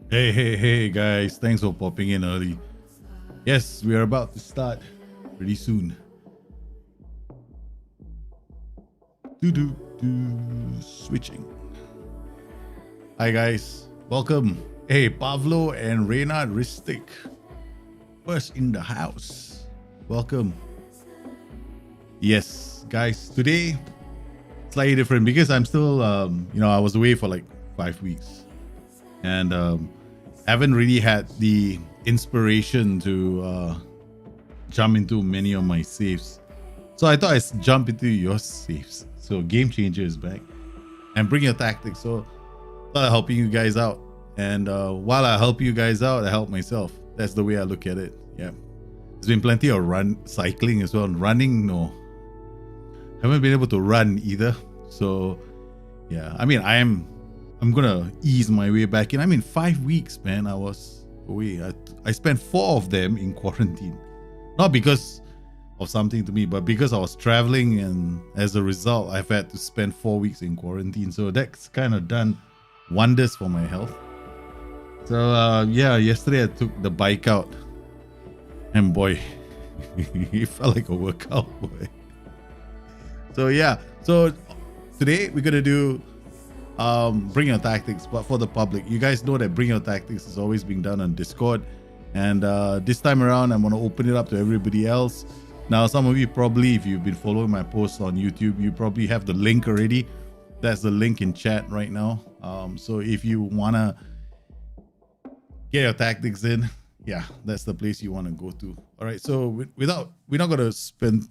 Hey, guys. Thanks for popping in early. Yes, we are about to start pretty soon. Switching. Hi, guys. Welcome. Hey, Pavlo and Reynard Ristic. First in the house. Welcome. Yes, guys. Today, slightly different because I'm still, I was away for like 5 weeks. And haven't really had the inspiration to jump into many of my saves. So I thought I'd jump into your saves. So Game Changer is back. And Bring Your Tactics. So I thought I'd helping you guys out. And while I help you guys out, I help myself. That's the way I look at it. Yeah. There's been plenty of cycling as well. Running, no. Haven't been able to run either. So yeah, I mean, I'm gonna ease my way back in. I mean, 5 weeks, man. I was away. I spent 4 of them in quarantine, not because of something to me, but because I was traveling, and as a result, I've had to spend 4 weeks in quarantine. So that's kind of done wonders for my health. So yeah, yesterday I took the bike out, and boy, it felt like a workout, boy. So yeah, so today we're gonna do Bring Your Tactics, but for the public. You guys know that Bring Your Tactics is always being done on Discord, and this time around I'm going to open it up to everybody else. Now, some of you probably, if you've been following my posts on YouTube, you probably have the link already. That's the link in chat right now. So if you want to get your tactics in, yeah, that's the place you want to go to. All right, so we're not going to spend,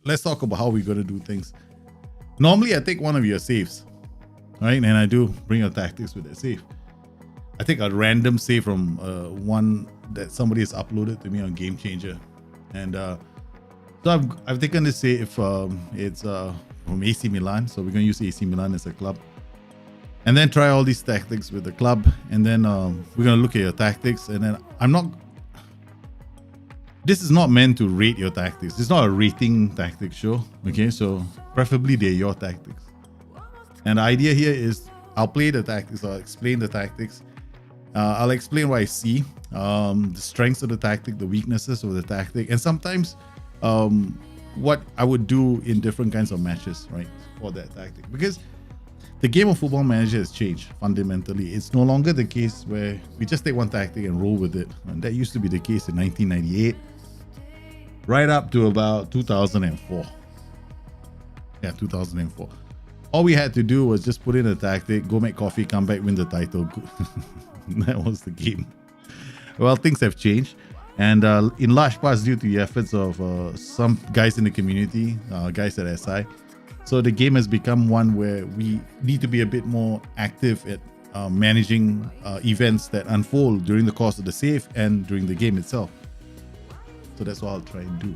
let's talk about how we're going to do things. Normally I take one of your saves, right? And I do Bring Your Tactics with that save. I take a random save from one that somebody has uploaded to me on Game Changer. And so I've taken this save. It's from AC Milan. So we're going to use AC Milan as a club. And then try all these tactics with the club. And then we're going to look at your tactics. And then this is not meant to rate your tactics. It's not a rating tactics show. Okay, so preferably they're your tactics. And the idea here is I'll play the tactics, I'll explain the tactics, I'll explain what I see, the strengths of the tactic, the weaknesses of the tactic, and sometimes what I would do in different kinds of matches, right, for that tactic. Because the game of Football Manager has changed fundamentally. It's no longer the case where we just take one tactic and roll with it. And that used to be the case in 1998, right up to about 2004. Yeah, 2004. All we had to do was just put in a tactic, go make coffee, come back, win the title. That was the game. Well, things have changed, and in large parts due to the efforts of some guys in the community, guys at SI. So the game has become one where we need to be a bit more active at managing events that unfold during the course of the save and during the game itself. So that's what I'll try and do.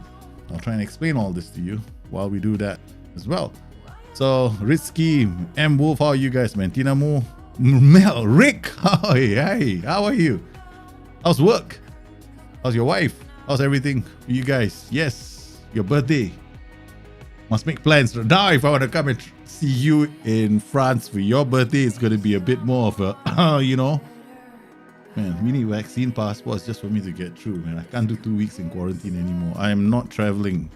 I'll try and explain all this to you while we do that as well. So, Ritsky, M Wolf, how are you guys, man? Tinamu, Mel, Rick, hey, how are you? How's work? How's your wife? How's everything for you guys? Yes, your birthday. Must make plans. Now, if I want to come and see you in France for your birthday, it's going to be a bit more of a, man, we need vaccine passports just for me to get through, man. I can't do 2 weeks in quarantine anymore. I am not traveling.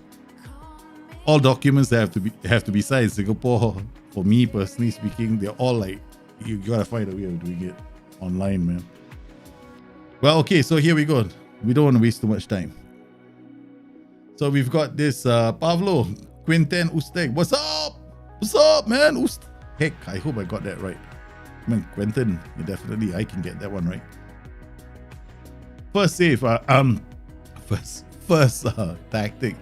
All documents that have to be signed in Singapore, for me personally speaking, they're all like, you gotta find a way of doing it online, man. Well, okay, so here we go. We don't want to waste too much time. So we've got this Pavlo Quinten Usteg. What's up? What's up, man? Heck, I hope I got that right. Man, Quentin, yeah, definitely I can get that one right. First save, first tactic.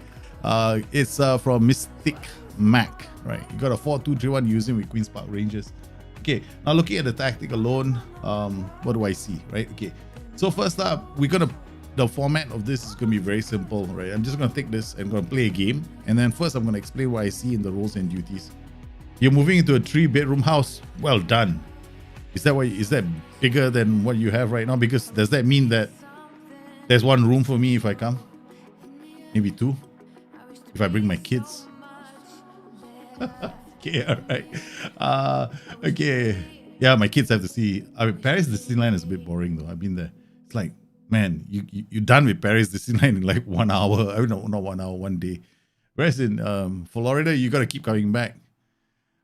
It's from Mystic Mac, right? You got a 4-2-3-1 using with Queen's Park Rangers. Okay, now looking at the tactic alone, what do I see, right? Okay, so first up, the format of this is gonna be very simple, right? I'm just gonna take this and gonna play a game, and then first I'm gonna explain what I see in the roles and duties. You're moving into a 3-bedroom house. Well done. Is that bigger than what you have right now? Because does that mean that there's one room for me if I come? Maybe 2? If I bring my kids. Okay, all right. Okay. Yeah, my kids have to see. I mean, Paris Disneyland is a bit boring though. I've been there. It's like, man, you're done with Paris Disneyland in like 1 hour. I mean, no, not 1 hour, 1 day. Whereas in Florida, you got to keep coming back.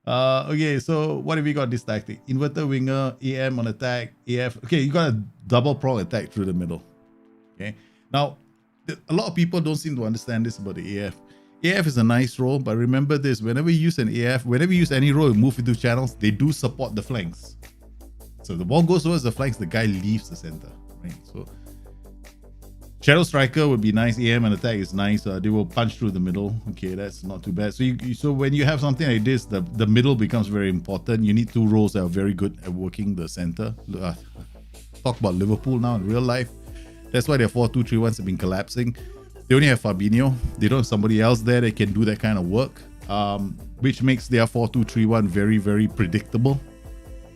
Okay, so what have we got this tactic? Inverter winger, AM on attack, AF. Okay, you got a double prong attack through the middle. Okay, now a lot of people don't seem to understand this about the AF. AF is a nice role, but remember this: whenever you use an AF, whenever you use any role, move into channels, they do support the flanks. So the ball goes towards the flanks, the guy leaves the center, right? So Shadow Striker would be nice. AM and attack is nice. They will punch through the middle. Okay, that's not too bad. So when you have something like this, the middle becomes very important. You need two roles that are very good at working the center. Talk about Liverpool now in real life. That's why their 4-2-3-1s have been collapsing. They only have Fabinho. They don't have somebody else there that can do that kind of work, which makes their 4-2-3-1 very, very predictable.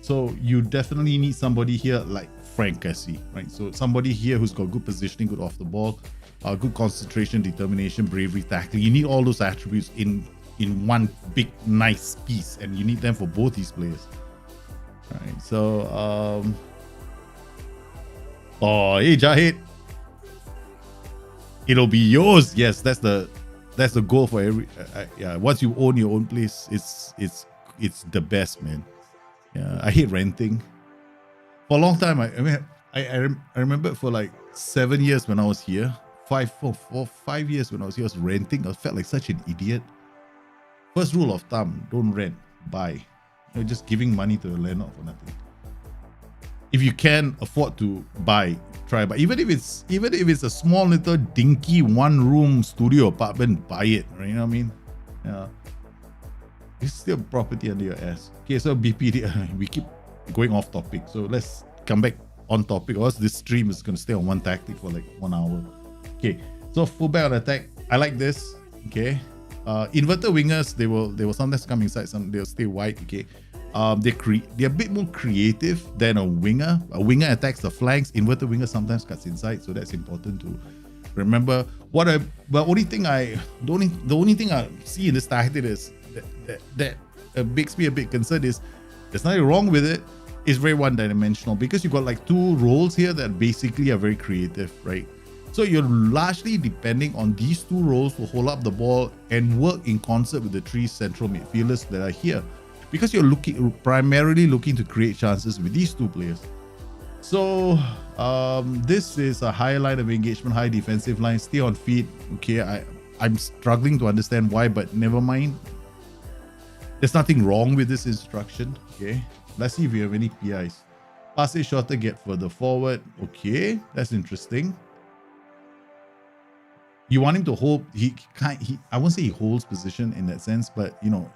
So you definitely need somebody here like Frank Cassie, right? So somebody here who's got good positioning, good off the ball, good concentration, determination, bravery, tackling. You need all those attributes in one big, nice piece, and you need them for both these players. All right, so oh, hey Jahid, it'll be yours. Yes, that's the goal for every. Yeah, once you own your own place, it's the best, man. Yeah, I hate renting. For a long time, I remember for like 7 years when I was here, 5 years when I was here, I was renting. I felt like such an idiot. First rule of thumb: don't rent, buy. You're just giving money to the landlord for nothing. If you can afford to buy, try. But even if it's a small little dinky 1-room studio apartment, buy it. Right? You know what I mean? Yeah. It's still property under your ass. Okay, so BPD, we keep going off topic. So let's come back on topic, or else this stream is going to stay on one tactic for like 1 hour. Okay, so fullback on attack. I like this. Okay. Inverter wingers, they will sometimes come inside, they'll stay wide. Okay. They're a bit more creative than a winger. A winger attacks the flanks. Inverted winger sometimes cuts inside, so that's important to remember. The only thing I see in this tactic is that makes me a bit concerned is there's nothing wrong with it. It's very one-dimensional because you've got like 2 roles here that basically are very creative, right? So you're largely depending on these 2 roles to hold up the ball and work in concert with the 3 central midfielders that are here, because you're primarily looking to create chances with these 2 players. So this is a high line of engagement, high defensive line, stay on feet. Okay, I'm struggling to understand why, but never mind. There's nothing wrong with this instruction. Okay, let's see if we have any PIs. Pass it shorter, get further forward. Okay, that's interesting. You want him to hold, I won't say he holds position in that sense, but you know,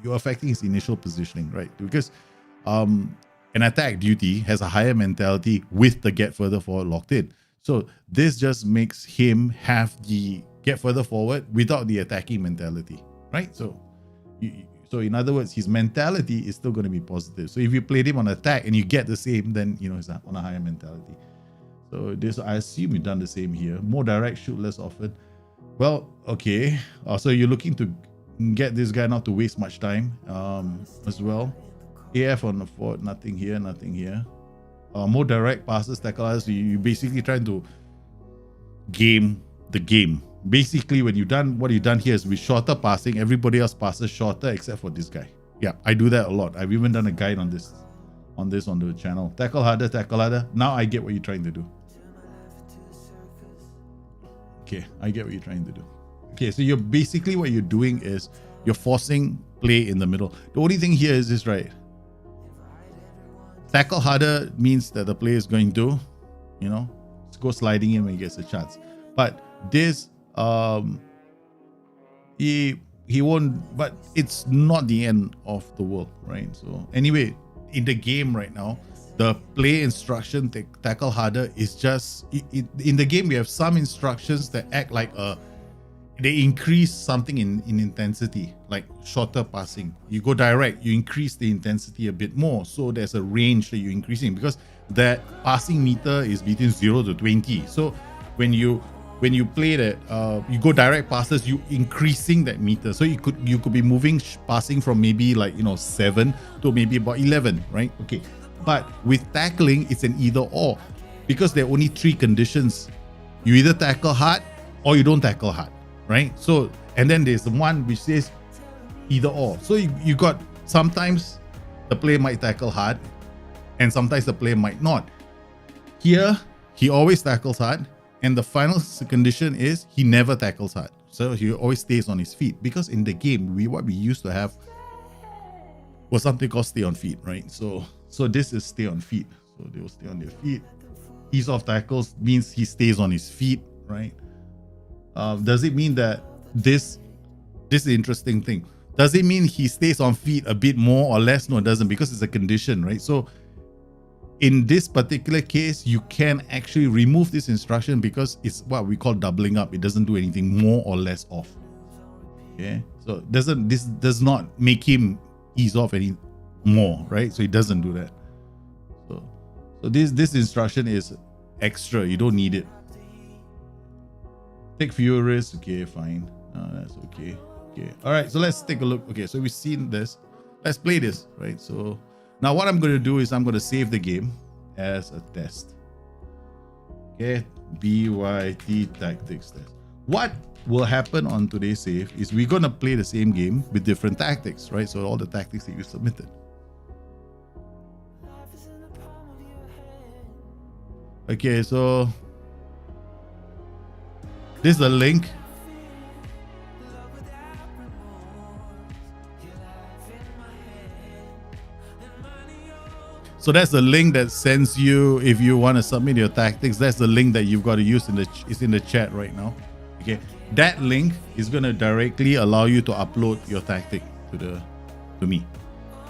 you're affecting his initial positioning, right? Because an attack duty has a higher mentality with the get further forward locked in. So this just makes him have the get further forward without the attacking mentality, right? So in other words, his mentality is still going to be positive. So if you played him on attack and you get the same, then you know he's on a higher mentality. So this, I assume you've done the same here. More direct, shoot less often. Well, okay. So you're looking to get this guy not to waste much time as well. AF on the forward, nothing here, nothing here. More direct passes, tackle. So you're basically trying to game the game. Basically, when you've done what you've done here is with shorter passing, everybody else passes shorter except for this guy. Yeah, I do that a lot. I've even done a guide on this on the channel. Tackle harder, tackle harder. Now I get what you're trying to do. Okay, I get what you're trying to do. Okay, so you're basically what you're doing is you're forcing play in the middle. The only thing here is this, right? Tackle harder means that the player is going to, you know, go sliding in when he gets a chance. But this, he won't. But it's not the end of the world, right? So anyway, in the game right now, the play instruction tackle harder is just in the game. We have some instructions that act like they increase something in intensity, like shorter passing. You go direct, you increase the intensity a bit more. So there's a range that you're increasing because that passing meter is between 0 to 20. So when you when you play that, you go direct passes, you increasing that meter. So you could be moving, passing from maybe like 7 to maybe about 11, right? Okay, but with tackling, it's an either or, because there are only 3 conditions. You either tackle hard or you don't tackle hard, right? So, and then there's the one which says either or. So you got, sometimes the player might tackle hard and sometimes the player might not. Here, he always tackles hard, and the final condition is he never tackles hard. So he always stays on his feet, because in the game, what we used to have was something called stay on feet, right? So this is stay on feet. So they will stay on their feet. Ease off tackles means he stays on his feet, right? Does it mean that this is the interesting thing? Does it mean he stays on feet a bit more or less? No, it doesn't, because it's a condition, right? So in this particular case, you can actually remove this instruction because it's what we call doubling up. It doesn't do anything more or less off. Okay, so this does not make him ease off any more, right? So it doesn't do that. So this instruction is extra. You don't need it. Take fewer risks. Okay, fine. That's okay. Okay. All right. So let's take a look. Okay. So we've seen this. Let's play this, right? So now what I'm going to do is I'm going to save the game as a test. Okay. BYT tactics test. What will happen on today's save is we're going to play the same game with different tactics, right? So all the tactics that you submitted. Okay, so this is the link. So that's the link that sends you, if you want to submit your tactics, that's the link that you've got to use it's in the chat right now. Okay, that link is going to directly allow you to upload your tactic to me.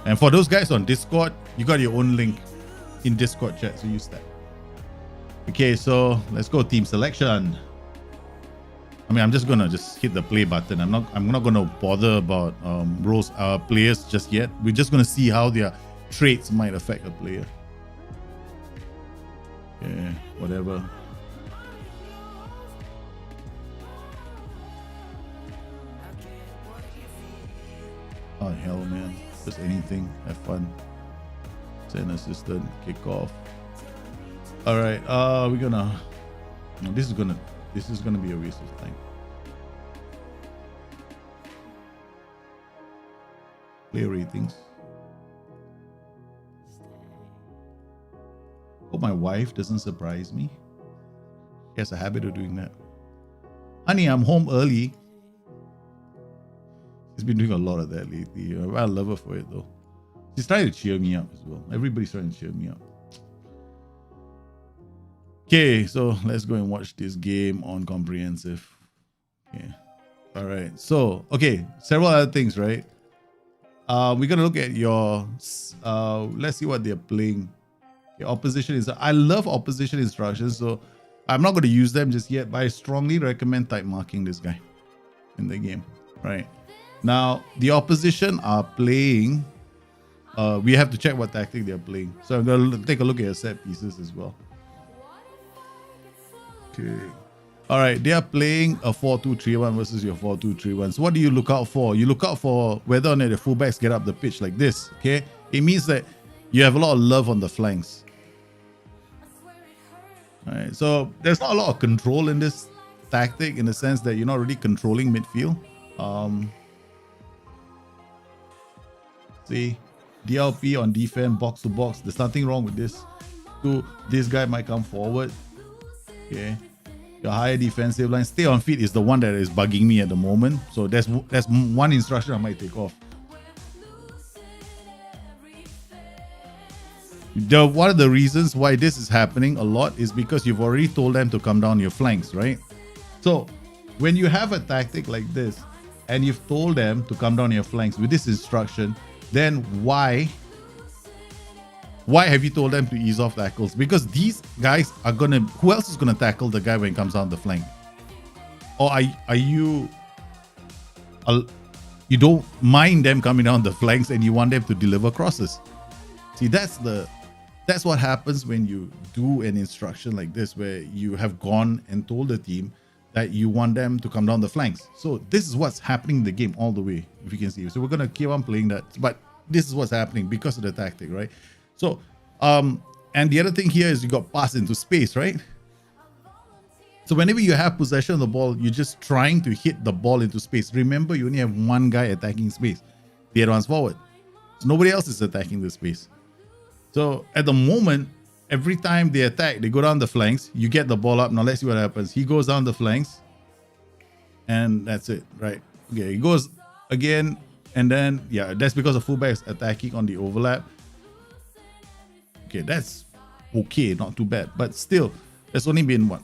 And for those guys on Discord, you got your own link in Discord chat, so use that. Okay, so let's go team selection. I mean, I'm just gonna hit the play button. I'm not gonna bother about roles players just yet. We're just gonna see how their traits might affect a player. Yeah, whatever. Oh hell, man! Just anything. Have fun. Send assistant. Kick off. All right. We're gonna. No, this is gonna be a waste of time. Player ratings. Hope my wife doesn't surprise me. She has a habit of doing that. Honey, I'm home early. She's been doing a lot of that lately. I love her for it though. She's trying to cheer me up as well. Everybody's trying to cheer me up. Okay, so let's go and watch this game on comprehensive. Okay. All right. So, okay, several other things, right? We're gonna look at your let's see what they're playing. Okay, opposition is, I love opposition instructions, so I'm not going to use them just yet, but I strongly recommend type marking this guy in the game. Right now, the opposition are playing. We have to check what tactic they're playing. So I'm gonna take a look at your set pieces as well. Okay. All right, they are playing a 4-2-3-1 versus your 4-2-3-1. So what do you look out for? You look out for whether or not the fullbacks get up the pitch like this. Okay, it means that you have a lot of love on the flanks. All right, so there's not a lot of control in this tactic in the sense that you're not really controlling midfield. See, DLP on defense, box to box. There's nothing wrong with this. This guy might come forward. Okay. Your higher defensive line, stay on feet is the one that is bugging me at the moment. So that's one instruction I might take off. One of the reasons why this is happening a lot is because you've already told them to come down your flanks, right? So when you have a tactic like this and you've told them to come down your flanks with this instruction, then why have you told them to ease off tackles? Because these guys are gonna, who else is gonna tackle the guy when he comes down the flank? Or are you don't mind them coming down the flanks and you want them to deliver crosses? See, that's what happens when you do an instruction like this, where you have gone and told the team that you want them to come down the flanks. So this is what's happening in the game all the way, if you can see. So we're gonna keep on playing that, but this is what's happening because of the tactic, right? So and the other thing here is you got pass into space, right? So whenever you have possession of the ball, you're just trying to hit the ball into space. Remember, you only have one guy attacking space, the advance forward. So nobody else is attacking the space. So at the moment, every time they attack, they go down the flanks, you get the ball up. Now let's see what happens. He goes down the flanks and that's it, right? Okay, he goes again, and then, yeah, that's because the fullback is attacking on the overlap. Okay, that's okay, not too bad. But still, there's only been what?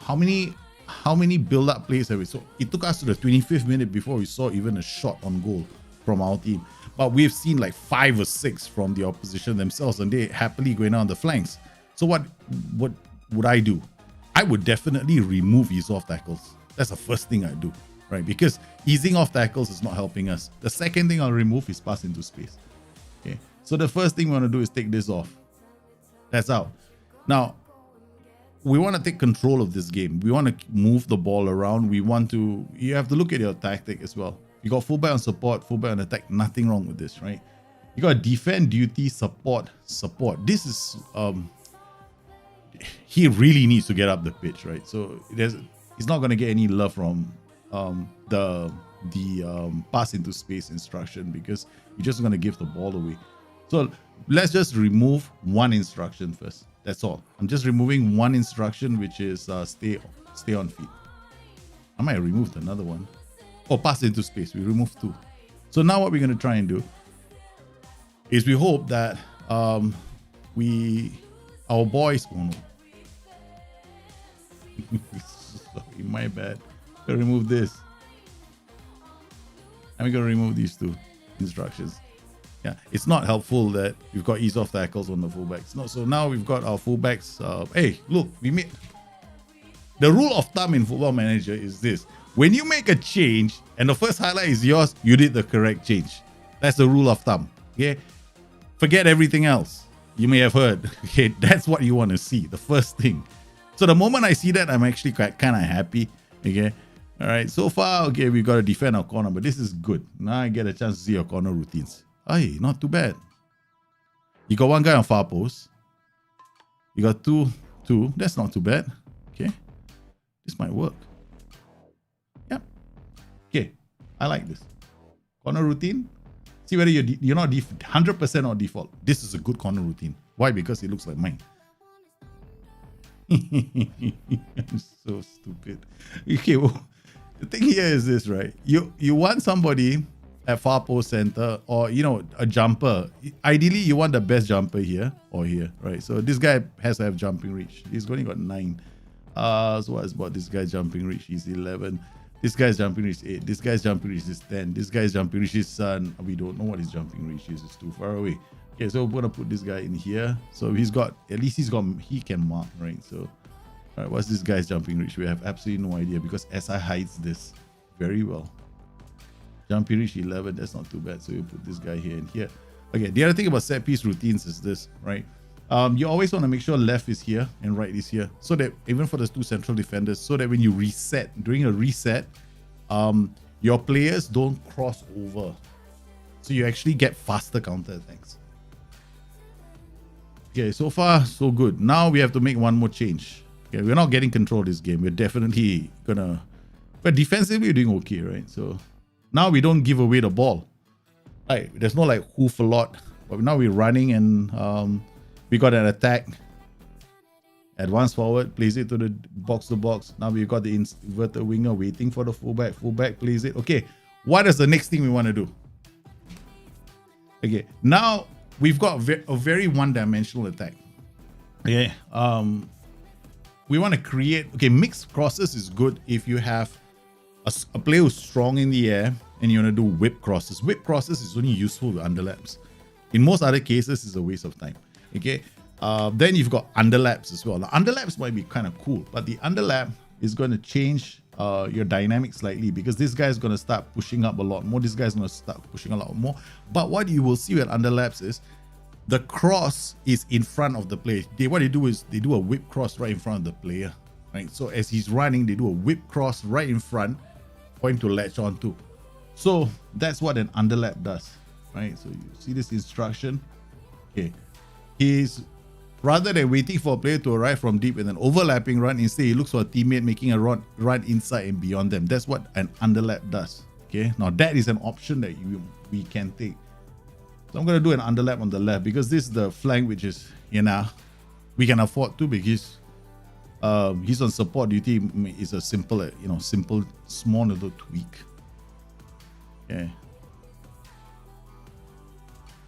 How many build-up plays have we saw? It took us to the 25th minute before we saw even a shot on goal from our team. But we've seen like 5 or 6 from the opposition themselves, and they happily going on the flanks. So what would I do? I would definitely remove ease off tackles. That's the first thing I do, right? Because easing off tackles is not helping us. The second thing I'll remove is pass into space. Okay, so the first thing we want to do is take this off. That's out. Now, we want to take control of this game. We want to move the ball around. You have to look at your tactic as well. You got fullback on support, fullback on attack. Nothing wrong with this, right? You got defend, duty, support. This is he really needs to get up the pitch, right? So he's not going to get any love from the pass into space instruction, because you're just going to give the ball away. So let's just remove one instruction first. That's all. I'm just removing one instruction, which is stay on feet. I might have removed another one. Oh, pass into space. We removed 2. So now what we're going to try and do is we hope that our boys... Oh no. Sorry, my bad. Gotta remove this. I'm going to remove these 2 instructions. Yeah, it's not helpful that we've got ease off tackles on the fullbacks. No, so now we've got our fullbacks. Hey, look, we made... The rule of thumb in Football Manager is this. When you make a change and the first highlight is yours, you did the correct change. That's the rule of thumb. Okay? Forget everything else you may have heard. Okay, that's what you want to see, the first thing. So the moment I see that, I'm actually kind of happy. Okay? All right, so far, okay, we've got to defend our corner, but this is good. Now I get a chance to see our corner routines. Hey, not too bad. You got one guy on far post. You got two. That's not too bad. Okay. This might work. Yep. Okay. I like this. Corner routine. See whether you're not 100% on default. This is a good corner routine. Why? Because it looks like mine. I'm so stupid. Okay, well, the thing here is this, right? You want somebody at far post center, or a jumper. Ideally, you want the best jumper here or here, right? So this guy has to have jumping reach. He's only got 9. So what is about this guy's jumping reach? He's 11. This guy's jumping reach is 8. This guy's jumping reach is 10. This guy's jumping reach is we don't know what his jumping reach is. It's too far away. Okay, so we're gonna put this guy in here. So he can mark, right? So all right, what's this guy's jumping reach? We have absolutely no idea, because SI hides this very well. Jumping reach 11, that's not too bad. So you put this guy here and here. Okay, the other thing about set piece routines is this, right? You always want to make sure left is here and right is here, so that even for the 2 central defenders, so that when you reset, during a reset, your players don't cross over. So you actually get faster counter attacks. Okay, so far, so good. Now we have to make one more change. Okay, we're not getting control of this game. We're definitely gonna... But defensively, we're doing okay, right? So... Now we don't give away the ball. Right, there's no like hoof a lot, but now we're running, and we got an attack. Advance forward, plays it to the box to box. Now we've got the inverted winger waiting for the fullback. Fullback plays it. Okay, what is the next thing we want to do? Okay, now we've got a very one-dimensional attack. Okay, we want to create... Okay, mixed crosses is good if you have a player who's strong in the air and you want to do whip crosses. Whip crosses is only useful with underlaps. In most other cases, it's a waste of time. Okay. Then you've got underlaps as well. Now, underlaps might be kind of cool, but the underlap is going to change your dynamic slightly, because this guy is going to start pushing up a lot more. This guy's going to start pushing a lot more. But what you will see with underlaps is the cross is in front of the player. What they do is they do a whip cross right in front of the player. right? So as he's running, they do a whip cross right in front for him to latch onto. So that's what an underlap does, right? So you see this instruction. Okay, he's rather than waiting for a player to arrive from deep and an overlapping run, instead he looks for a teammate making a run inside and beyond them. That's what an underlap does. Okay, now that is an option that we can take. So I'm going to do an underlap on the left because this is the flank which is, we can afford to, because he's on support duty. It's a simple, simple small little tweak. Okay.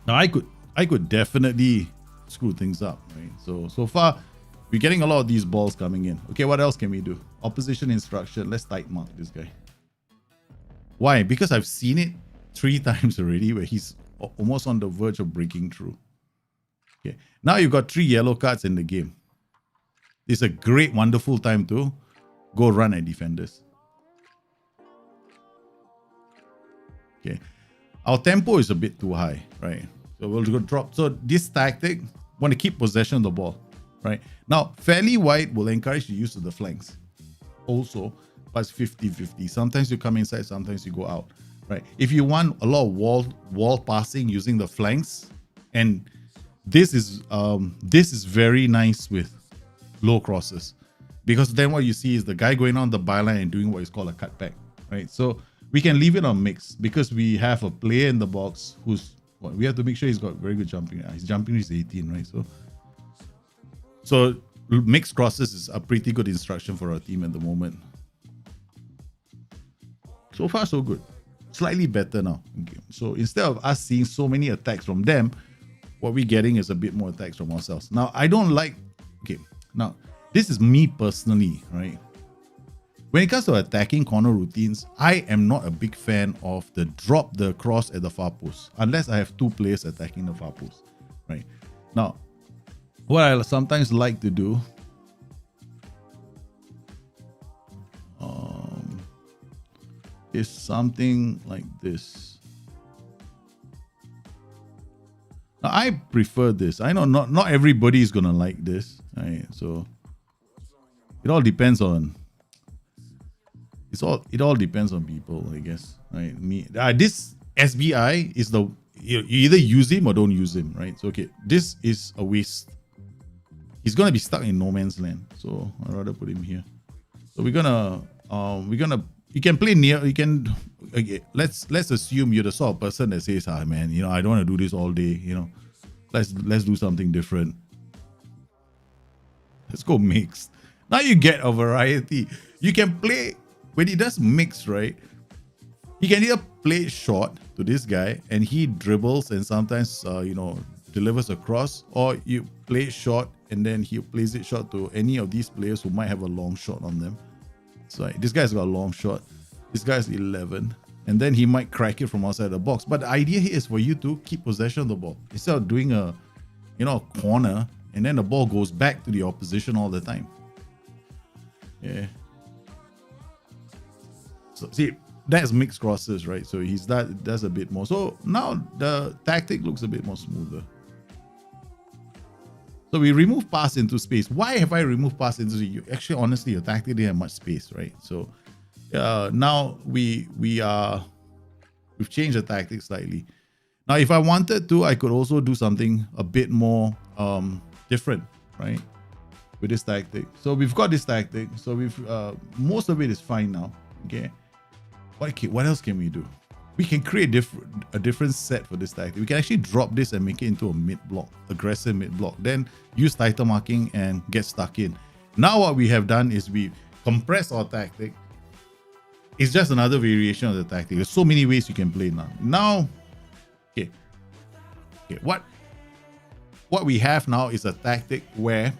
Now I could definitely screw things up, right? So far we're getting a lot of these balls coming in. Okay, what else can we do? Opposition instruction. Let's tight mark this guy. Why? Because I've seen it 3 times already where he's almost on the verge of breaking through. Okay, now you've got 3 yellow cards in the game. It's a great, wonderful time to go run at defenders. Okay, our tempo is a bit too high, right? So we'll go drop. So this tactic, want to keep possession of the ball, right? Now, fairly wide will encourage the use of the flanks also, but it's 50-50. Sometimes you come inside, sometimes you go out, right? If you want a lot of wall passing using the flanks, and this is very nice with low crosses, because then what you see is the guy going on the byline and doing what is called a cutback, right? So we can leave it on mix because we have a player in the box who's, we have to make sure he's got very good jumping. His jumping is 18, right? So mixed crosses is a pretty good instruction for our team at the moment. So far, so good. Slightly better now. Okay. So instead of us seeing so many attacks from them, what we're getting is a bit more attacks from ourselves. Now, I don't like... Okay, now, this is me personally, right? When it comes to attacking corner routines, I am not a big fan of the drop the cross at the far post, unless I have 2 players attacking the far post, right? Now, what I sometimes like to do is something like this. Now, I prefer this. I know not everybody is gonna like this, right? So it all depends on... It all depends on people, I guess, right? This SBI is you either use him or don't use him, right? So okay, this is a waste. He's gonna be stuck in no man's land, so I'd rather put him here. So you can play near. You can, okay, let's assume you're the sort of person that says, man, I don't want to do this all day. Let's do something different. Let's go mixed. Now you get a variety. You can play. When he does mix, right, he can either play short to this guy and he dribbles and sometimes, delivers a cross, or you play short and then he plays it short to any of these players who might have a long shot on them. So this guy's got a long shot. This guy's 11. And then he might crack it from outside the box. But the idea here is for you to keep possession of the ball. Instead of doing a corner and then the ball goes back to the opposition all the time. Yeah. So see, that's mixed crosses, right? So that's a bit more. So now the tactic looks a bit more smoother. So we remove pass into space. Why have I removed pass into space? Actually, honestly, your tactic didn't have much space, right? So now we've changed the tactic slightly. Now, if I wanted to, I could also do something a bit more different, right? With this tactic. So we've got this tactic. So most of it is fine now. Okay. What else can we do? We can create a different set for this tactic. We can actually drop this and make it into a mid block, aggressive mid block. Then use title marking and get stuck in. Now what we have done is we compress our tactic. It's just another variation of the tactic. There's so many ways you can play now. Okay. What we have now is a tactic where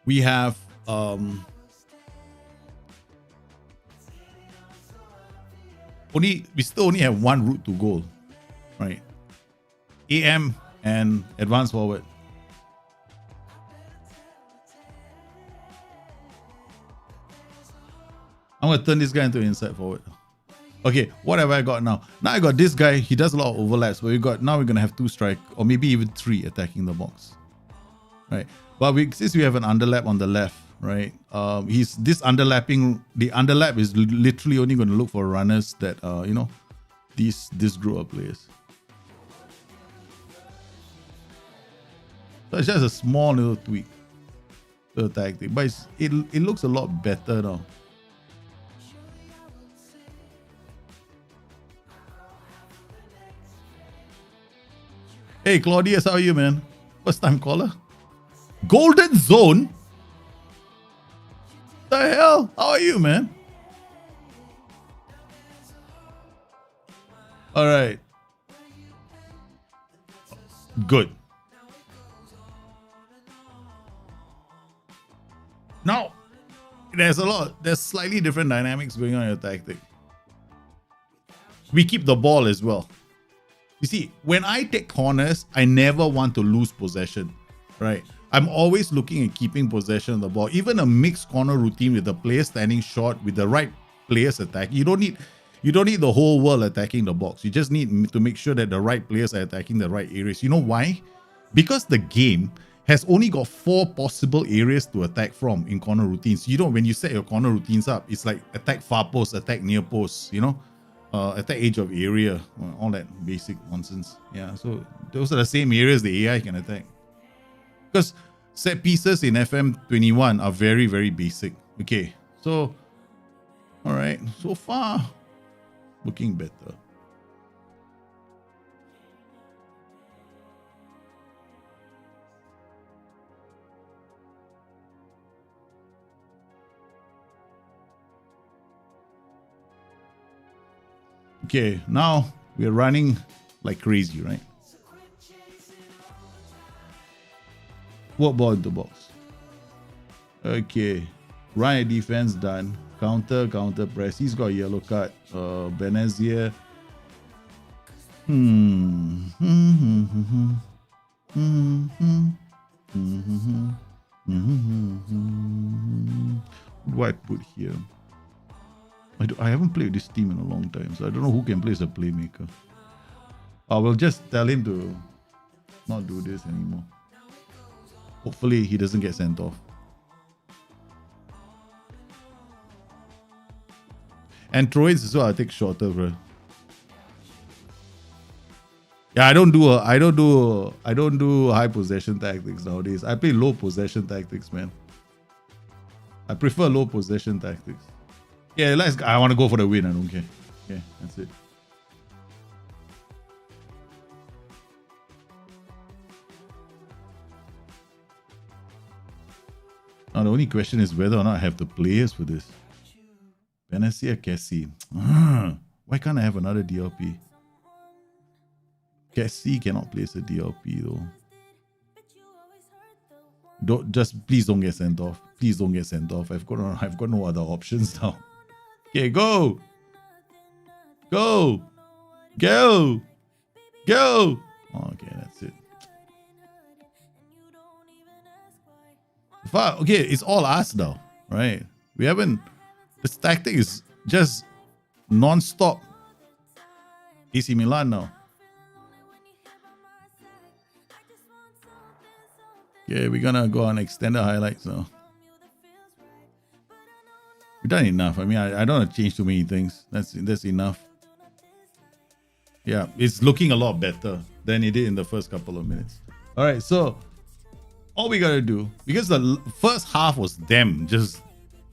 we have we still only have one route to goal, right? AM and advance forward. I'm gonna turn this guy into inside forward. Okay, what have I got now? Now I got this guy. He does a lot of overlaps, but now we're gonna have 2 strike or maybe even 3 attacking the box, right? But since we have an underlap on the left, right? He's this underlapping. The underlap is literally only going to look for runners that this group of players. So it's just a small little tweak to the tactic, but it looks a lot better now. Hey Claudius, how are you, man? First time caller. Golden Zone? The hell? How are you, man? All right. Good. Now, there's slightly different dynamics going on in your tactic. We keep the ball as well. You see, when I take corners, I never want to lose possession, right? I'm always looking at keeping possession of the ball. Even a mixed corner routine with the player standing short with the right players attacking. You don't need the whole world attacking the box. You just need to make sure that the right players are attacking the right areas. You know why? Because the game has only got 4 possible areas to attack from in corner routines. When you set your corner routines up, it's like attack far post, attack near post, attack edge of area, all that basic nonsense. Yeah, so those are the same areas the AI can attack. Because set pieces in FM21 are very, very basic. Okay, so, all right, so far, looking better. Okay, now we're running like crazy, right? What ball into box? Okay, run a defense done. Counter press. He's got a yellow card. Benazir. What do I put here? I haven't played this team in a long time, so I don't know who can play as a playmaker. I will just tell him to not do this anymore. Hopefully he doesn't get sent off. And throw-ins as well, I take shorter, bro. Yeah, I don't do high possession tactics nowadays. I play low possession tactics, man. I prefer low possession tactics. Yeah, I want to go for the win. I don't care. Okay, that's it. Now the only question is whether or not I have the players for this. Panacea Cassie. Why can't I have another DLP? Cassie cannot place a DLP though. Please don't get sent off. Please don't get sent off. I've got no other options now. Okay, go. Go. Go. Go. Okay, that's it. Okay, it's all us now, right? We haven't. This tactic is just non-stop. AC Milan now. Okay, we're gonna go on extended highlights now. We've done enough. I mean, I don't want to change too many things. That's enough. Yeah, it's looking a lot better than it did in the first couple of minutes. All right, so all we gotta do, because the first half was them just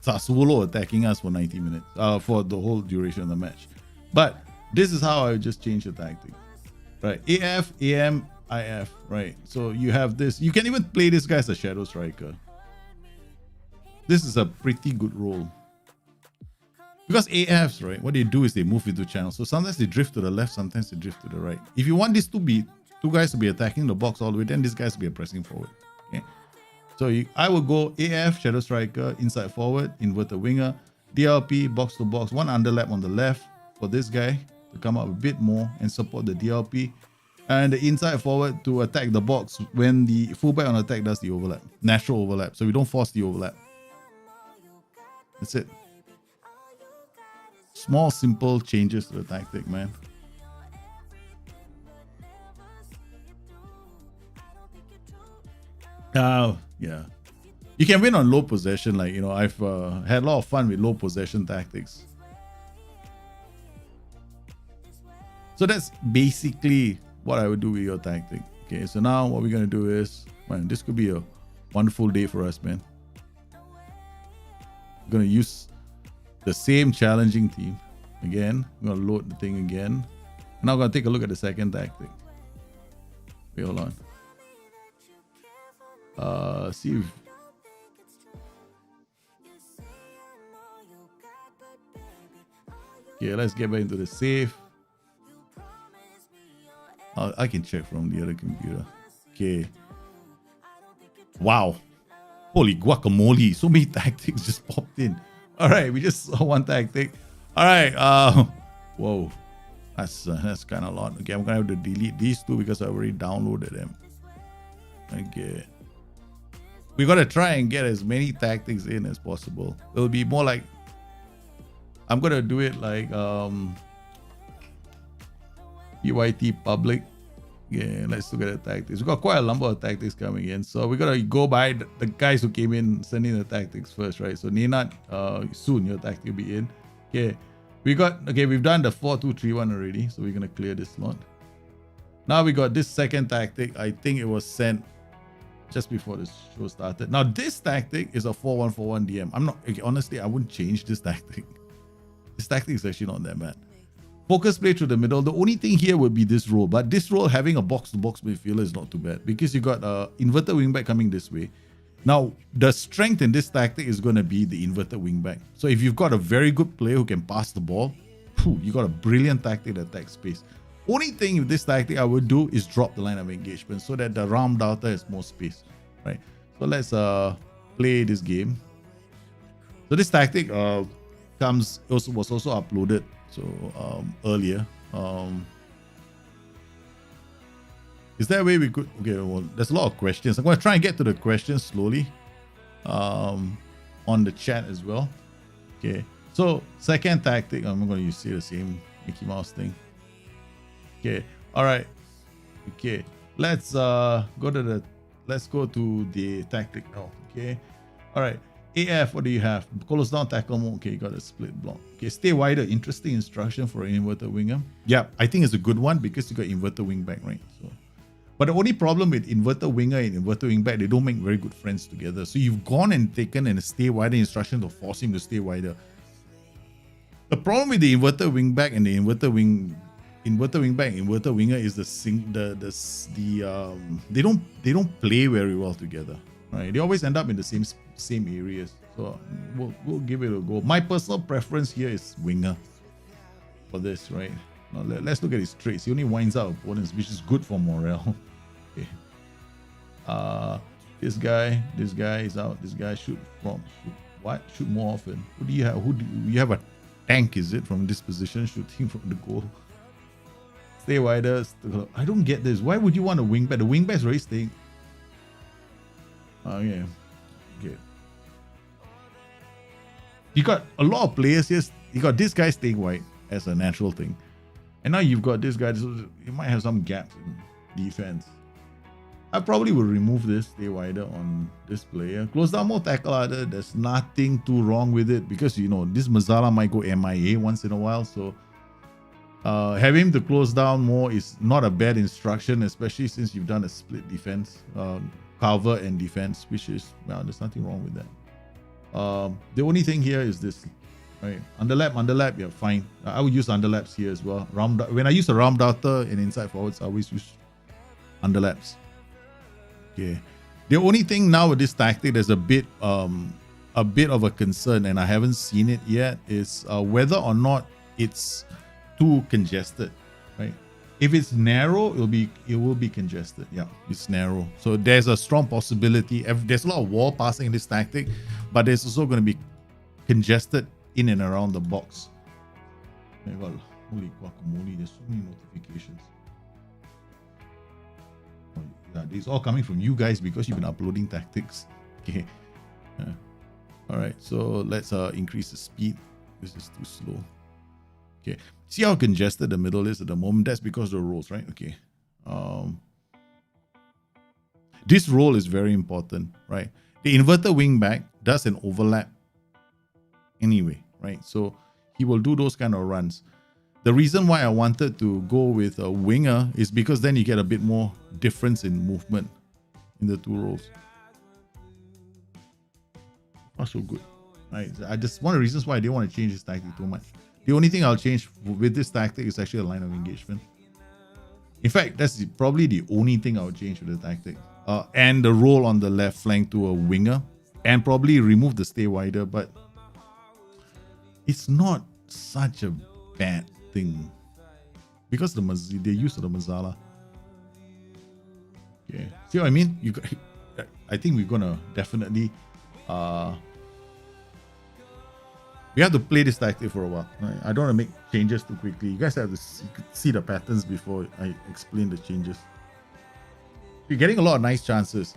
Sassuolo attacking us for 90 minutes, for the whole duration of the match. But this is how I just change the tactic, right? AF, AM, IF, right? So you have this. You can even play this guy as a shadow striker. This is a pretty good role. Because AFs, right, what they do is they move into channels. So sometimes they drift to the left, sometimes they drift to the right. If you want these two guys to be attacking the box all the way, then these guys will be pressing forward. Okay. So I will go AF, shadow striker, inside forward, inverted winger, DLP, box to box, one underlap on the left for this guy to come up a bit more and support the DLP. And the inside forward to attack the box when the fullback on attack does the overlap. Natural overlap. So we don't force the overlap. That's it. Small, simple changes to the tactic, man. Oh, yeah. You can win on low possession. Like, you know, I've had a lot of fun with low possession tactics. So that's basically what I would do with your tactic. Okay, so now what we're going to do is, man, this could be a wonderful day for us, man. We're going to use the same challenging team again. I'm going to load the thing again. And now I'm going to take a look at the second tactic. Wait, hold on. See if... Okay, let's get back into the save. I can check from the other computer. Okay. Wow. Holy guacamole. So many tactics just popped in. All right, we just saw one tactic. All right. Whoa. That's kind of a lot. Okay, I'm going to have to delete these two because I already downloaded them. Okay. We got to try and get as many tactics in as possible. It'll be more like... I'm going to do it like... PYT public. Yeah, let's look at the tactics. We got quite a number of tactics coming in, so we gotta go by the guys who came in, sending the tactics first, right? So Ninat, soon your tactic will be in. Okay, we've done the 4-2-3-1 already, so we're gonna clear this slot. Now we got this second tactic. I think it was sent just before the show started. Now this tactic is a 4-1-4-1 DM. I'm not, honestly, I wouldn't change this tactic. This tactic is actually not that bad. Focus play through the middle. The only thing here would be this role, but this role having a box-to-box midfielder is not too bad because you got inverted wingback coming this way. Now, the strength in this tactic is going to be the inverted wingback. So if you've got a very good player who can pass the ball, you got a brilliant tactic that attacks space. Only thing with this tactic I would do is drop the line of engagement so that the round data has more space, right? So let's play this game. So this tactic was also uploaded. So earlier, is there a way we could? Okay, well, there's a lot of questions. I'm going to try and get to the questions slowly, on the chat as well. Okay, so second tactic, I'm going to use the same Mickey Mouse thing. Okay, all right. Okay, let's go to the tactic now. Okay, all right. AF, what do you have? Close down, tackle mode. Okay, you got a split block. Okay, stay wider. Interesting instruction for an inverted winger. Yeah, I think it's a good one because you got inverted wing back, right? So, but the only problem with inverted winger and inverted wing back, they don't make very good friends together. So you've gone and taken a stay wider instruction to force him to stay wider. The problem with the inverted wing back and the inverted winger is they don't play very well together. Right, they always end up in the same areas. So we'll give it a go. My personal preference here is winger for this, right? Now let's look at his traits. He only winds up opponents, which is good for morale. Okay. This guy is out. This guy shoot more often. Who do you have? You have a tank? Is it from this position shooting from the goal? Stay wider. I don't get this. Why would you want a wingback? The wingback is already staying. Yeah. Okay. You got a lot of players here. You got this guy staying wide as a natural thing. And now you've got this guy. So you might have some gaps in defense. I probably will remove this, stay wider on this player. Close down more, tackle harder. There's nothing too wrong with it because, you know, this Mazzala might go MIA once in a while. So having him to close down more is not a bad instruction, especially since you've done a split defense. Cover and defense, which is, well, there's nothing wrong with that. The only thing here is this, right? Underlap, yeah, fine. I would use underlaps here as well. When I use a round data and inside forwards, I always use underlaps. Okay. The only thing now with this tactic, there's a bit of a concern, and I haven't seen it yet, is whether or not it's too congested, right? If it's narrow, it will be congested. Yeah, it's narrow. So there's a strong possibility. There's a lot of wall passing in this tactic, but there's also going to be congested in and around the box. Holy guacamole, there's so many notifications. Yeah, these all coming from you guys because you've been uploading tactics. Okay. All right, so let's increase the speed. This is too slow. Okay. See how congested the middle is at the moment? That's because of the rolls, right? Okay. This roll is very important, right? The inverted wing back does an overlap anyway, right? So he will do those kind of runs. The reason why I wanted to go with a winger is because then you get a bit more difference in movement in the two roles. Not so good, right? I just one of the reasons why I didn't want to change this tactic too much. The only thing I'll change with this tactic is actually a line of engagement. In fact, that's probably the only thing I'll change with the tactic. And the role on the left flank to a winger, and probably remove the stay wider, but it's not such a bad thing because they use the Mazala. Okay, see what I mean? I think we're gonna definitely we have to play this tactic for a while. Right? I don't want to make changes too quickly. You guys have to see the patterns before I explain the changes. You're getting a lot of nice chances.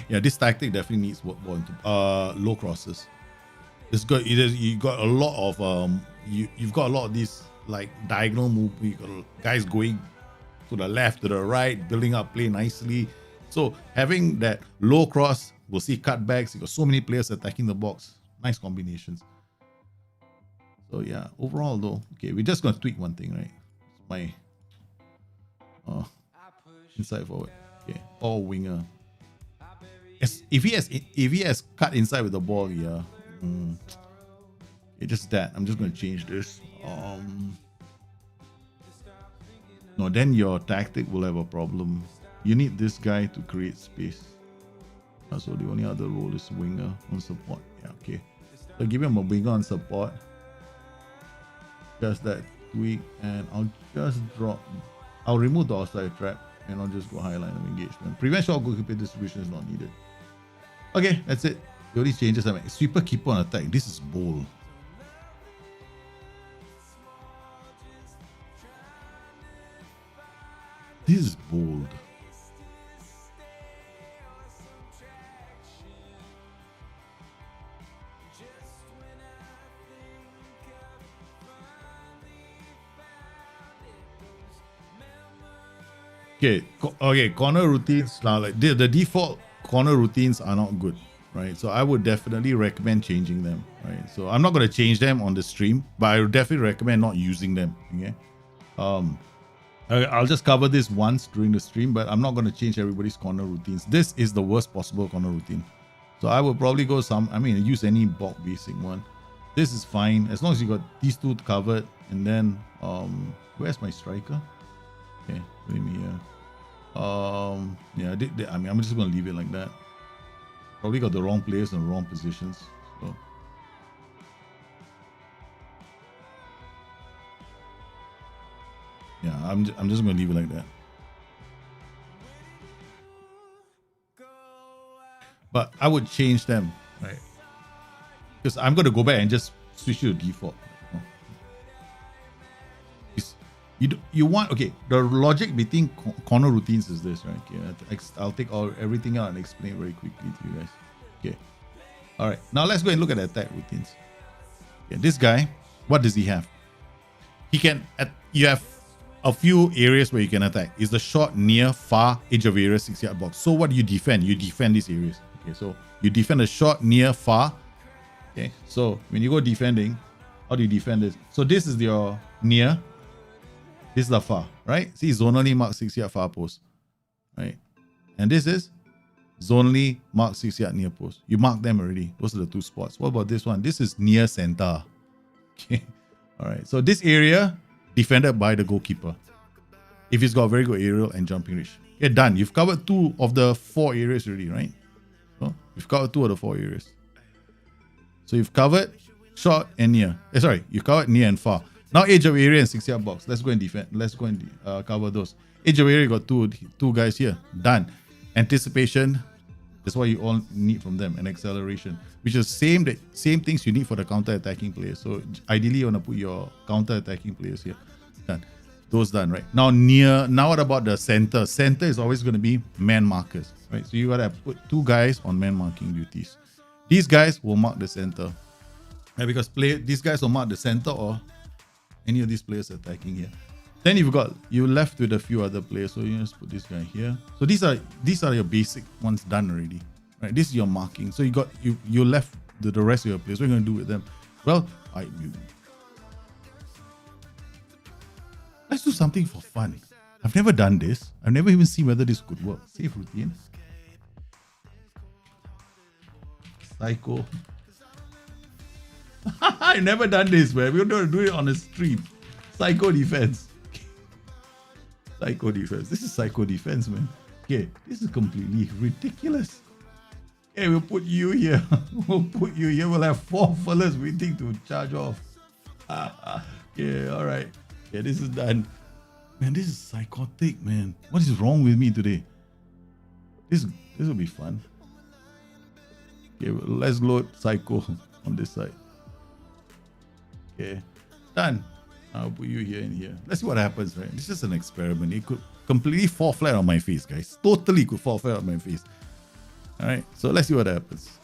Yeah, this tactic definitely needs work more into low crosses. It's got you got a lot of you've got a lot of these like diagonal move. You got guys going to the left, to the right, building up play nicely. So having that low cross, we'll see cutbacks. You got so many players attacking the box. Nice combinations. So yeah, overall though, okay, we're just gonna tweak one thing, right? My inside forward. Okay, or winger. If he has cut inside with the ball, yeah. It's just that. I'm just gonna change this. No, then your tactic will have a problem. You need this guy to create space. So the only other role is winger on support. Yeah, okay. So give him a winger on support. Just that tweak, and I'll just drop. I'll remove the offside trap, and I'll just go high line of engagement. Prevent short goalkeeper distribution is not needed. Okay, that's it. The only changes I make. Sweeper keeper on attack. This is bold. This is bold. Okay, corner routines now, like the default corner routines are not good, right? So I would definitely recommend changing them, right? So I'm not going to change them on the stream, but I would definitely recommend not using them. Okay, I'll just cover this once during the stream, but I'm not going to change everybody's corner routines. This is the worst possible corner routine, so I would probably go use any bulk basic one. This is fine as long as you got these two covered. And then where's my striker? Okay, let me here. Yeah, I'm just gonna leave it like that. Probably got the wrong players in the wrong positions. So yeah, I'm just gonna leave it like that. But I would change them, right? Because I'm gonna go back and just switch to default. You want, okay, the logic between corner routines is this, right? Okay, I'll take everything out and explain very quickly to you guys. Okay, all right, now let's go and look at the attack routines. Okay, this guy, what does he have? You have a few areas where you can attack. Is the short, near, far, edge of area, 6-yard box. So what do you defend? You defend these areas. Okay, so you defend the short, near, far. Okay, so when you go defending, how do you defend this? So this is your near. This is the far, right? See, zonally marked 6-yard far post, right? And this is zonally marked 6-yard near post. You mark them already. Those are the two spots. What about this one? This is near center. Okay, all right. So this area defended by the goalkeeper. If he's got a very good aerial and jumping reach. Okay, done. You've covered 2 of the 4 areas already, right? So you've covered 2 of the 4 areas. So you've covered short and near. You've covered near and far. Now edge of area and 6-yard box. Let's go and defend. Let's go and cover those. Edge of area, got two guys here. Done. Anticipation. That's what you all need from them. And acceleration, which is same things you need for the counter-attacking players. So ideally, you want to put your counter-attacking players here. Done. Those done, right? Now near. Now what about the center? Center is always going to be man markers. right? So you gotta put 2 guys on man marking duties. These guys will mark the center, right? Because these guys will mark the center or any of these players attacking here. Then you're left with a few other players. So you just put this guy here. So these are your basic ones done already, right? This is your marking. So you're left with the rest of your players. What are you gonna do with them? Well, let's do something for fun. I've never done this. I've never even seen whether this could work. Save routine. Psycho. I've never done this, man. We're going to do it on a stream. Psycho defense. Psycho defense. This is psycho defense, man. Okay, this is completely ridiculous. Okay, we'll put you here. We'll put you here. We'll have 4 fellas waiting to charge off. Yeah, all right. Yeah, this is done. Man, this is psychotic, man. What is wrong with me today? This will be fun. Okay, well, let's load Psycho on this side. Okay, done. I'll put you here and here. Let's see what happens, right? This is an experiment. It could completely fall flat on my face, guys. Totally could fall flat on my face. All right, so let's see what happens.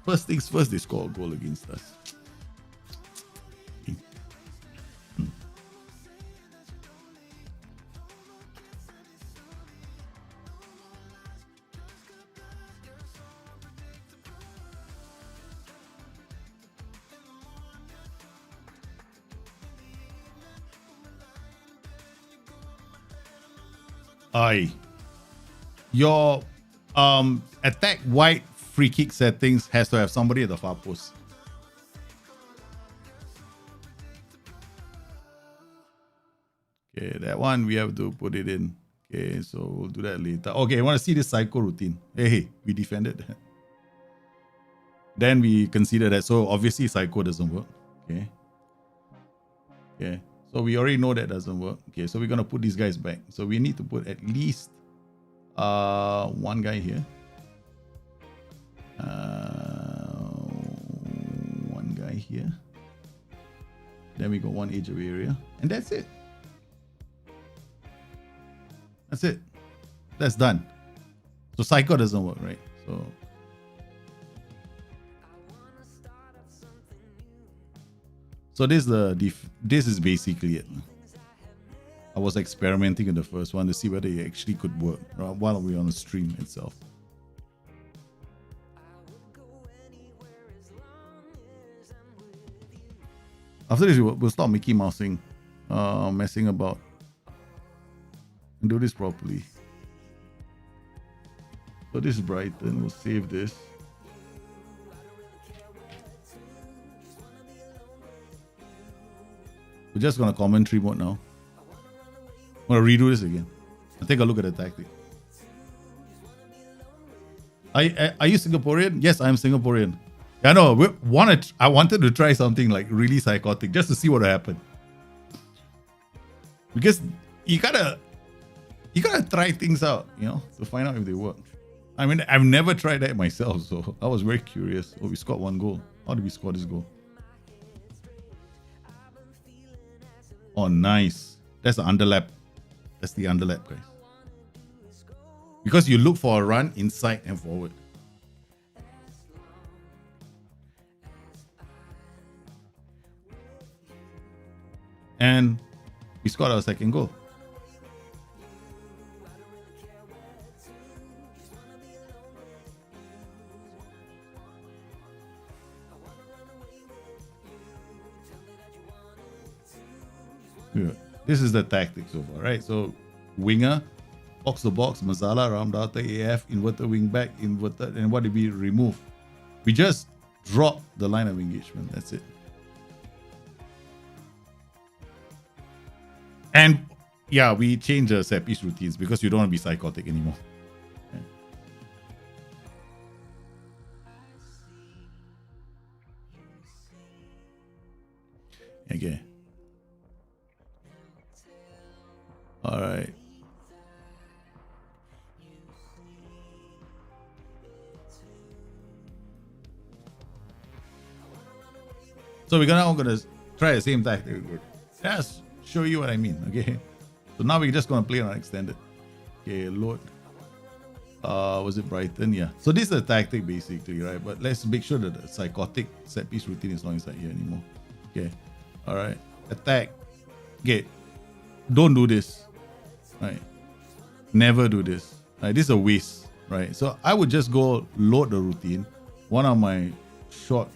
First things first, they score a goal against us. Your attack wide free kick settings has to have somebody at the far post. Okay, that one we have to put it in. Okay, so we'll do that later. Okay, I want to see this Psycho routine. Hey, we defended. Then we consider that. So obviously Psycho doesn't work. Okay. Okay. So we already know that doesn't work. Okay, so we're gonna put these guys back. So we need to put at least 1 guy here. 1 guy here. Then we got 1 edge of area. And that's it. That's it. That's done. So Psycho doesn't work, right? So this is basically it. I was experimenting in the first one to see whether it actually could work while we're on the stream itself. After this, we'll stop Mickey Mousing, messing about, and do this properly. So this is Brighton. We'll save this. We're just gonna commentary mode now. I'm gonna redo this again. I'll take a look at the tactic. Are you Singaporean? Yes, I'm Singaporean. I know. I wanted to try something like really psychotic just to see what would happen. Because you gotta try things out, to find out if they work. I mean, I've never tried that myself, so I was very curious. Oh, we scored 1 goal. How did we score this goal? Oh, nice. That's the underlap. That's the underlap, guys. Because you look for a run inside and forward. And we scored our 2nd goal. Yeah. This is the tactics so far, right? So winger, box to box, Mazala, Ramdata, AF, inverted wing back, inverted, and what did we remove? We just drop the line of engagement. That's it. And yeah, we change the set piece routines because you don't want to be psychotic anymore. Okay. All right. So we're gonna try the same tactic. Just show you what I mean. Okay. So now we're just gonna play on extended. Okay, load. Was it Brighton? Yeah. So this is a tactic basically, right? But let's make sure that the psychotic set piece routine is not inside here anymore. Okay. All right. Attack. Okay. Don't do this. Right. Never do this. Right. This is a waste. Right. So I would just go load the routine. One of my short.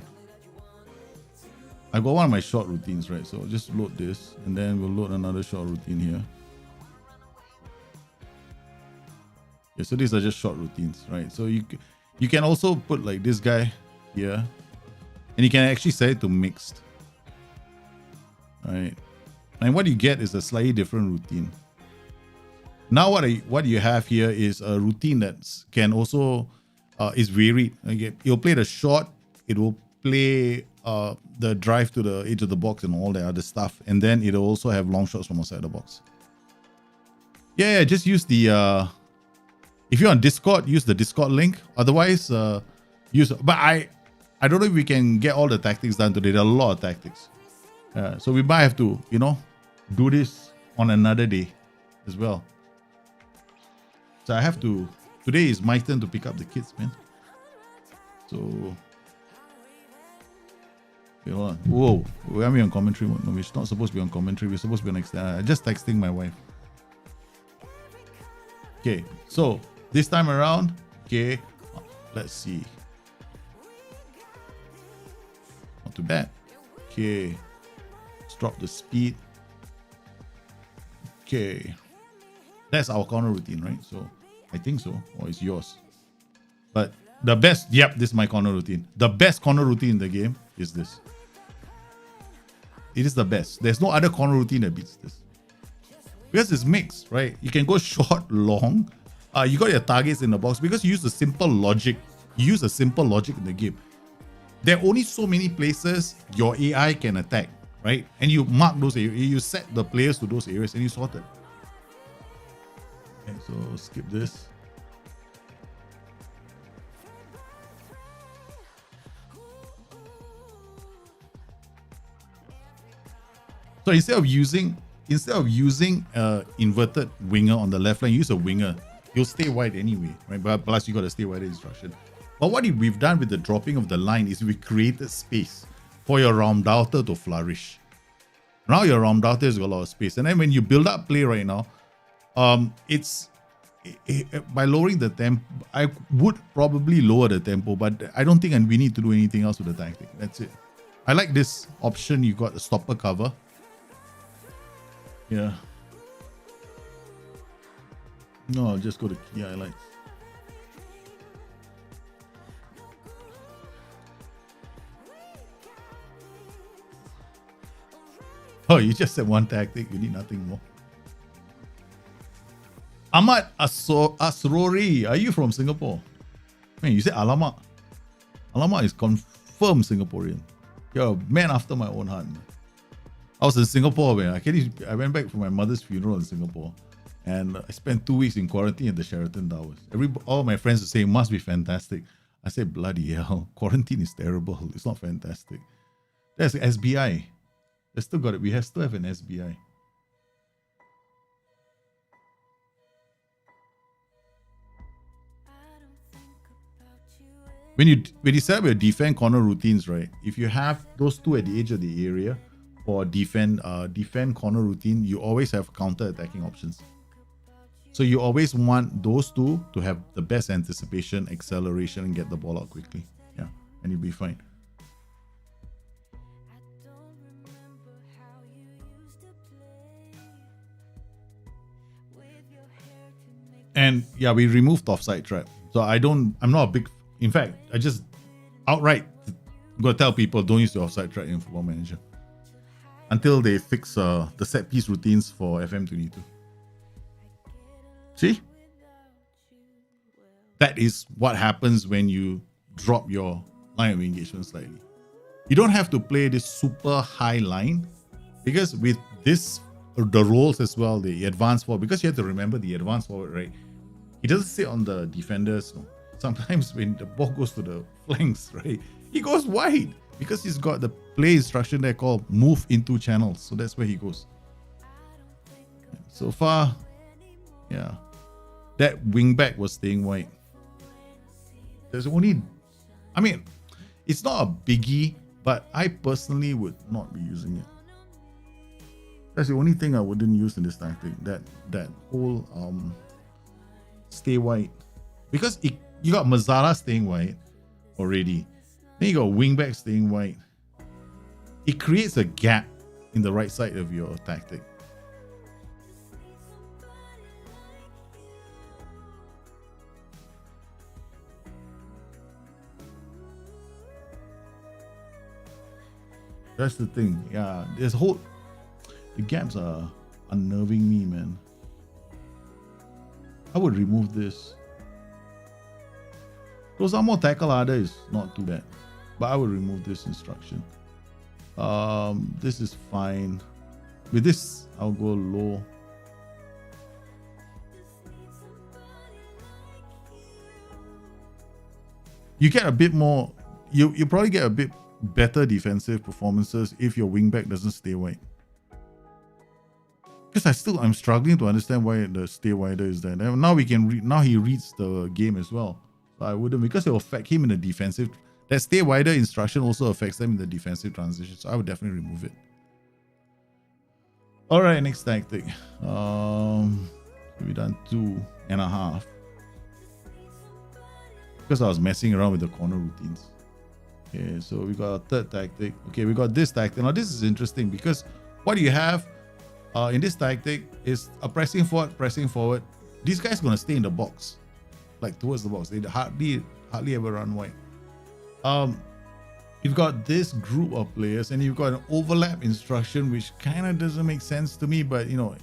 I got one of my short routines, right? So just load this, and then we'll load another short routine here. Yeah, so these are just short routines, right? So you can also put like this guy here, and you can actually set it to mixed, right? And what you get is a slightly different routine. Now what you have here is a routine that can also is varied. Okay, you'll play the short, it will play the drive to the edge of the box and all the other stuff, and then it'll also have long shots from outside the box. Yeah, just use the if you're on Discord, use the Discord link. Otherwise, use. But I don't know if we can get all the tactics done today. There are a lot of tactics, so we might have to, do this on another day as well. So I have to. Today is my turn to pick up the kids, man. So, wait, hold on. Whoa, why are we on commentary mode? No, we're not supposed to be on commentary. We're supposed to be on just texting my wife. Okay, so this time around, okay, let's see. Not too bad. Okay, let's drop the speed. Okay, that's our corner routine, right? So I think so, or it's yours. But the best, yep, this is my corner routine. The best corner routine in the game is this. It is the best. There's no other corner routine that beats this. Because it's mixed, right? You can go short, long. You got your targets in the box because you use the simple logic. You use a simple logic in the game. There are only so many places your AI can attack, right? And you mark those areas. You set the players to those areas and you sort it. Okay, so skip this. So instead of using inverted winger on the left line, use a winger. You'll stay wide anyway, right? But plus you got to stay wide instruction. But what we've done with the dropping of the line is we created space for your Raumdauter to flourish. Now your Raumdauter has got a lot of space. And then when you build up play right now, by lowering the tempo, I would probably lower the tempo, but I don't think we need to do anything else with the tactic. That's it. I like this option. You got the stopper cover. Yeah. No, I'll just go to key highlights. Oh, you just said one tactic. You need nothing more. Ahmad Asrori, are you from Singapore? Man, you said Alamak. Alamak is confirmed Singaporean. You're a man after my own heart, man. I was in Singapore, man. I went back for my mother's funeral in Singapore. And I spent 2 weeks in quarantine at the Sheraton Towers. All my friends were saying, must be fantastic. I said, bloody hell, quarantine is terrible. It's not fantastic. There's SBI. They still got it. We still have an SBI. When you set up your defend corner routines, right? If you have those two at the edge of the area for defend corner routine, you always have counter attacking options. So you always want those two to have the best anticipation, acceleration, and get the ball out quickly. Yeah, and you'll be fine. And yeah, we removed offside trap. So I'm not a big, in fact, I just outright go tell people don't use the offside trap in Football Manager until they fix the set piece routines for FM22. See? That is what happens when you drop your line of engagement slightly. You don't have to play this super high line because with this, the roles as well, the advanced forward, because you have to remember the advanced forward, right? He doesn't sit on the defenders. No. Sometimes when the ball goes to the flanks, right, he goes wide because he's got the play instruction there called move into channels. So that's where he goes. So far, yeah. that wing back was staying wide. There's only, I mean, it's not a biggie, but I personally would not be using it. That's the only thing I wouldn't use in this tactic. That whole stay wide, because you got Mazzara staying wide already. Then you got wingback staying wide. It creates a gap in the right side of your tactic. That's the thing. Yeah, there's whole, the gaps are unnerving me, man. I would remove this. Those are more tackle harder is not too bad, but I would remove this instruction. This is fine. With this, I'll go low. You get a bit more. You probably get a bit better defensive performances if your wingback doesn't stay wide. Because I'm struggling to understand why the stay wider is there. Now we can now he reads the game as well. So I wouldn't, because it will affect him in the defensive. That stay wider instruction also affects them in the defensive transition. So I would definitely remove it. All right, next tactic. We done 2.5. Because I was messing around with the corner routines. Okay, so we got a third tactic. Okay, we got this tactic. Now this is interesting because what you have in this tactic is a pressing forward. These guys are gonna stay in the box, like towards the box. They hardly ever run wide. You've got this group of players, and you've got an overlap instruction, which kind of doesn't make sense to me. But you know,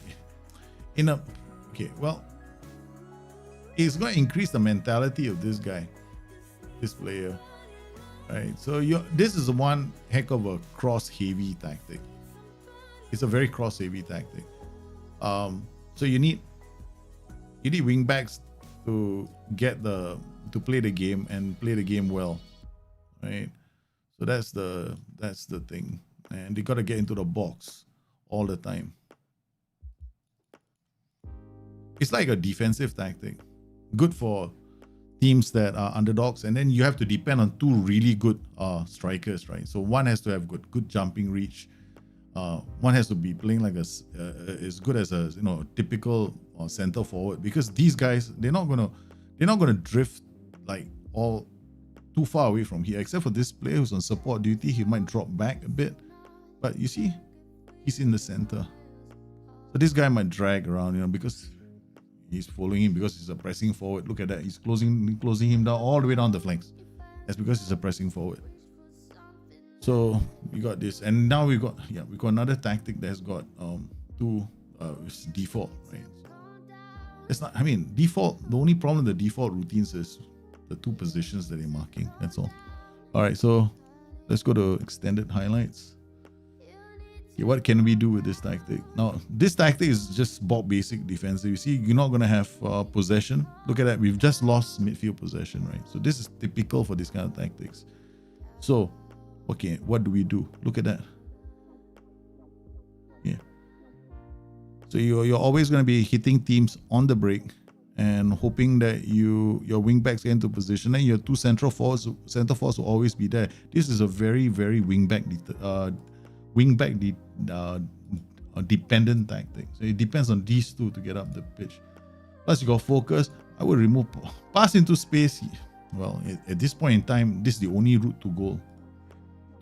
it's gonna increase the mentality of this guy, this player. Right, so this is one heck of a cross-heavy tactic. It's a very cross-heavy tactic. So you need wingbacks to play the game and play the game well, right? So that's the thing, and they got to get into the box all the time. It's like a defensive tactic, good for teams that are underdogs, and then you have to depend on two really good strikers, right? So one has to have good jumping reach. One has to be playing like as good as a typical center forward, because these guys they're not gonna drift like all too far away from here, except for this player who's on support duty. He might drop back a bit, but you see, he's in the center. So this guy might drag around, because he's following him, because he's a pressing forward. Look at that. He's closing him down all the way down the flanks. That's because he's a pressing forward. So we got this, and now we got another tactic that's got two it's default, right? It's not, I mean, default, the only problem with the default routines is the two positions that they're marking. That's all. All right, so let's go to extended highlights. Okay, what can we do with this tactic? Now, this tactic is just basic defensive. You see, you're not going to have possession. Look at that. We've just lost midfield possession, right? So this is typical for this kind of tactics. So, okay, what do we do? Look at that. Yeah. So you're always going to be hitting teams on the break and hoping that your wingbacks get into position, and your two center forwards will always be there. This is a very, very wingback dependent tactic. So it depends on these two to get up the pitch. Plus you got focus. I would remove pass into space. Well, at this point in time, this is the only route to goal.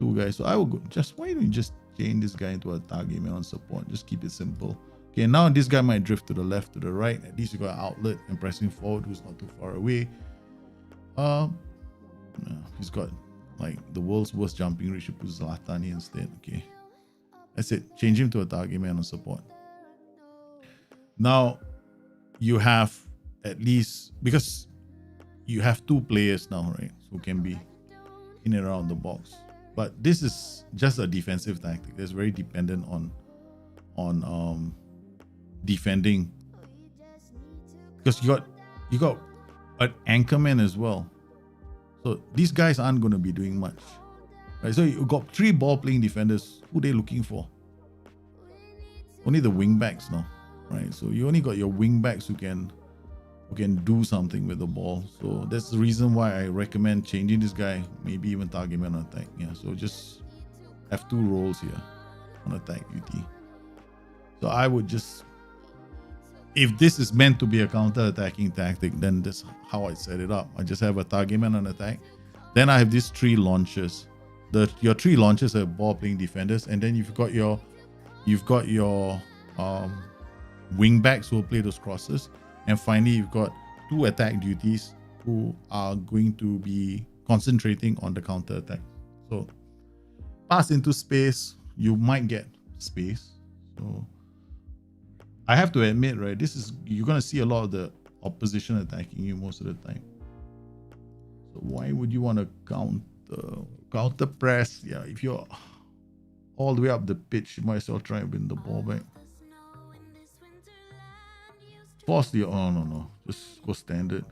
Two guys. So I would go, why don't you just chain this guy into a target man on support? Just keep it simple. Okay, now this guy might drift to the left, to the right. At least you got an outlet and pressing forward who's not too far away. He's got like the world's worst jumping reach. You put Zlatan here instead. Okay. That's it. Change him to a target man on support. Now, you have at least, because you have two players now, right? Who can be in and around the box. But this is just a defensive tactic. That's very dependent on defending. Because you got an anchorman as well. So these guys aren't going to be doing much. Right, so you got three ball-playing defenders. Who they looking for? Only the wingbacks now, right? So you only got your wingbacks who who can do something with the ball. So that's the reason why I recommend changing this guy, maybe even target man on attack. Yeah, so just have 2 roles here on attack UT. So I would just, if this is meant to be a counter-attacking tactic, then that's how I set it up. I just have a target man on attack. Then I have these 3 launchers. Your 3 launchers are ball playing defenders, and then you've got your wing backs who will play those crosses, and finally you've got 2 attack duties who are going to be concentrating on the counter attack. So pass into space, you might get space. So I have to admit, right, you're gonna see a lot of the opposition attacking you most of the time. So why would you want to counter press? Yeah, if you're all the way up the pitch, you might as well try and win the ball back. Force the no. Just go standard.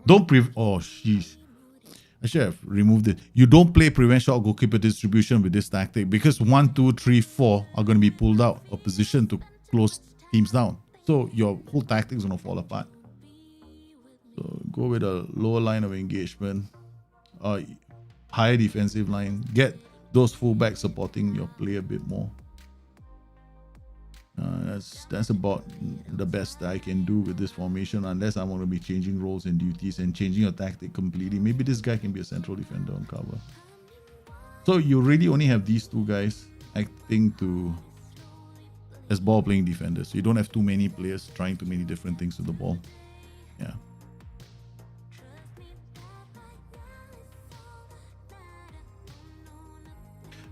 Don't oh sheesh. I should have removed it. You don't play prevent shot goalkeeper distribution with this tactic because 1, 2, 3, 4 are going to be pulled out of position to close teams down. So your whole tactic is going to fall apart. So go with a lower line of engagement, higher defensive line. Get those fullbacks supporting your play a bit more. That's about the best that I can do with this formation, unless I'm going to be changing roles and duties and changing your tactic completely. Maybe this guy can be a central defender on cover. So you really only have these 2 guys acting as ball playing defenders. So you don't have too many players trying too many different things with the ball. Yeah.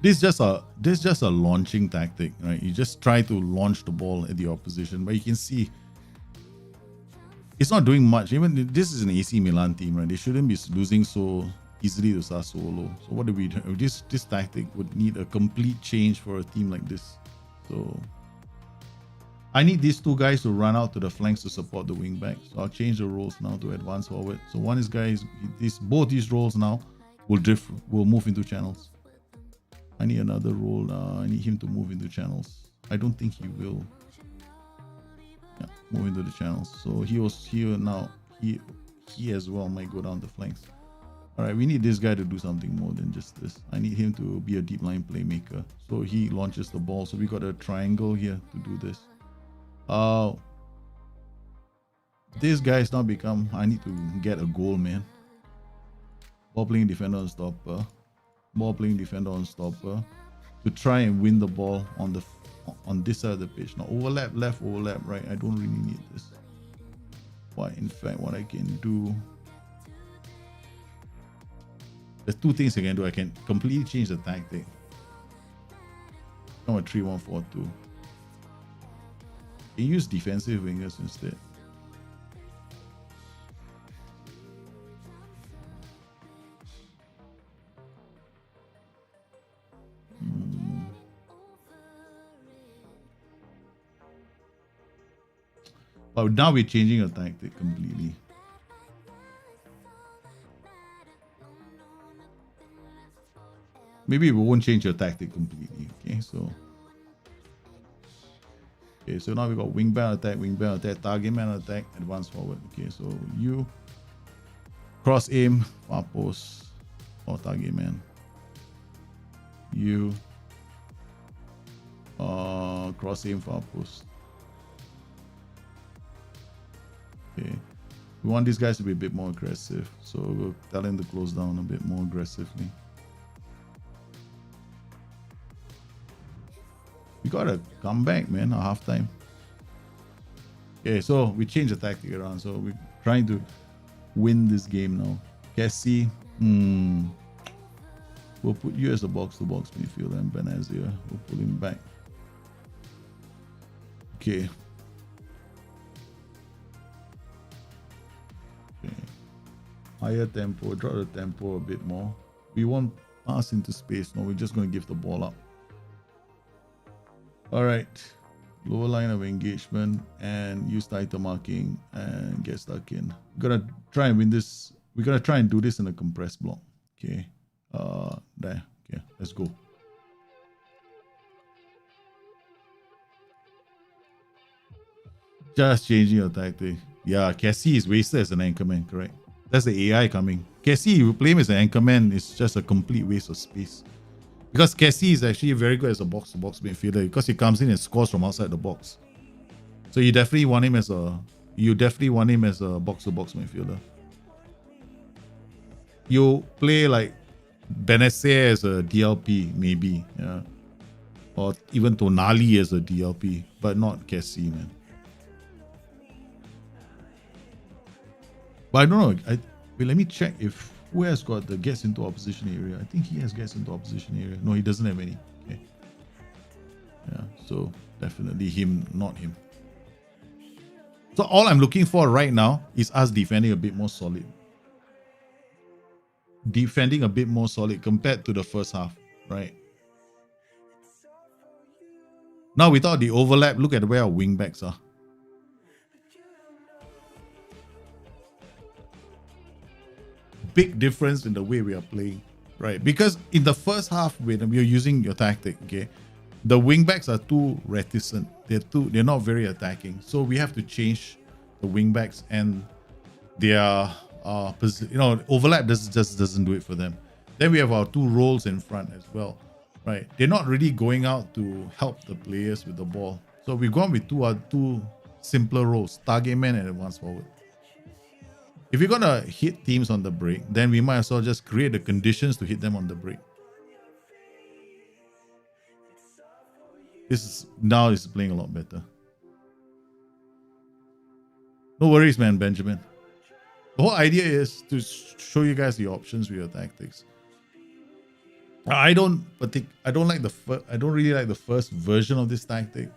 This is just a launching tactic, right? You just try to launch the ball at the opposition, but you can see it's not doing much. Even this is an AC Milan team, right? They shouldn't be losing so easily to Sassuolo. So what do we do? This tactic would need a complete change for a team like this. So I need these 2 guys to run out to the flanks to support the wing back. So I'll change the roles now to advance forward. So one is both these roles now will move into channels. I need another role. I need him to move into channels. I don't think he will. Yeah, move into the channels. So he was here now. He as well might go down the flanks. All right, we need this guy to do something more than just this. I need him to be a deep line playmaker. So he launches the ball. So we got a triangle here to do this. This guy's now become. I need to get a goal, man. Ball playing defender on stopper. Ball playing defender on stopper to try and win the ball on this side of the pitch. Now overlap left, overlap right. I don't really need this. In fact, what I can do, there's 2 things I can do. I can completely change the tactic. Come a 3-1-4-2. You use defensive wingers instead. But now we're changing a tactic completely. Maybe we won't change your tactic completely. Okay, so now we got wing back attack, target man attack, advance forward. Okay, so you cross aim, far post, or target man. You cross aim, far post. Okay, we want these guys to be a bit more aggressive, so we'll tell them to close down a bit more aggressively. We got a comeback, man, at halftime. Okay, so we changed the tactic around, so we're trying to win this game now. Cassie, we'll put you as a box-to-box midfielder, and Benazir, we'll pull him back. Okay. Higher tempo, draw the tempo a bit more. We won't pass into space. No, we're just going to give the ball up. All right. Lower line of engagement and use tighter marking and get stuck in. We're going to try and win this. We're going to try and do this in a compressed block. Okay. There. Okay, let's go. Just changing your tactic. Yeah, Cassie is wasted as an anchorman, correct? That's the AI coming. Cassie, you play him as an anchorman, it's just a complete waste of space. Because Cassie is actually very good as a box-to-box midfielder because he comes in and scores from outside the box. So you definitely want him as a box-to-box midfielder. You play like Benacer as a DLP, maybe, yeah. Or even Tonali as a DLP, but not Cassie, man. But I don't know. Wait, let me check if who has got the gets into opposition area. I think he has gets into opposition area. No, he doesn't have any. Okay. Yeah, so definitely him, not him. So all I'm looking for right now is us defending a bit more solid. Defending a bit more solid compared to the first half, right? Now without the overlap, look at where our wing backs are. Big difference in the way we are playing, right? Because in the first half, when you're using your tactic, okay, the wing backs are too reticent. They're not very attacking. So we have to change the wing backs and their overlap just doesn't do it for them. Then we have our two roles in front as well, right? They're not really going out to help the players with the ball. So we've gone with two simpler roles, target man and advance forward. If you're gonna hit teams on the break, then we might as well just create the conditions to hit them on the break. Now it's playing a lot better. No worries, man, Benjamin. The whole idea is to show you guys the options with your tactics. I don't really like the first version of this tactic,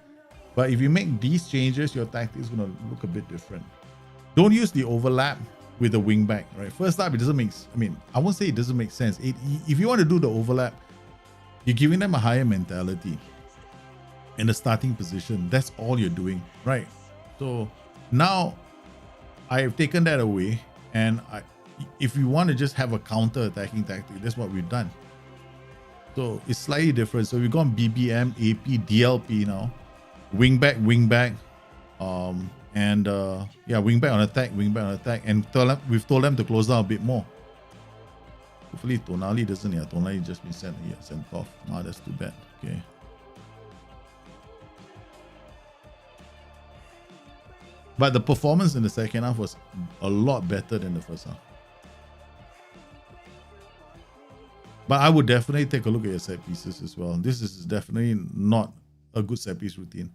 but if you make these changes, your tactic is gonna look a bit different. Don't use the overlap with the wing back, right? First up, it doesn't make. I won't say it doesn't make sense. If you want to do the overlap, you're giving them a higher mentality in the starting position. That's all you're doing, right? So now I've taken that away, and if you want to just have a counter-attacking tactic, that's what we've done. So it's slightly different. So we've gone BBM, AP, DLP now, wing back, wing back, and wing back on attack, and we've told them to close down a bit more. Hopefully Tonali doesn't. Yeah, Tonali just been sent off. That's too bad. Okay. But the performance in the second half was a lot better than the first half. But I would definitely take a look at your set pieces as well. This is definitely not a good set piece routine.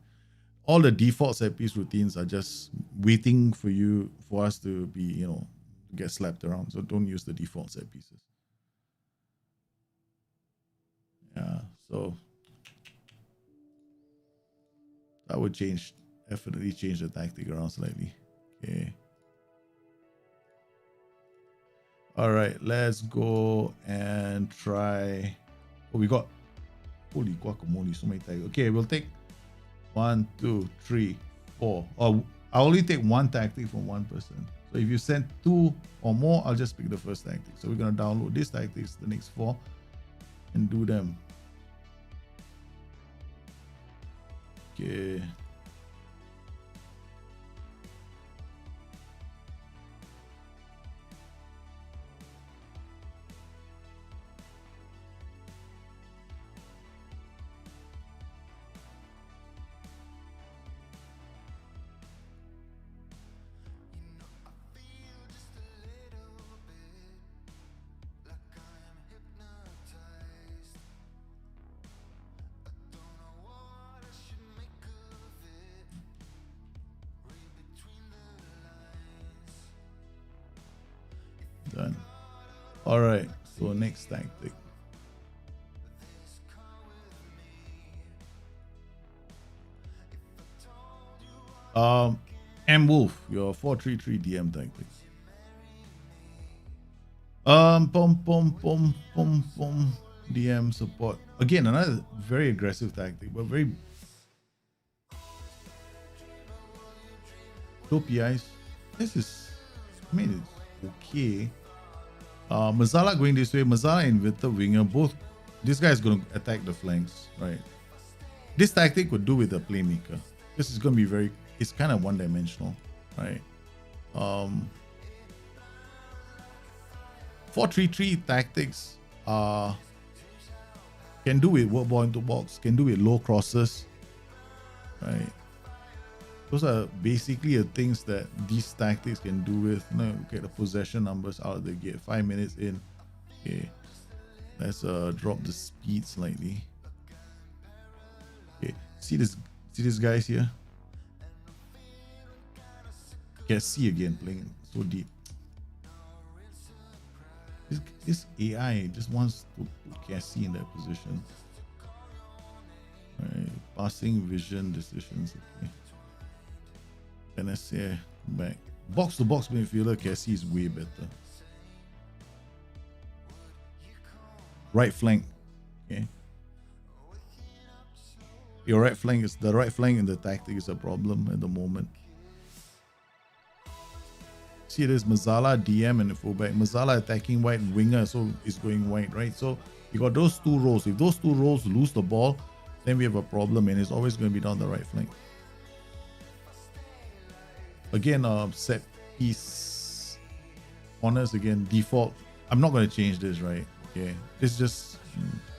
All the default set piece routines are just waiting for us to be, get slapped around. So don't use the default set pieces. Yeah, so that would definitely change the tactic around slightly. Okay. All right, let's go and try. Oh, we got, holy guacamole, so many tactics. Okay, we'll take 1, 2, 3, 4. Oh, I only take one tactic from one person. So if you send 2 or more, I'll just pick the first tactic. So we're gonna download these tactics, the next 4, and do them. Okay. Done. All right, so next tactic. M Wolf, your 4-3-3 DM tactics. DM support. Again, another very aggressive tactic, but very low PIs. This is, it's okay. Mazzala going this way, Mazzala and Victor winger, both. This guy is going to attack the flanks, right? This tactic would do with the playmaker. This is going to be it's kind of one-dimensional, right? 4-3-3 tactics can do with work ball into box, can do with low crosses, right? Those are basically the things that these tactics can do with. Get the possession numbers out of the gate. 5 minutes in. Okay, let's drop the speed slightly. Okay, see this guys here. Can see again playing so deep. This AI just wants to put Cassie in that position. Right, passing, vision, decisions. Okay. And let's say back. Box to box midfielder, Cassie is way better. Right flank. Okay. Your right flank is the right flank in the tactic is a problem at the moment. See, there's Mazzala, DM, and the fullback. Mazzala attacking wide, winger, so is going wide, right? So you got those two roles. If those two roles lose the ball, then we have a problem, and it's always going to be down the right flank. Again, set piece corners again, default. I'm not going to change this, right? Okay, this is just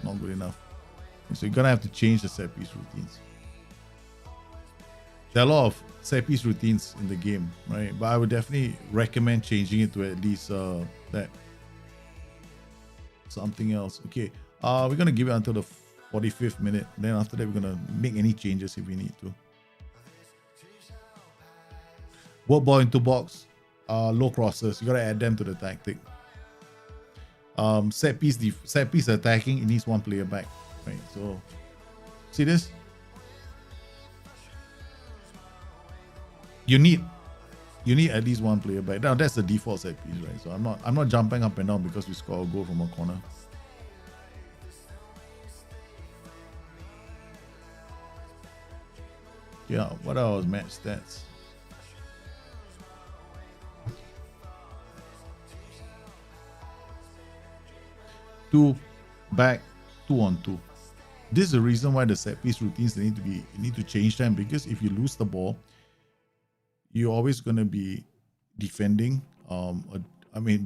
not good enough. So you're going to have to change the set piece routines. There are a lot of set piece routines in the game, right? But I would definitely recommend changing it to at least that something else. Okay, we're gonna give it until the 45th minute. Then after that, we're gonna make any changes if we need to. Work ball into box, low crosses. You gotta add them to the tactic. Set piece attacking. It needs one player back, right? So see this. You need at least one player back. Now that's the default set piece, right? So I'm not jumping up and down because we score a goal from a corner. Yeah, what are our match stats? Two back, 2-on-2. This is the reason why the set piece routines you need to change them, because if you lose the ball, you're always going to be defending.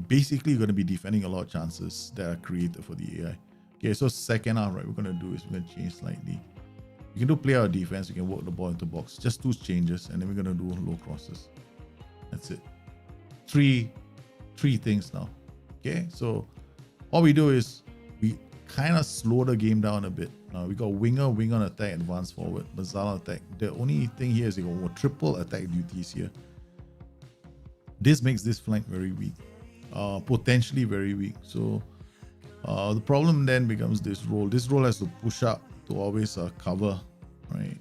Basically, you're going to be defending a lot of chances that are created for the AI. Okay, so second half, right, we're going to do is we're going to change slightly. You can do play out defense, you can work the ball into box. Just 2 changes, and then we're going to do low crosses. That's it. Three things now. Okay, so all we do is we kind of slow the game down a bit. We got wing on attack, advance forward, Mazzala attack. The only thing here is you got triple attack duties here. This makes this flank very weak, potentially very weak. So the problem then becomes this role. This role has to push up to always cover, right?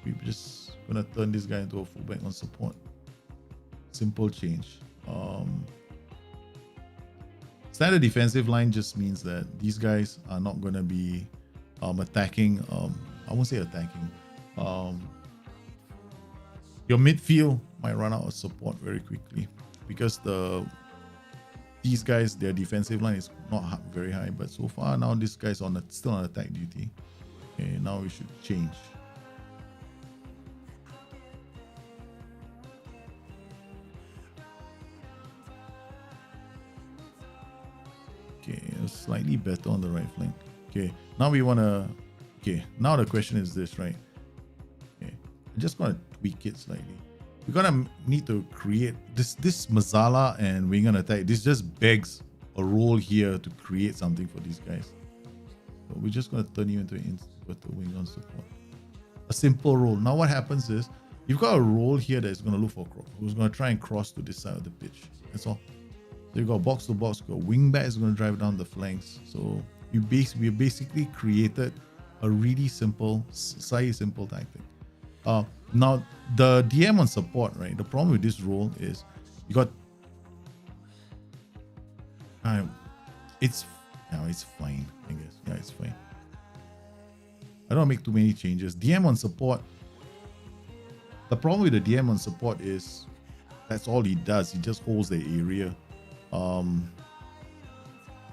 We're just gonna turn this guy into a fullback on support. Simple change. Standard defensive line just means that these guys are not going to be attacking. I won't say attacking. Your midfield might run out of support very quickly because these guys, their defensive line is not very high. But so far now, this guy's still on attack duty. Okay, now we should change. Okay, slightly better on the right flank. Okay, now we want to... Okay, now the question is this, right? Okay, I'm just going to tweak it slightly. We're going to need to create... This Mazzala and wing on attack, this just begs a role here to create something for these guys. So we're just going to turn you into the wing on support. A simple role. Now what happens is, you've got a role here that is going to look for... who's going to try and cross to this side of the pitch. That's all. So you got box to box, you got wing back is going to drive down the flanks. So we basically created a really simple tactic. Now the DM on support, right? The problem with this role is you got it's fine, I guess. Yeah, it's fine. I don't make too many changes. DM on support. The problem with the DM on support is that's all he does. He just holds the area.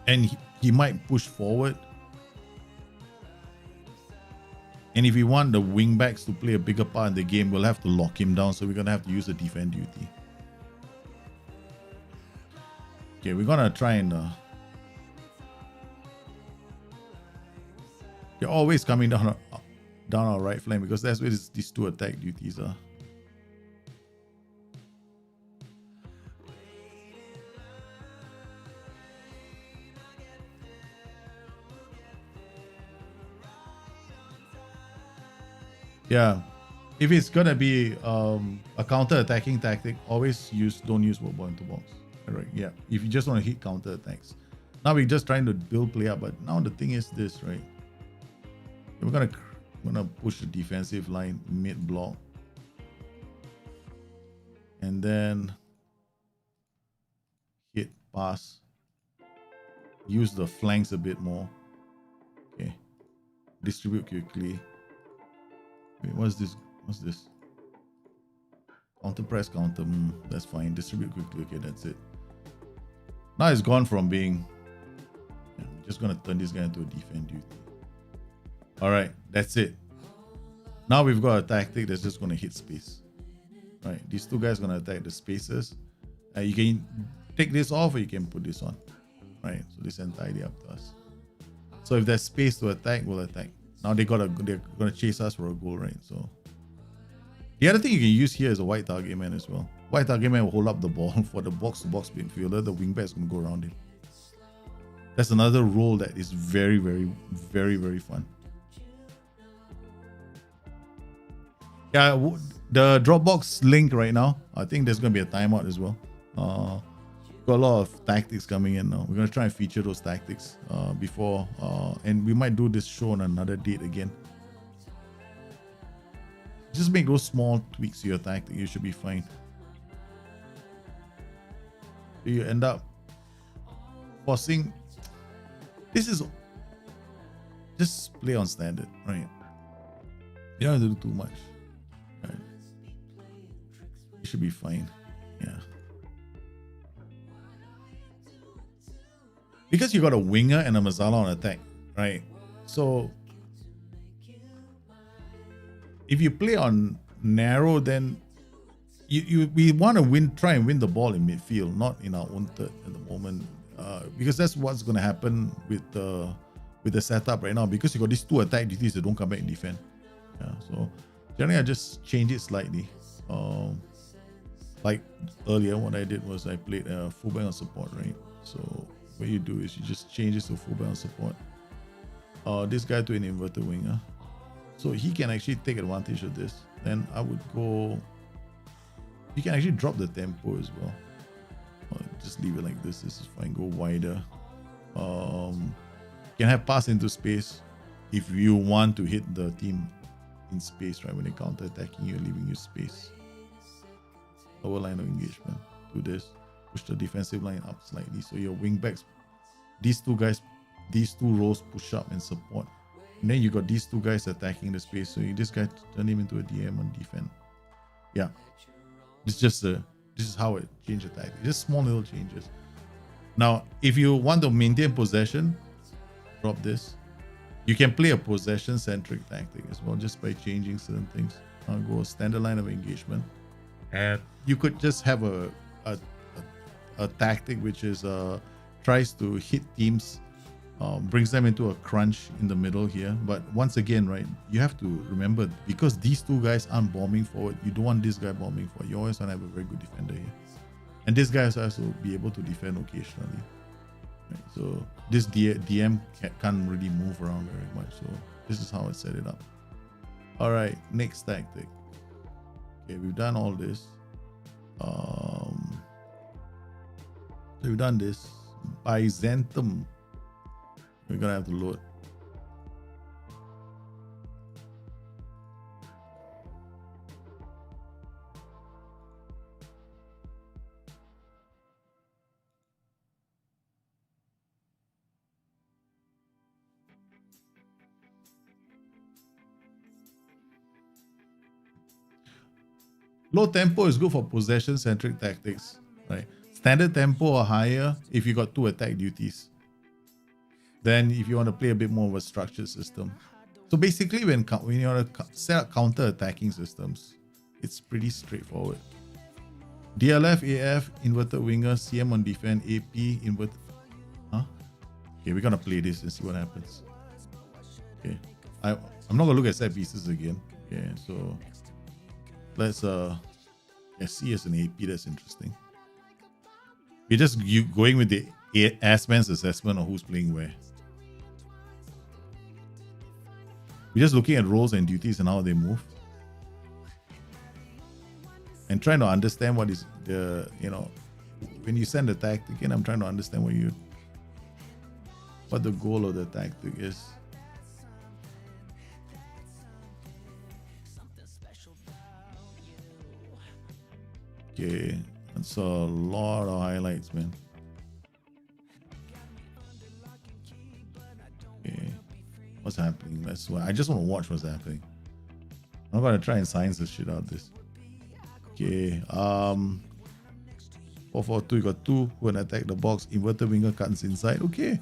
And he might push forward. And if we want the wingbacks to play a bigger part in the game, we'll have to lock him down. So we're going to have to use the defend duty. Okay, we're going to try and... You're always coming down our right flank because that's where these two attack duties are. Yeah, if it's gonna be a counter-attacking tactic, don't use box into box. Right? Yeah, if you just want to hit counter attacks. Now we're just trying to build play up, but now the thing is this, right? We're gonna push the defensive line mid block, and then hit pass. Use the flanks a bit more. Okay, distribute quickly. Wait, what's this? What's this? Counter press, counter. That's fine. Distribute quickly. Okay, that's it. Now it's gone from being... Yeah, I'm just going to turn this guy into a defend duty. All right, that's it. Now we've got a tactic that's just going to hit space. Right, these two guys are going to attack the spaces. You can take this off or you can put this on. Right, so this is entirely up to us. So if there's space to attack, we'll attack. Now they're gonna chase us for a goal, right? So the other thing you can use here is a white target man as well. White target man will hold up the ball for the box-to-box midfielder. The wingback is gonna go around it. That's another role that is very, very, very, very fun. Yeah, the Dropbox link right now. I think there's gonna be a timeout as well. Got a lot of tactics coming in now. We're gonna try and feature those tactics before, and we might do this show on another date again. Just make those small tweaks to your tactic. You should be fine. You end up forcing. This is just play on standard, right? You don't have to do too much. Right? You should be fine. Yeah. Because you got a winger and a Mazala on attack, right? So if you play on narrow, then we want to try and win the ball in midfield, not in our own third at the moment, because that's what's going to happen with the setup right now. Because you got these two attack duties that don't come back and defend. Yeah, so generally I just change it slightly. Like earlier, what I did was I played fullback on support, right? So what you do is you just change this to fullback on support. This guy to an inverted winger, so he can actually take advantage of this. Then I would go. You can actually drop the tempo as well. Just leave it like this. This is fine. Go wider. You can have pass into space if you want to hit the team in space, right? When they counter attacking you, leaving you space. Lower line of engagement. Do this. Push the defensive line up slightly. So your wing backs, these two rows push up and support. And then you got these two guys attacking the space. So this guy turn him into a DM on defense. Yeah. It's just this is how it changes the tactic. Just small little changes. Now, if you want to maintain possession, drop this. You can play a possession-centric tactic as well, just by changing certain things. I'll go standard line of engagement. And you could just have a tactic which is tries to hit teams, brings them into a crunch in the middle here. But once again, right, you have to remember, because these two guys aren't bombing forward, you don't want this guy bombing forward. You always want to have a very good defender here. And this guy has to be able to defend occasionally. Right? So this DM can't really move around very much. So this is how I set it up. All right, next tactic. Okay, we've done all this. So we've done this. Byzantium. We're gonna have to load. Low tempo is good for possession-centric tactics, right? Standard tempo or higher if you got two attack duties. Then if you want to play a bit more of a structured system. So basically, when you want to set up counter attacking systems, it's pretty straightforward. DLF, AF, inverted winger, CM on defense, AP, inverted. Huh? Okay, we're gonna play this and see what happens. Okay, I'm not gonna look at set pieces again. Okay, so let's see as an AP. That's interesting. We're just going with the Assman's assessment of who's playing where. We're just looking at roles and duties and how they move, and trying to understand what is the, when you send a tactic in, I'm trying to understand what the goal of the tactic is. Okay, that's a lot of highlights, man. Okay, what's happening? That's why I just want to watch what's happening. I'm gonna try and science the shit out of this. Okay, 4-4-2, you got two who can attack the box. Inverted winger cuts inside. Okay.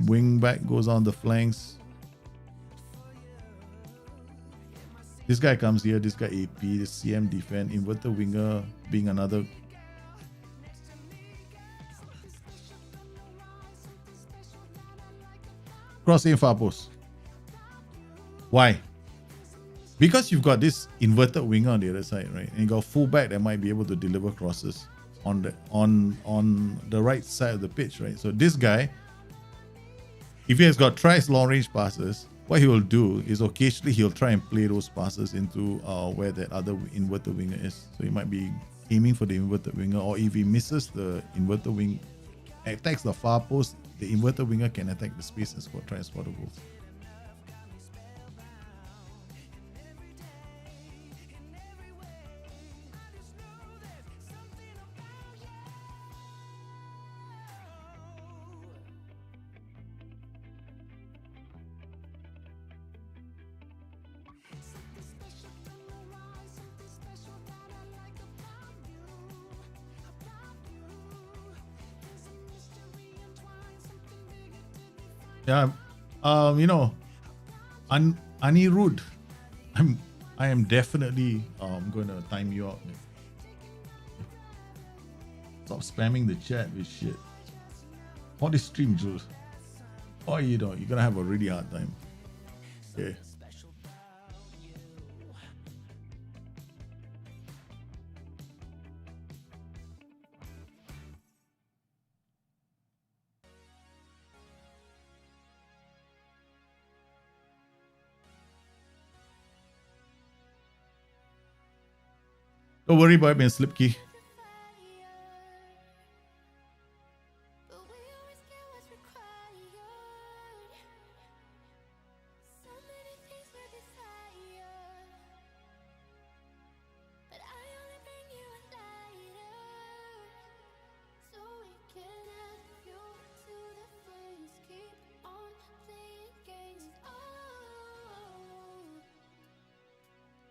Wing back goes on the flanks. This guy comes here, this guy AP, this CM defend, inverted winger being another. Cross in far post. Why? Because you've got this inverted winger on the other side, right? And you got fullback that might be able to deliver crosses on the right side of the pitch, right? So this guy, if he has got tries long range passes, what he will do is occasionally he'll try and play those passes into where that other inverted winger is. So he might be aiming for the inverted winger, or if he misses the inverted wing, attacks the far post, the inverted winger can attack the space and try and score the goals. Yeah, Anirudh, I am definitely going to time you out. Stop spamming the chat with shit. What is stream, Jules? Oh, you're gonna have a really hard time. Okay. Don't worry about being slip key.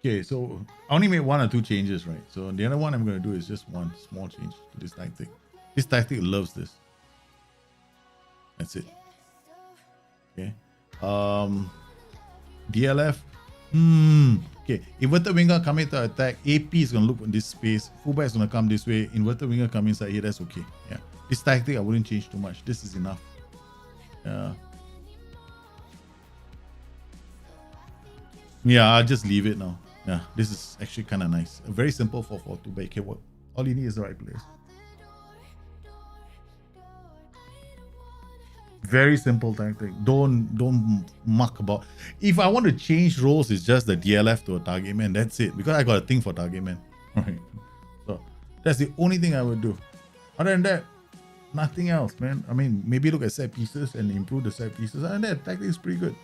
Okay, so I only made one or two changes, right? So the other one I'm going to do is just one small change to this tactic. This tactic loves this. That's it. Okay. DLF. Okay. Inverted winger coming to attack. AP is going to look at this space. Fullback is going to come this way. Inverted winger come inside here. That's okay. Yeah. This tactic I wouldn't change too much. This is enough. Yeah, I'll just leave it now. Yeah, this is actually kind of nice. A very simple 4-4-2, but it can work. All you need is the right players. Very simple tactic. Don't muck about. If I want to change roles, it's just the DLF to a target man. That's it. Because I got a thing for target man. Right. So that's the only thing I would do. Other than that, nothing else, man. I mean, maybe look at set pieces and improve the set pieces. Other than that, tactic is pretty good.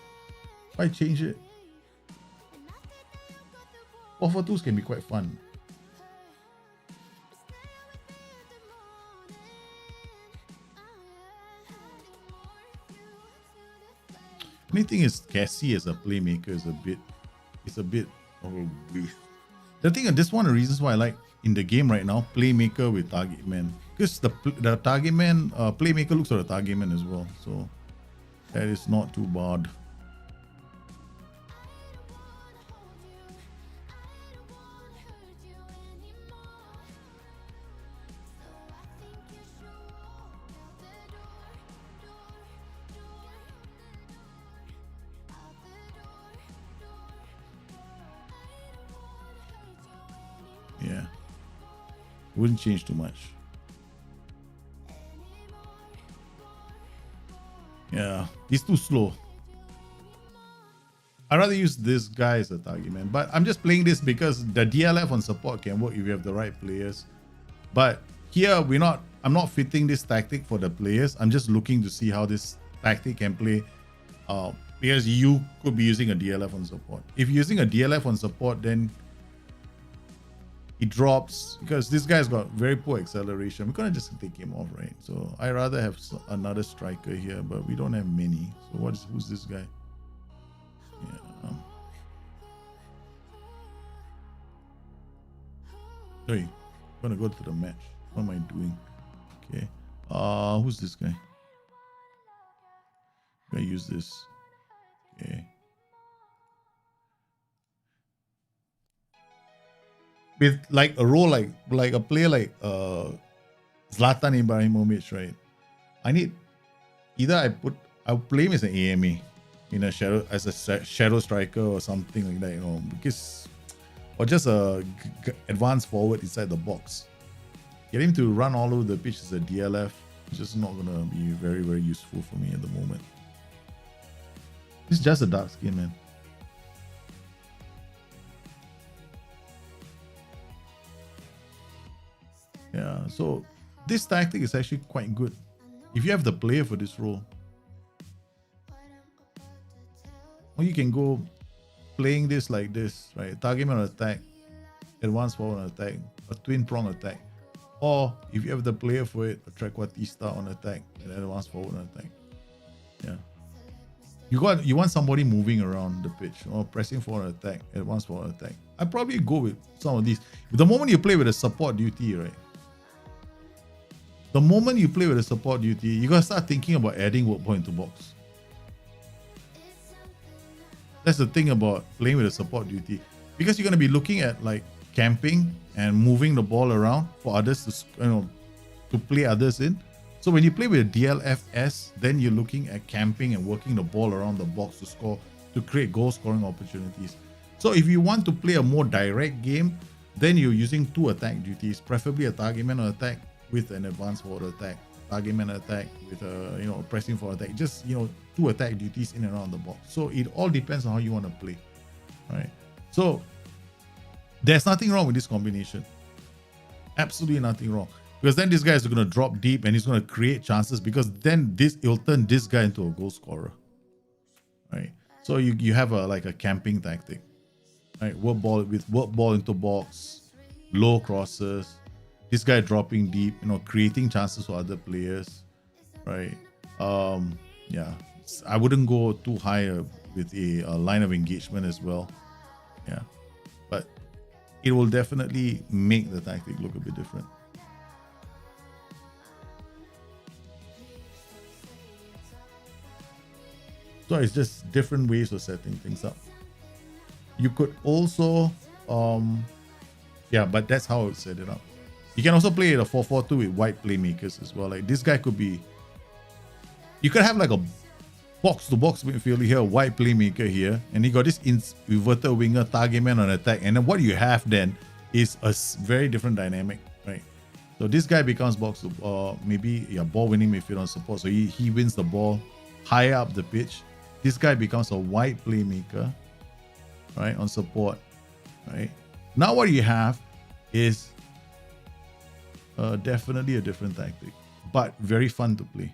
Why change it? 4-4-2s can be quite fun. Only thing is, Cassie as a playmaker is a bit of a waste. The thing, this one of the reasons why I like in the game right now, playmaker with target man, because the target man playmaker looks at the target man as well, so that is not too bad. Wouldn't change too much. Yeah, he's too slow. I'd rather use this guy as a target man, but I'm just playing this because the DLF on support can work if you have the right players. But here I'm not fitting this tactic for the players. I'm just looking to see how this tactic can play, because you could be using a DLF on support. If you're using a DLF on support, then it drops because this guy's got very poor acceleration. We're gonna just take him off, right? So I rather have another striker here, but we don't have many. So who's this guy? Yeah. Hey, I'm gonna go to the match. What am I doing? Okay. Who's this guy? I'm gonna use this. Okay. With like a role like a player like Zlatan Ibrahimovic, right? I need either I'll play him as an AMA in a shadow as a shadow striker or something like that, you know, because or just a advanced forward inside the box. Get him to run all over the pitch as a DLF. It's just not gonna be very, very useful for me at the moment. It's just a dark skin, man. Yeah, so this tactic is actually quite good if you have the player for this role. Or you can go playing this like this, right? Target man on attack, advanced forward on attack, a twin prong attack. Or if you have the player for it, a trequartista on attack and advanced forward on attack. Yeah. You want somebody moving around the pitch or pressing forward attack, advanced forward attack. I'd probably go with some of these. The moment you play with a support duty, right? The moment you play with a support duty, you gotta start thinking about adding work point to box. That's the thing about playing with a support duty, because you're gonna be looking at like camping and moving the ball around for others to play others in. So when you play with a DLFS, then you're looking at camping and working the ball around the box to score, to create goal scoring opportunities. So if you want to play a more direct game, then you're using two attack duties, preferably a target man on attack with an advanced forward attack, target man attack with a pressing forward attack, just two attack duties in and around the box. So it all depends on how you want to play, right? So there's nothing wrong with this combination, absolutely nothing wrong, because then this guy is going to drop deep and he's going to create chances, because then it'll turn this guy into a goal scorer, right? So you have a camping tactic, right? Work ball into box, low crosses. This guy dropping deep, creating chances for other players, right? Yeah, I wouldn't go too high with a line of engagement as well. Yeah, but it will definitely make the tactic look a bit different. So it's just different ways of setting things up. You could also, yeah, but that's how I would set it up. You can also play a 4-4-2 with white playmakers as well. Like this guy could be, you could have like a box-to-box midfielder here, a white playmaker here, and you got this inverted winger, target man on attack. And then what you have then is a very different dynamic, right? So this guy becomes maybe ball winning midfield on support. So he wins the ball higher up the pitch. This guy becomes a white playmaker, right, on support, right? Now what you have is definitely a different tactic, but very fun to play.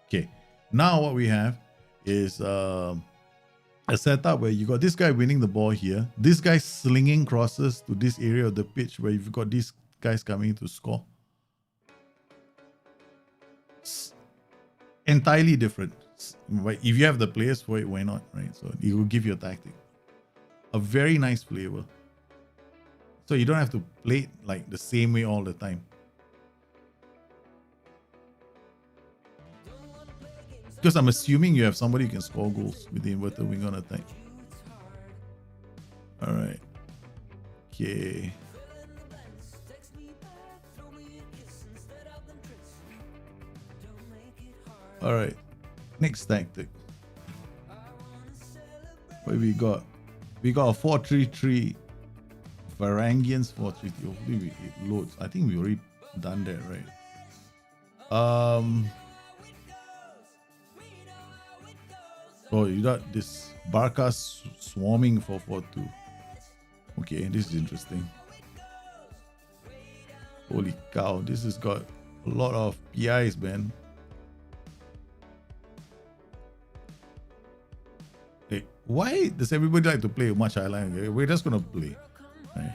Okay, now what we have is a setup where you got this guy winning the ball here, this guy slinging crosses to this area of the pitch where you've got these guys coming to score. It's entirely different. If you have the players for it, why not, right? So it will give you a tactic, a very nice flavor. So you don't have to play it like the same way all the time. Because I'm assuming you have somebody who can score goals with the inverted wing on attack. All right. Okay. All right. Next tactic. What we got? We got a 4-3-3 Varangians 430. Hopefully it loads. I think we already done that, right? Oh, you got this Barca swarming 442. Okay, this is interesting. Holy cow, this has got a lot of PIs, man. Hey, why does everybody like to play much highline? Okay, we're just gonna play. Right.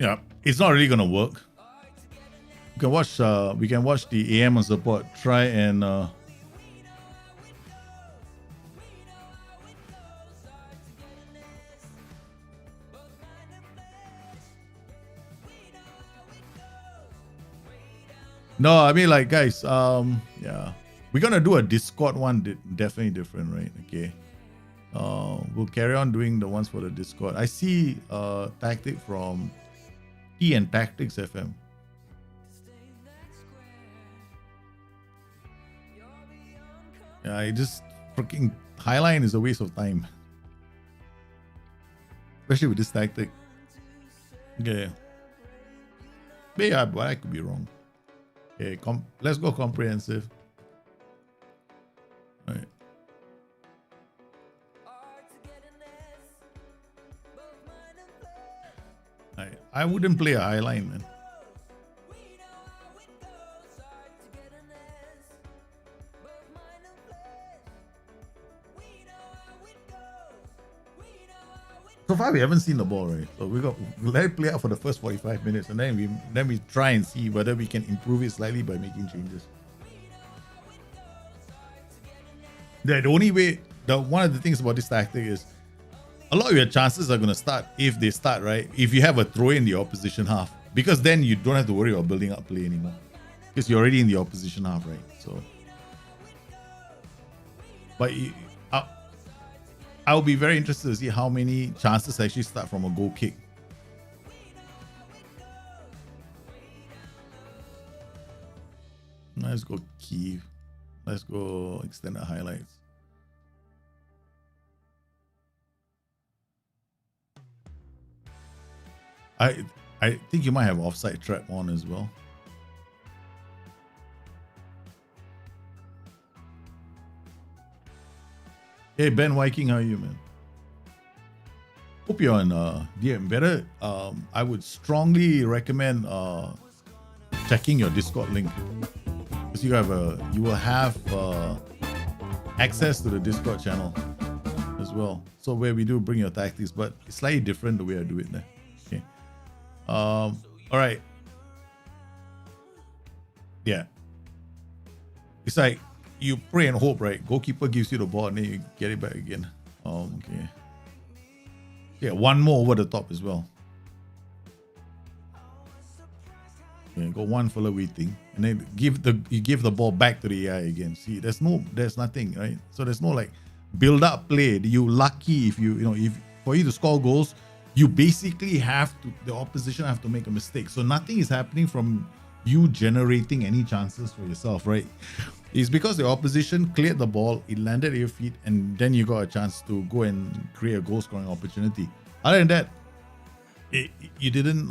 Yeah, it's not really gonna work. We can watch. We can watch the AM on support. Try and. No, I mean, like, guys. Yeah, we're gonna do a Discord one. Definitely different, right? Okay. We'll carry on doing the ones for the Discord. I see tactic from T and Tactics FM. Yeah, I just freaking Highline is a waste of time, especially with this tactic. Okay, yeah, but I could be wrong. Okay, let's go comprehensive. All right. I wouldn't play a highline, man. So far, we haven't seen the ball, right? So we let it play out for the first 45 minutes, and then we try and see whether we can improve it slightly by making changes. The only way, one of the things about this tactic is a lot of your chances are going to start if they start, right? If you have a throw in the opposition half, because then you don't have to worry about building up play anymore, because you're already in the opposition half, right? So, but I'll be very interested to see how many chances actually start from a goal kick. Let's go Kiev. Let's go extended highlights. I think you might have offside trap on as well. Hey Ben Viking, how are you, man? Hope you're on DM better. I would strongly recommend checking your Discord link, because you will have access to the Discord channel as well. So where we do bring your tactics, but it's slightly different the way I do it there. Okay. All right. Yeah. It's like you pray and hope, right? Goalkeeper gives you the ball and then you get it back again. Okay. Yeah, one more over the top as well. Yeah, go one further waiting, and then you give the ball back to the AI again. See, there's nothing, right? So there's no like build up play. You lucky if for you to score goals, you basically the opposition have to make a mistake. So nothing is happening from you generating any chances for yourself, right? It's because the opposition cleared the ball, it landed at your feet, and then you got a chance to go and create a goal scoring opportunity. Other than that, you didn't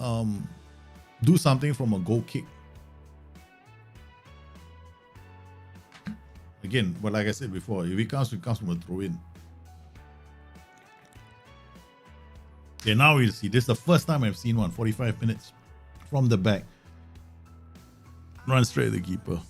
do something from a goal kick. Again, but like I said before, if it comes from a throw in. Okay, now we'll see. This is the first time I've seen one. 45 minutes from the back. Run straight to the keeper.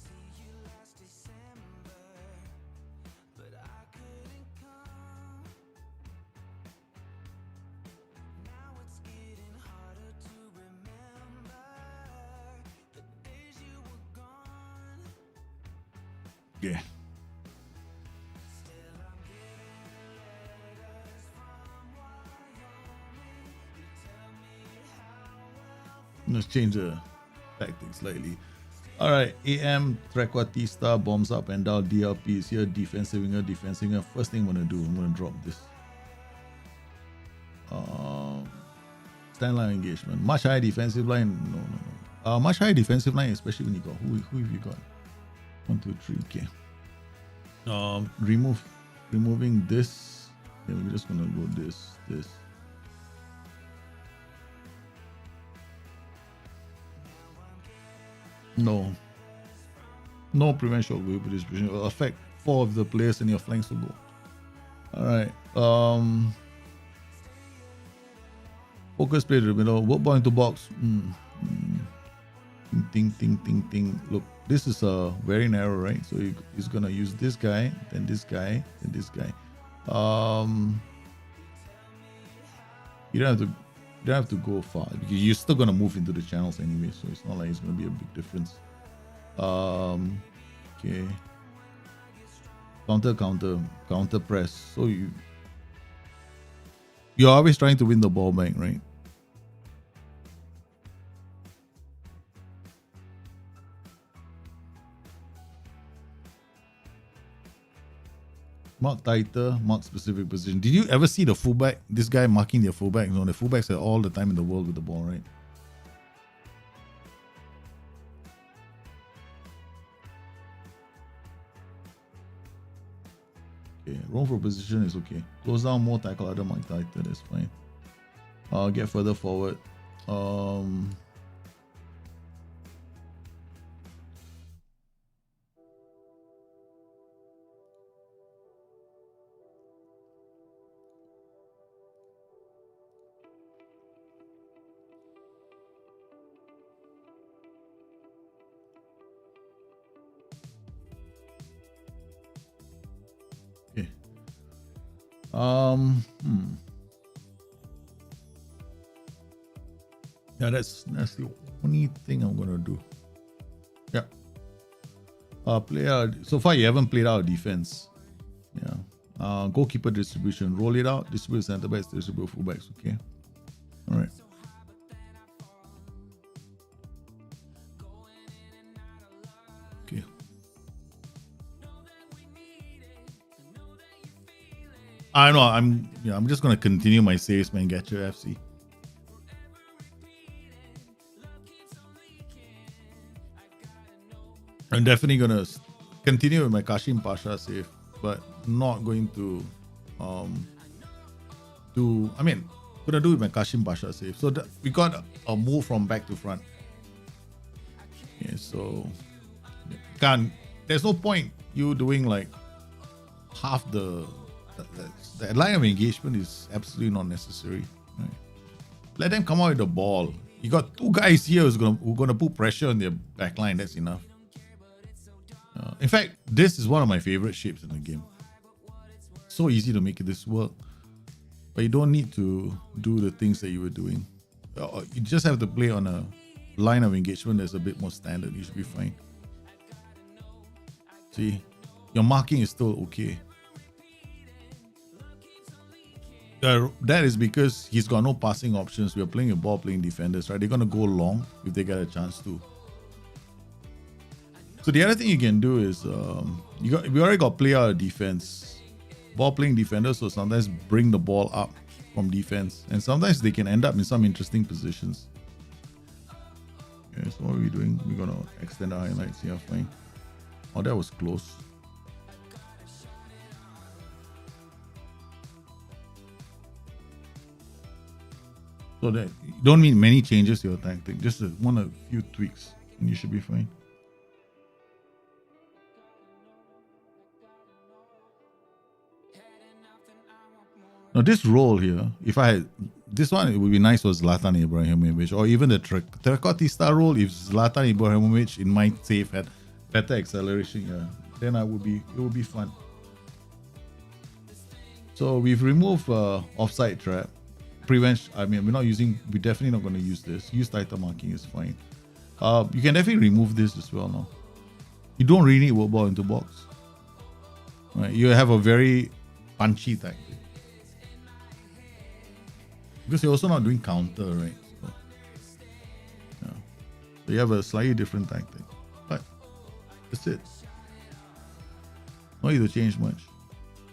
Okay. Let's change the tactics slightly. All right, AM Trequartista bombs up and down. DLP is here. Defensive winger, defensive winger. First thing I'm gonna do, I'm gonna drop this. Stand line engagement. Much higher defensive line. No. Much higher defensive line, especially when you got who have you got? 1, 2, 3. Okay. Removing this. Yeah, we're just gonna go this. No prevent shot wave distribution. It'll affect 4 of the players in your flanks will go. Alright. Focus play to the middle. Work ball into box. Ting. Look, this is very narrow, right? So he's gonna use this guy, then this guy, then this guy. You don't have to go far because you're still gonna move into the channels anyway, so it's not like it's gonna be a big difference. Okay. Counter press. So you're always trying to win the ball back, right? Mark tighter, mark specific position. Did you ever see the fullback? This guy marking their fullback. The fullbacks are all the time in the world with the ball, right? Okay, roam for position is okay. Close down more, tackle other, mark tighter. That's fine. Get further forward. Yeah, that's the only thing I'm gonna do. Yeah. Play out. So far, you haven't played out defense. Yeah. Goalkeeper distribution. Roll it out. Distribute center backs. Distribute fullbacks. Okay. All right. Okay. I know. I'm just gonna continue my saves, man. Get your FC. I'm definitely gonna continue with my Kashim Pasha save, but not going to gonna do with my Kashim Pasha save. So we got a move from back to front. Okay, so there's no point you doing like half the line of engagement is absolutely not necessary. Right? Let them come out with the ball. You got 2 guys here who's gonna put pressure on their back line. That's enough. In fact, this is one of my favorite shapes in the game. So easy to make this work, but you don't need to do the things that you were doing. You just have to play on a line of engagement that's a bit more standard. You should be fine. See, your marking is still okay. That is because he's got no passing options. We're playing a ball playing defenders, right? They're gonna go long if they get a chance to. So the other thing you can do is we already got play out of defense, ball playing defenders. So sometimes bring the ball up from defense, and sometimes they can end up in some interesting positions. Okay, so what are we doing? We're gonna extend our highlights here. Fine. Oh, that was close. So that you don't need many changes to your tactic, just a few tweaks, and you should be fine. Now this role here, if I had this one, it would be nice was Zlatan Ibrahimovic, or even the Trequartista role. If Zlatan Ibrahimovic in my save had better acceleration, then it would be fun. So we've removed offside trap, prevent. I mean, we're definitely not going to use this. Use tighter marking is fine. You can definitely remove this as well now. You don't really need work ball into box. Right? You have a very punchy tactic. Because you're also not doing counter, right? So, yeah. So you have a slightly different tactic. But That's it. No need to change much.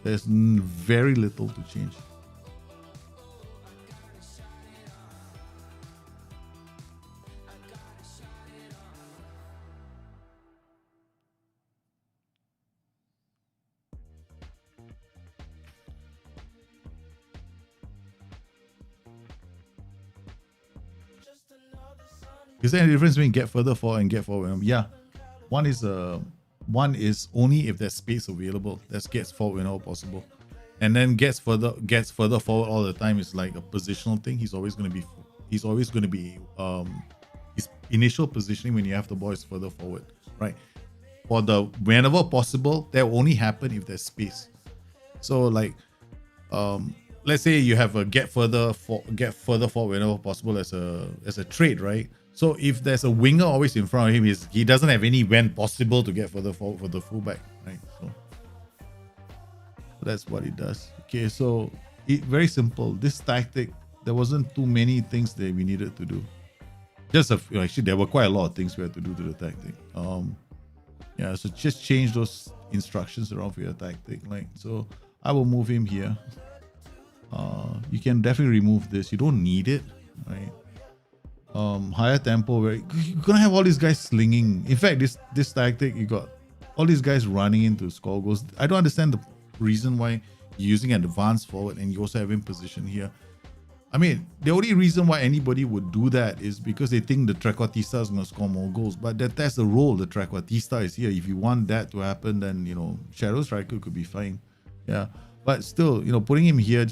There's very little to change. Is there any difference between get further forward and get forward? Yeah, one is only if there's space available. That gets forward whenever possible, and then gets further forward all the time is like a positional thing. He's always going to be his initial positioning when you have the ball is further forward, right? For the whenever possible, that will only happen if there's space. So like let's say you have a get further forward whenever possible as a trade, right? So if there's a winger always in front of him, he doesn't have any when possible to get further forward for the fullback, right? So that's what it does. Okay, so very simple. This tactic, there wasn't too many things that we needed to do. Actually, there were quite a lot of things we had to do to the tactic. Yeah, so just change those instructions around for your tactic. Like, so I will move him here. You can definitely remove this. You don't need it, right? Higher tempo, where you're gonna have all these guys slinging. In fact, this tactic, you got all these guys running into score goals. I don't understand the reason why you're using an advanced forward and you also have him positioned here. I mean, the only reason why anybody would do that is because they think the Trequartista is gonna score more goals. But that's the role. The Trequartista is here. If you want that to happen, then Shadow Striker could be fine. Yeah, but still, putting him here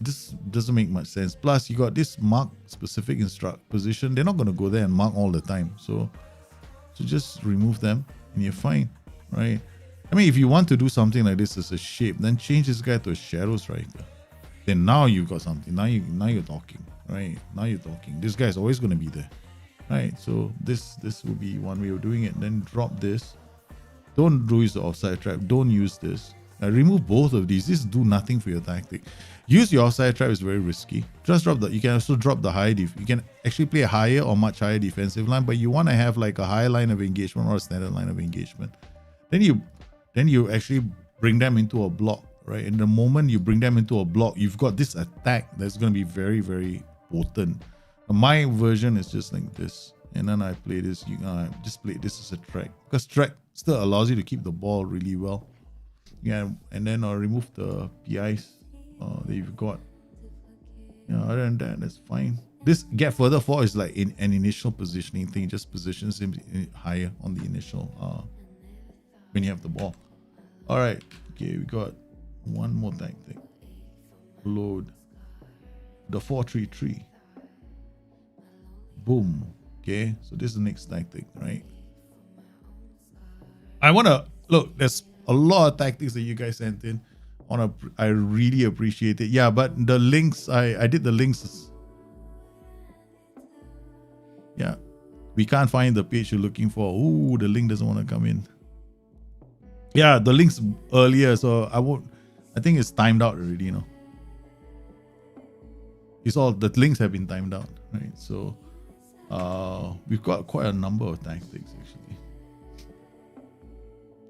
this doesn't make much sense. Plus, you got this mark specific instruct position. They're not going to go there and mark all the time. So just remove them and you're fine, right? I mean, if you want to do something like this as a shape, then change this guy to a shadow striker. Then now you've got something. Now you're talking, right? Now you're talking. This guy's always going to be there, right? So this would be one way of doing it. Then drop this. Don't use the offside trap. Don't use this. Remove both of these. This do nothing for your tactic. Use your offside trap is very risky. Just drop you can also drop the high you can actually play a higher or much higher defensive line, but you want to have like a high line of engagement or a standard line of engagement. Then you actually bring them into a block, right? And the moment you bring them into a block, you've got this attack that's going to be very, very potent. My version is just like this. And then I play this, just play this as a track. Because track still allows you to keep the ball really well. Yeah, and then I'll remove the PIs that you've got. Yeah, other than that, that's fine. This get further forward is like in an initial positioning thing. It just positions him higher on the initial when you have the ball. All right, okay, we got one more tactic. Load the 4-3-3. Boom. Okay, so this is the next tactic, right? I want to look. There's a lot of tactics that you guys sent in. I really appreciate it. Yeah, but the links, I did the links. Yeah, we can't find the page you're looking for. Ooh, the link doesn't want to come in. Yeah, the links earlier, so I think it's timed out already, It's all, the links have been timed out, right? So we've got quite a number of tactics actually.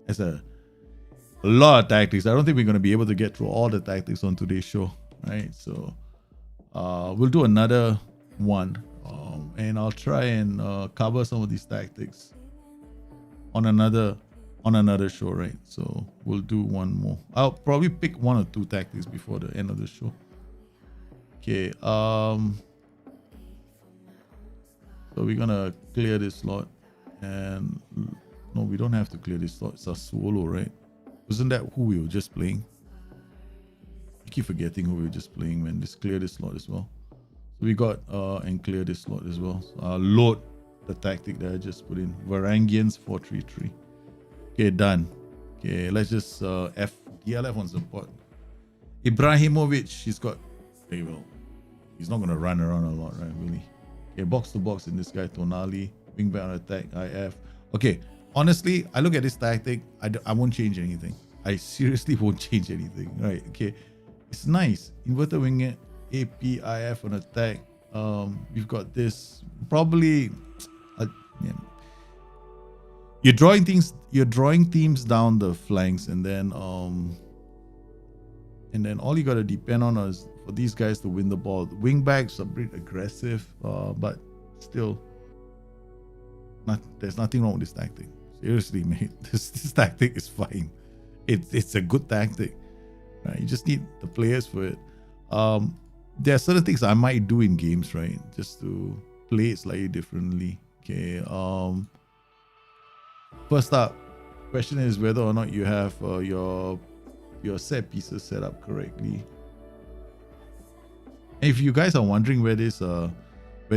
As a lot of tactics. I don't think we're going to be able to get through all the tactics on today's show, right? So we'll do another one, and I'll try and cover some of these tactics on another show, right? So we'll do one more. I'll probably pick one or two tactics before the end of the show. Okay. So we're gonna clear this slot, and no, we don't have to clear this slot. It's a solo, right? Wasn't that who we were just playing? I keep forgetting who we were just playing, man. Just clear this slot as well. So we got and clear this slot as well. So load the tactic that I just put in. Varangians 4-3-3. Okay, done. Okay, let's just DLF on support. Ibrahimovic, he's got very well. He's not gonna run around a lot, right? Really. Okay, box to box in this guy, Tonali. Wing back on attack, IF. Okay. Honestly, I look at this tactic, I won't change anything. I seriously won't change anything. Right, okay. It's nice. Inverted winger, APIF on attack. We've got this. Probably, yeah. You're drawing teams down the flanks, and then all you gotta depend on is for these guys to win the ball. The wing backs are a bit aggressive, but still, there's nothing wrong with this tactic. Seriously, mate, this tactic is fine. It's a good tactic. Right? You just need the players for it. There are certain things I might do in games, right, just to play it slightly differently. Okay. First up, question is whether or not you have your set pieces set up correctly. And if you guys are wondering where this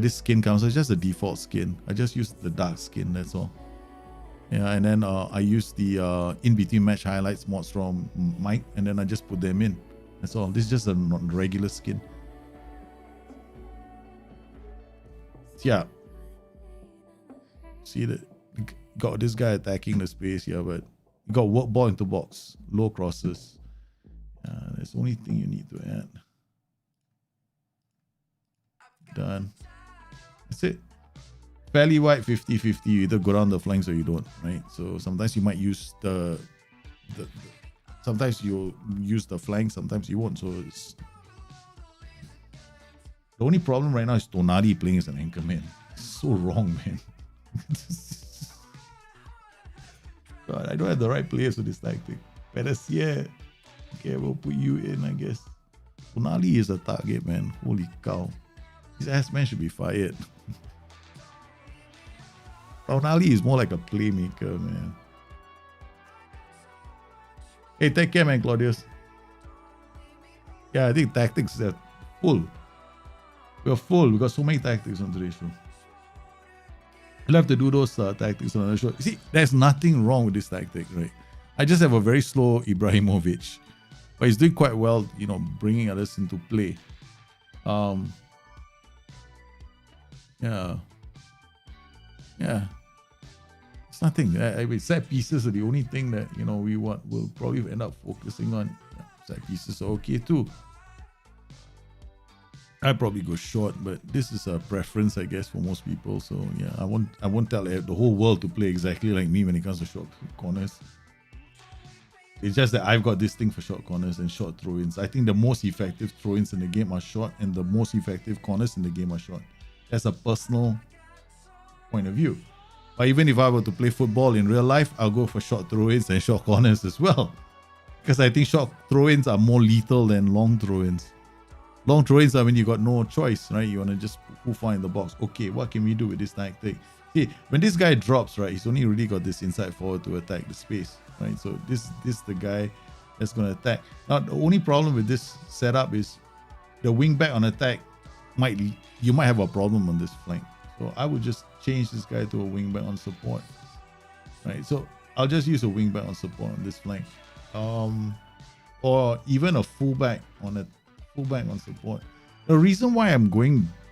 skin comes, it's just a default skin. I just use the dark skin. That's all. Yeah, and then I use the in between match highlights mods from Mike, and then I just put them in. That's all. This is just a regular skin. Yeah. See that? Got this guy attacking the space here, but you got work ball into box, low crosses. That's the only thing you need to add. Done. That's it. Fairly wide 50-50. You either go down the flanks or you don't, right? So sometimes you might use sometimes you'll use the flank, sometimes you won't. So it's the only problem right now is Tonali playing as an anchor man. It's so wrong, man. God, I don't have the right players for this tactic. Peresia, okay, we'll put you in, I guess. Tonali is a target, man. Holy cow. His ass man should be fired. Tonali is more like a playmaker, man. Hey, take care, man, Claudius. Yeah, I think tactics are full. We're full. We got so many tactics on today's show. You'll have to do those tactics on another show. See, there's nothing wrong with this tactic, right? I just have a very slow Ibrahimovic, but he's doing quite well, you know, bringing others into play. Yeah. It's nothing. I mean, set pieces are the only thing that, you know, we'll probably end up focusing on. Yeah, set pieces are okay too. I'd probably go short, but this is a preference, I guess, for most people. So yeah, I won't tell the whole world to play exactly like me when it comes to short corners. It's just that I've got this thing for short corners and short throw-ins. I think the most effective throw-ins in the game are short, and the most effective corners in the game are short. That's a personal point of view. But even if I were to play football in real life, I'll go for short throw-ins and short corners as well. Because I think short throw-ins are more lethal than long throw-ins. Long throw-ins are when you got no choice, right? You want to just hoof in the box. Okay, what can we do with this tactic? See, when this guy drops, right, he's only really got this inside forward to attack the space, right? So this is the guy that's going to attack. Now, the only problem with this setup is the wing back on attack you might have a problem on this flank. So I would just change this guy to a wing back on support, right? So I'll just use a wing back on support on this flank, or even a fullback on support. The reason why I'm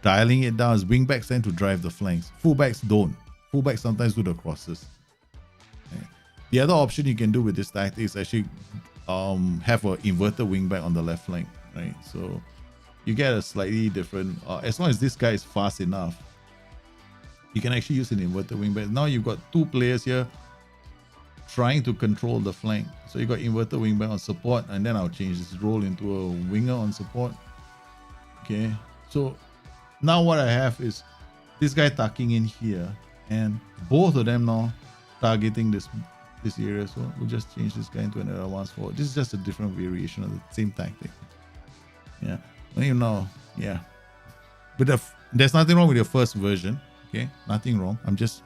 dialing it down is wing backs tend to drive the flanks. Fullbacks don't. Fullbacks sometimes do the crosses. Okay. The other option you can do with this tactic is actually have an inverted wing back on the left flank, right? So you get a slightly different. As long as this guy is fast enough, you can actually use an inverted wing back. Now you've got two players here trying to control the flank. So you got inverted wing back on support, and then I'll change this role into a winger on support. Okay, so now what I have is this guy tucking in here, and both of them now targeting this area. So we'll just change this guy into another one forward. This is just a different variation of the same tactic. Yeah, well, you know, yeah. But there's nothing wrong with your first version. Okay, nothing wrong. I'm just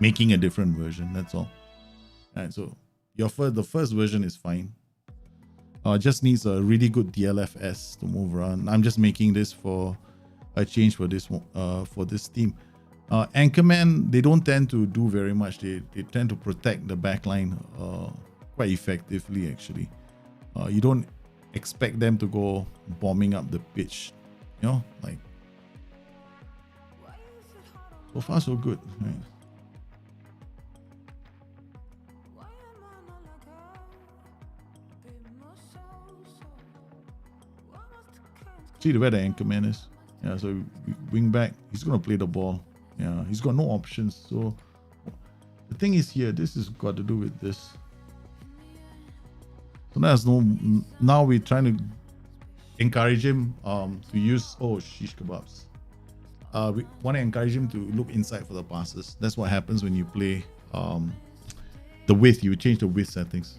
making a different version. That's all. Alright, so the first version is fine. Just needs a really good DLFS to move around. I'm just making this for a change for this team. Anchorman, they don't tend to do very much. They tend to protect the backline quite effectively, actually. You don't expect them to go bombing up the pitch. You know, like, so far so good. Right? See where the anchorman is. Yeah, so wing back. He's gonna play the ball. Yeah, he's got no options. So the thing is here, this has got to do with this. So there's no, now we're trying to encourage him to use, oh, shish kebabs. We want to encourage him to look inside for the passes. That's what happens when you play the width. You change the width settings.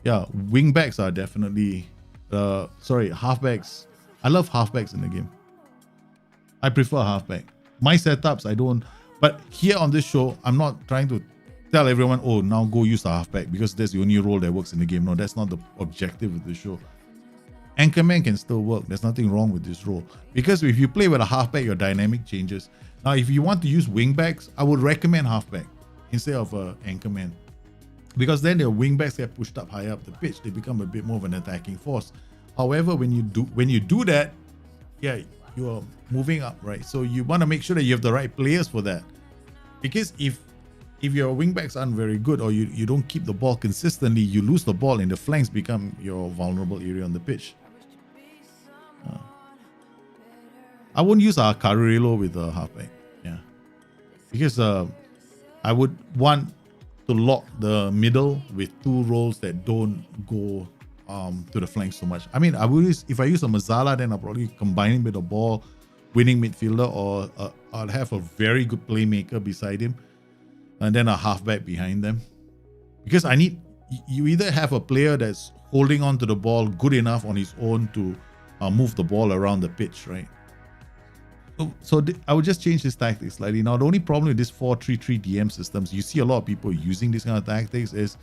Yeah, wingbacks are definitely, halfbacks. I love halfbacks in the game. I prefer halfback. My setups, I don't, but here on this show, I'm not trying to tell everyone, oh, now go use the halfback because that's the only role that works in the game. No, that's not the objective of the show. Anchorman can still work. There's nothing wrong with this role. Because if you play with a halfback, your dynamic changes. Now, if you want to use wingbacks, I would recommend halfback instead of anchorman. Because then their wingbacks get pushed up higher up the pitch. They become a bit more of an attacking force. However, when you do that, yeah, you are moving up, right? So you want to make sure that you have the right players for that. Because if your wingbacks aren't very good or you don't keep the ball consistently, you lose the ball and the flanks become your vulnerable area on the pitch. I won't use a Carrillo with a halfback, yeah, because I would want to lock the middle with two roles that don't go to the flanks so much. I mean, I would use, if I use a Mazzala, then I'll probably combine him with a ball winning midfielder, or I'll have a very good playmaker beside him, and then a halfback behind them. Because you either have a player that's holding on to the ball good enough on his own to move the ball around the pitch, right? So I would just change this tactic slightly. Now, the only problem with this 4-3-3 DM systems, you see a lot of people using this kind of tactics, is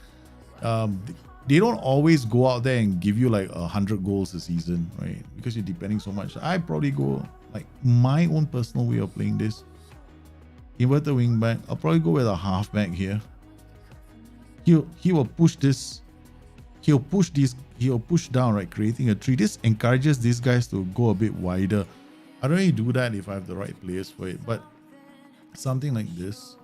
they don't always go out there and give you like 100 goals a season, right? Because you're depending so much. I probably go, like, my own personal way of playing this. Inverted wing back. I'll probably go with a halfback here. He will push this. He'll push down, right? Creating a tree. This encourages these guys to go a bit wider. I don't really do that if I have the right players for it, but something like this.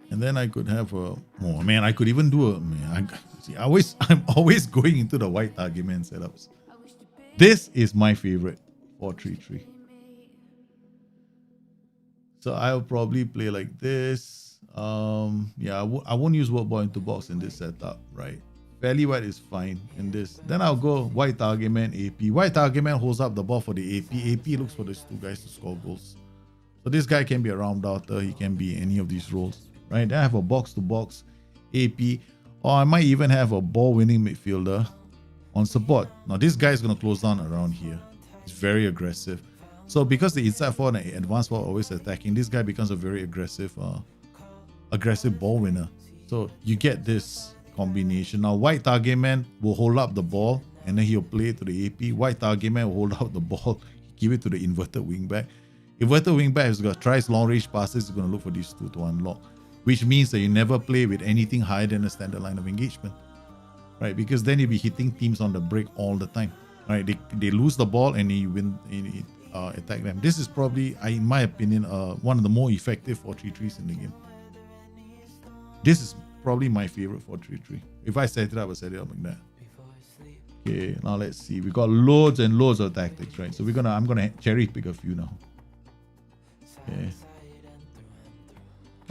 And then I could have I could even do I'm always going into the white target man setups. This is my favorite 4-3-3. So I'll probably play like this. I won't use work ball into box in this setup, right? Fairly wide is fine in this. Then I'll go white target man, AP. White target man holds up the ball for the AP. AP looks for these two guys to score goals. So this guy can be a round outer. He can be any of these roles, right? Then I have a box to box AP, or I might even have a ball winning midfielder on support. Now this guy is going to close down around here. He's very aggressive. So because the inside forward and advanced forward are always attacking, this guy becomes a very aggressive ball winner. So you get this combination. Now white target man will hold up the ball and then he'll play it to the AP. White target man will hold up the ball, give it to the inverted wingback. Inverted wingback is going to try his long range passes. He's going to look for these two to unlock, which means that you never play with anything higher than a standard line of engagement, right? Because then you'll be hitting teams on the break all the time, right? They lose the ball and you win. Attack them. This is probably, in my opinion, one of the more effective 4-3-3s in the game. This is probably my favorite 4-3-3. If I set it up, I set it up like that. Okay, now let's see. We got loads and loads of tactics, right? So I'm gonna cherry pick a few now. Okay.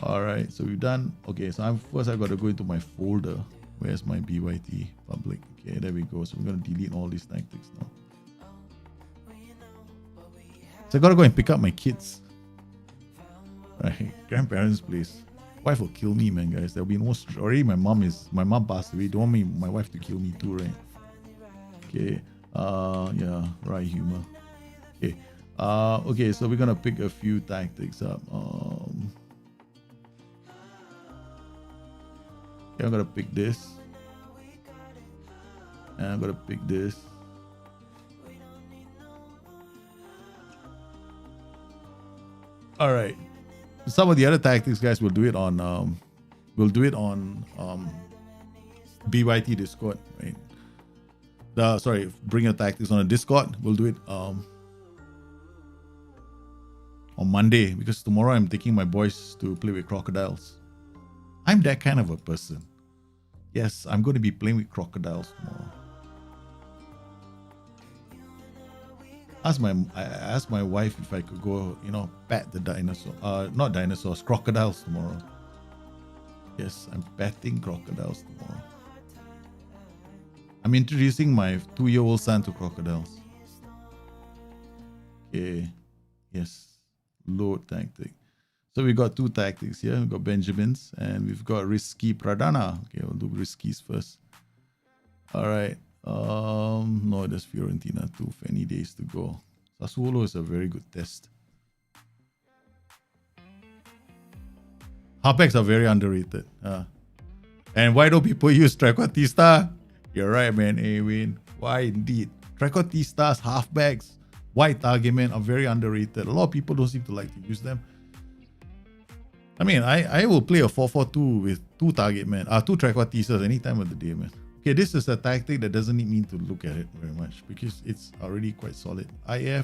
All right, so we've done. Okay, so first I've got to go into my folder. Where's my BYT public? Okay, there we go. So we're gonna delete all these tactics now. So I gotta go and pick up my kids. Right, grandparents' place. Wife will kill me, man, guys. There'll be no already. My mom passed away. Don't want my wife to kill me too, right? Okay. Yeah, right humor. Okay. Okay, so we're gonna pick a few tactics up. Okay, I'm gonna pick this. And I'm gonna pick this. All right. Some of the other tactics, guys, we'll do it on BYT Discord, right? Sorry, bring your tactics on a Discord. We'll do it on Monday, because tomorrow I'm taking my boys to play with crocodiles. I'm that kind of a person. Yes, I'm going to be playing with crocodiles tomorrow. I asked my wife if I could go, you know, pet the dinosaur. Not dinosaurs, crocodiles tomorrow. Yes, I'm petting crocodiles tomorrow. I'm introducing my 2-year-old son to crocodiles. Okay. Yes. Load tactic. So we got 2 tactics here. We've got Benjamins and we've got Risky Pradana. Okay, we'll do Riskies first. All right. No, there's Fiorentina too. Any days to go. Sassuolo is a very good test. Halfbacks are very underrated. And why don't people use Trequartista? You're right, man. Win. Why indeed? Trequartistas, halfbacks, wide target men are very underrated. A lot of people don't seem to like to use them. I mean, I will play a 4-4-2 with 2 target men, 2 Trequartistas any time of the day, man. Okay, this is a tactic that doesn't need me to look at it very much because it's already quite solid. Okay.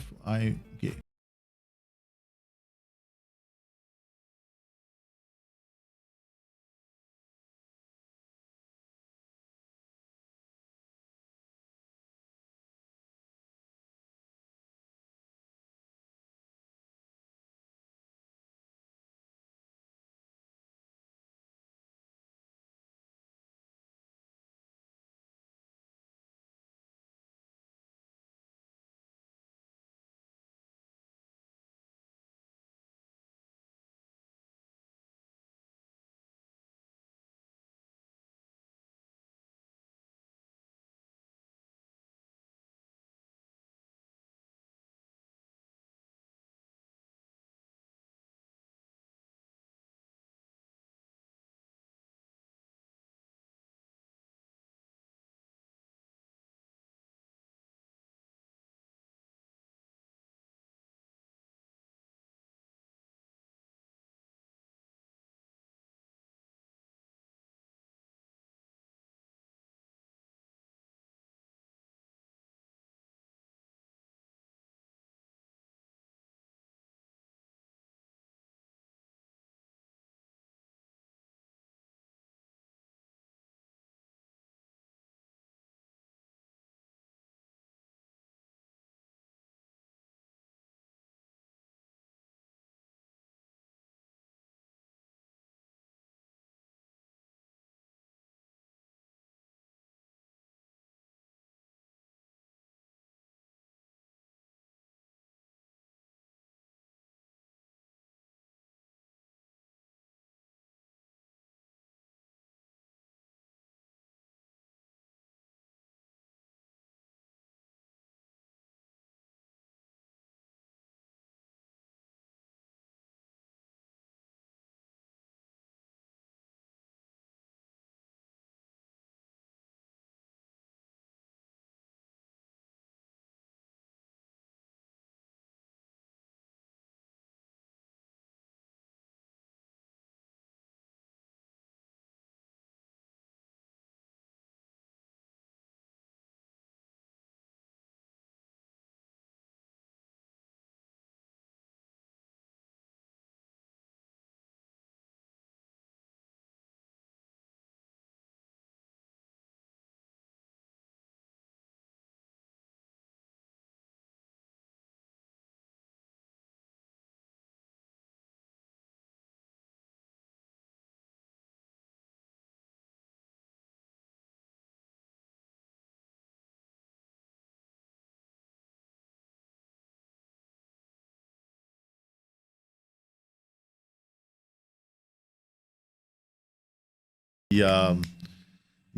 The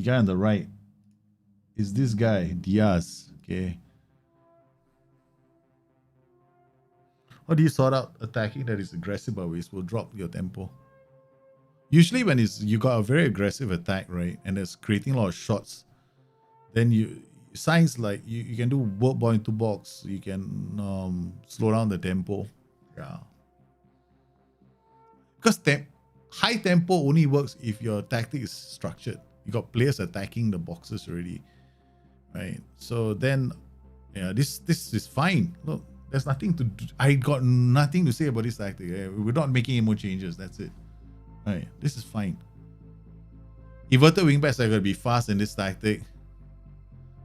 guy on the right is this guy, Diaz. Okay. How do you sort out attacking that is aggressive but which will drop your tempo? Usually when you got a very aggressive attack, right, and it's creating a lot of shots, then signs like you can do work ball into box, you can slow down the tempo. Yeah. Because high tempo only works if your tactic is structured. You got players attacking the boxes already, right? So then, yeah, this is fine. Look, there's nothing to do. I got nothing to say about this tactic. We're not making any more changes. That's it. Right, this is fine. Inverted wingbacks are going to be fast in this tactic.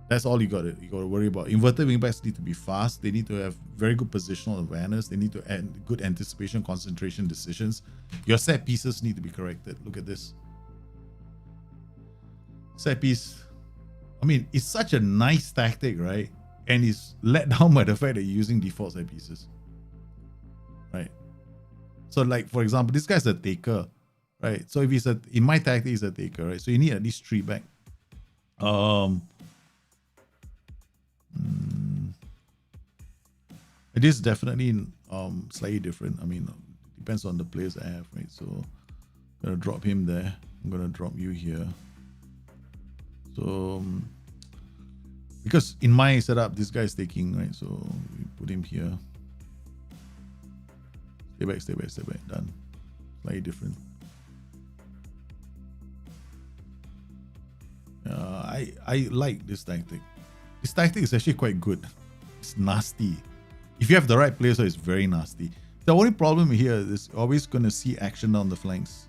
That's all you got to worry about. Inverted wingbacks need to be fast. They need to have very good positional awareness. They need to add good anticipation, concentration, decisions. Your set pieces need to be corrected. Look at this. Set piece. I mean, it's such a nice tactic, right? And it's let down by the fact that you're using default set pieces. Right? So like, for example, this guy's a taker, right? So if he's in my tactic, he's a taker, right? So you need at least 3 back. It is definitely slightly different. I mean, depends on the players I have, right? So I'm gonna drop him there. I'm gonna drop you here. So because in my setup, this guy is taking, right? So we put him here. Stay back, stay back, stay back. Done. Slightly different. I like this tactic. This tactic is actually quite good. It's nasty. If you have the right player, so it's very nasty. The only problem here is always going to see action on the flanks.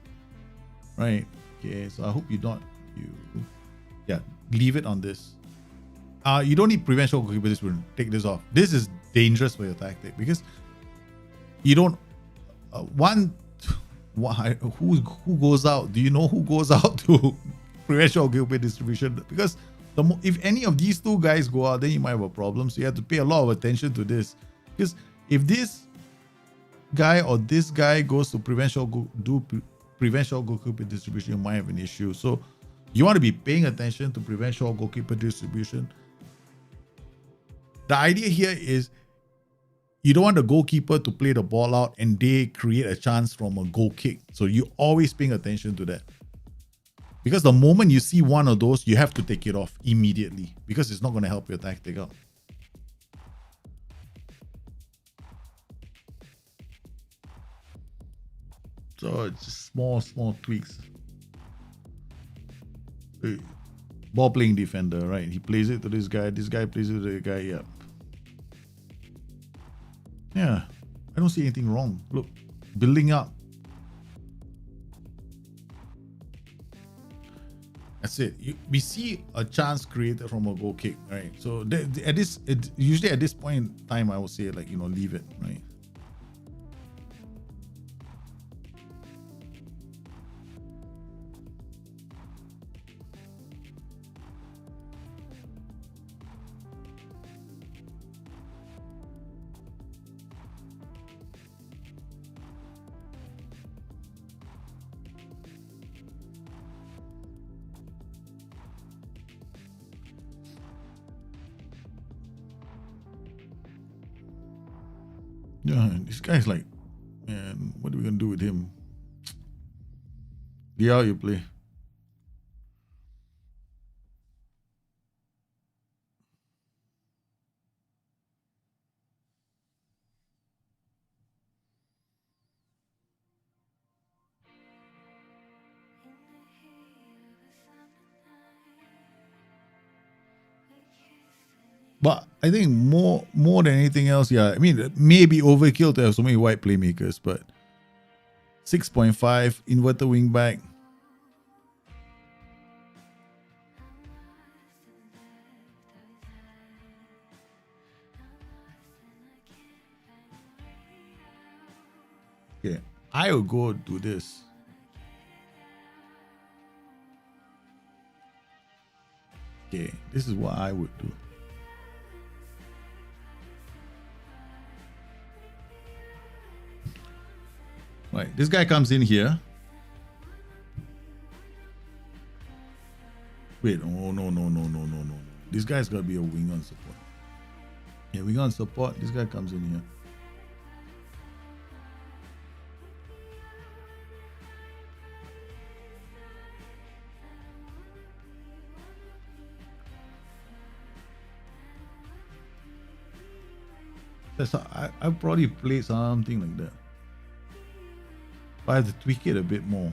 Right? Okay, so I hope leave it on this. You don't need prevent shot goalkeeper this one. Take this off. This is dangerous for your tactic because you don't who goes out? Do you know who goes out to prevent shot goalkeeper distribution? Because if any of these two guys go out, then you might have a problem. So you have to pay a lot of attention to this. Because if this guy or this guy goes to prevent shot goalkeeper distribution, you might have an issue. So you want to be paying attention to prevent shot goalkeeper distribution. The idea here is you don't want the goalkeeper to play the ball out and they create a chance from a goal kick. So you're always paying attention to that. Because the moment you see one of those, you have to take it off immediately because it's not going to help your tactic out. So it's just small tweaks. Ball playing defender, right? He plays it to this guy plays it to the guy, yeah. Yeah, I don't see anything wrong. Look, building up. That's it. We see a chance created from a goal kick, right? So usually at this point in time, I would say like, leave it, right? Yeah, this guy's like, man, what are we gonna do with him? Yeah, you play. But I think more than anything else, yeah. I mean, it may be overkill to have so many wide playmakers, but 6.5 inverted wingback. Okay, I will go do this. Okay, this is what I would do. Right, this guy comes in here. Wait, oh no. This guy's gotta be a wing on support. Yeah, wing on support. This guy comes in here. I probably played something like that. But I have to tweak it a bit more.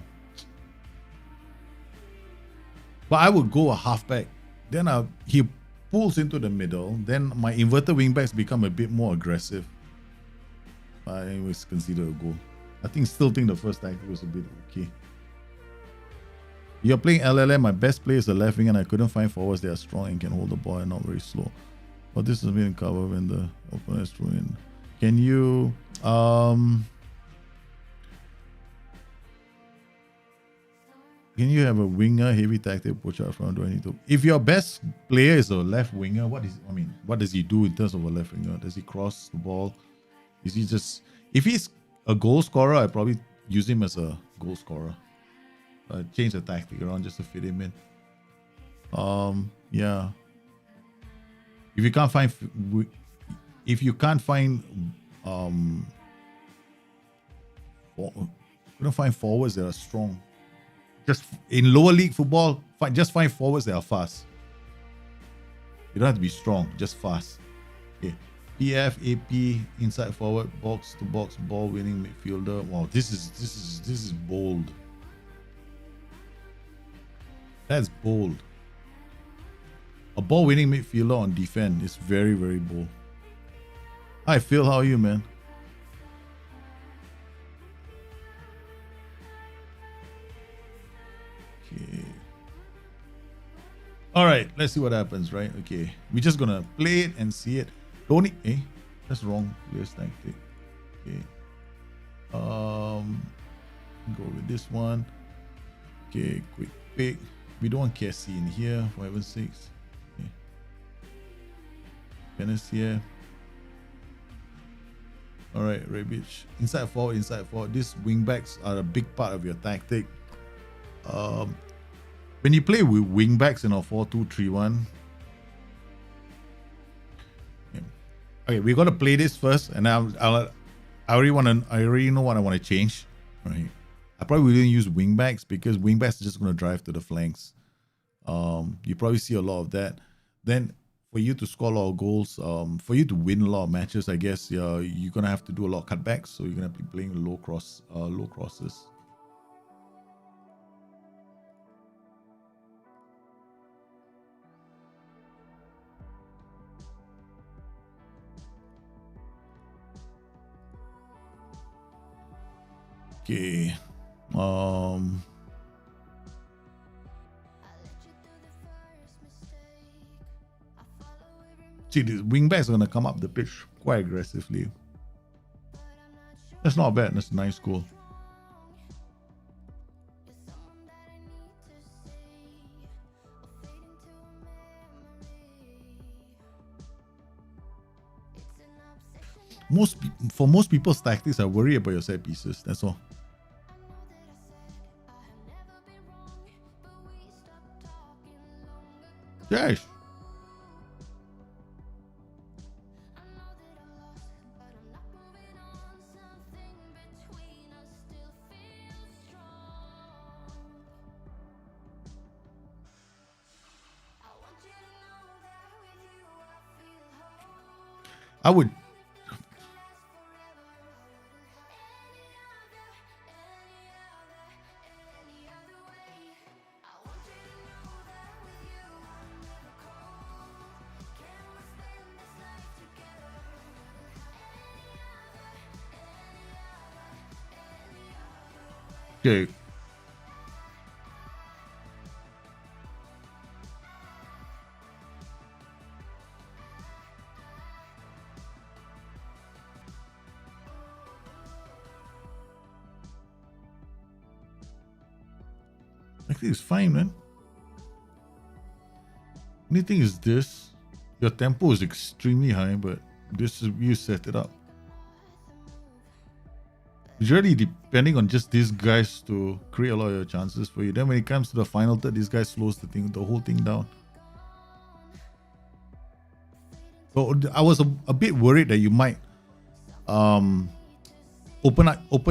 But I would go a halfback. Then he pulls into the middle. Then my inverted wingbacks become a bit more aggressive. I always consider a goal. Still think the first tactic was a bit okay. You're playing LLM. My best player is the left wing, and I couldn't find forwards that are strong and can hold the ball and not very slow. But this is being covered when the opponent is through in. Can you have a winger heavy tactic push out front? Do I need to? If your best player is a left winger, what does he do in terms of a left winger? Does he cross the ball? Is he just, if he's a goal scorer, I'd probably use him as a goal scorer. Change the tactic around just to fit him in. Yeah. If you can't find forwards that are strong. Just in lower league football, just find forwards that are fast. You don't have to be strong, just fast. Okay. PF, AP, inside forward, box to box, ball winning midfielder. Wow, this is bold. That's bold. A ball winning midfielder on defense is very, very bold. Hi Phil, how are you, man? Okay. All right, let's see what happens, right? Okay, we're just gonna play it and see it. Don't that's wrong. Players tactic. Okay. Go with this one. Okay, quick pick. We don't want Cassie in here, for heaven's sakes. Okay. Venice here. All right, Rebic. Inside forward, inside forward. These wingbacks are a big part of your tactic. When you play with wingbacks in a 4-2-3-1. Okay, we're gonna play this first, and I already know what I want to change. Right. I probably wouldn't use wingbacks because wingbacks are just gonna drive to the flanks. You probably see a lot of that. Then for you to score a lot of goals, for you to win a lot of matches, I guess you're gonna have to do a lot of cutbacks. So you're gonna be playing low crosses. Okay. See, the wingbacks are gonna come up the pitch quite aggressively. That's not bad. That's a nice goal. For most people's tactics, I worry about your set pieces. That's all. Yes. I would. Okay. I think it's fine, man. Only thing is this. Your tempo is extremely high, but this is you set it up. It's really depending on just these guys to create a lot of your chances for you. Then when it comes to the final third, this guy slows the whole thing down. So I was a bit worried that you might open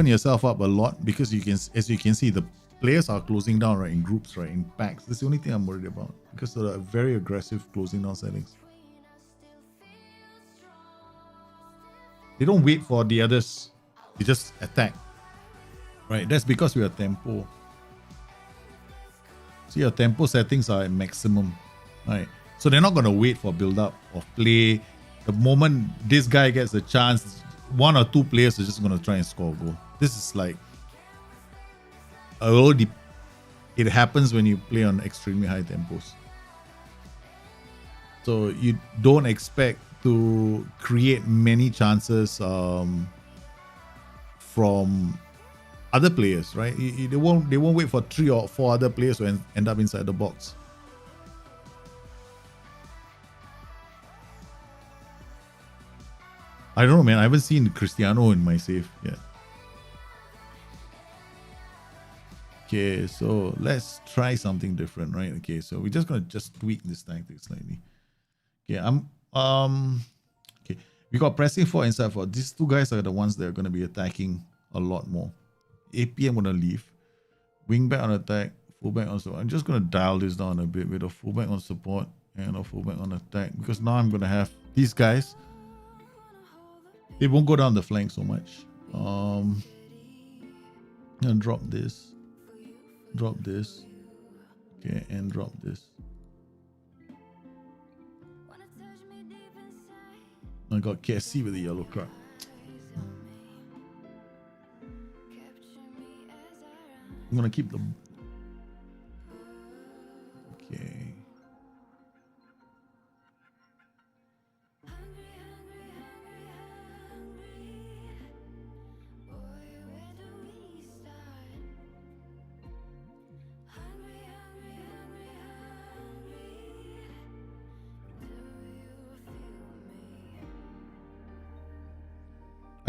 yourself up a lot because as you can see, the players are closing down right in groups, right in packs. That's the only thing I'm worried about because of the very aggressive closing down settings. They don't wait for the others. They just attack. Right, that's because we are tempo. See, your tempo settings are at maximum. Right, so they're not going to wait for build up of play. The moment this guy gets a chance, one or two players are just going to try and score a goal. This is like it happens when you play on extremely high tempos. So you don't expect to create many chances from other players, right? They won't wait for 3 or 4 other players to end up inside the box. I don't know, man. I haven't seen Cristiano in my save yet. Okay, so let's try something different, right? Okay, so we're just gonna tweak this tactic slightly. Okay, okay, we got pressing 4 inside 4. These 2 guys are the ones that are gonna be attacking a lot more. AP, I'm gonna leave. Wingback on attack, fullback on support. I'm just gonna dial this down a bit with a fullback on support and a fullback on attack, because now I'm gonna have these guys. They won't go down the flank so much. I'm gonna drop this, okay, and drop this. I got KSC with the yellow card. I'm gonna keep the. Okay.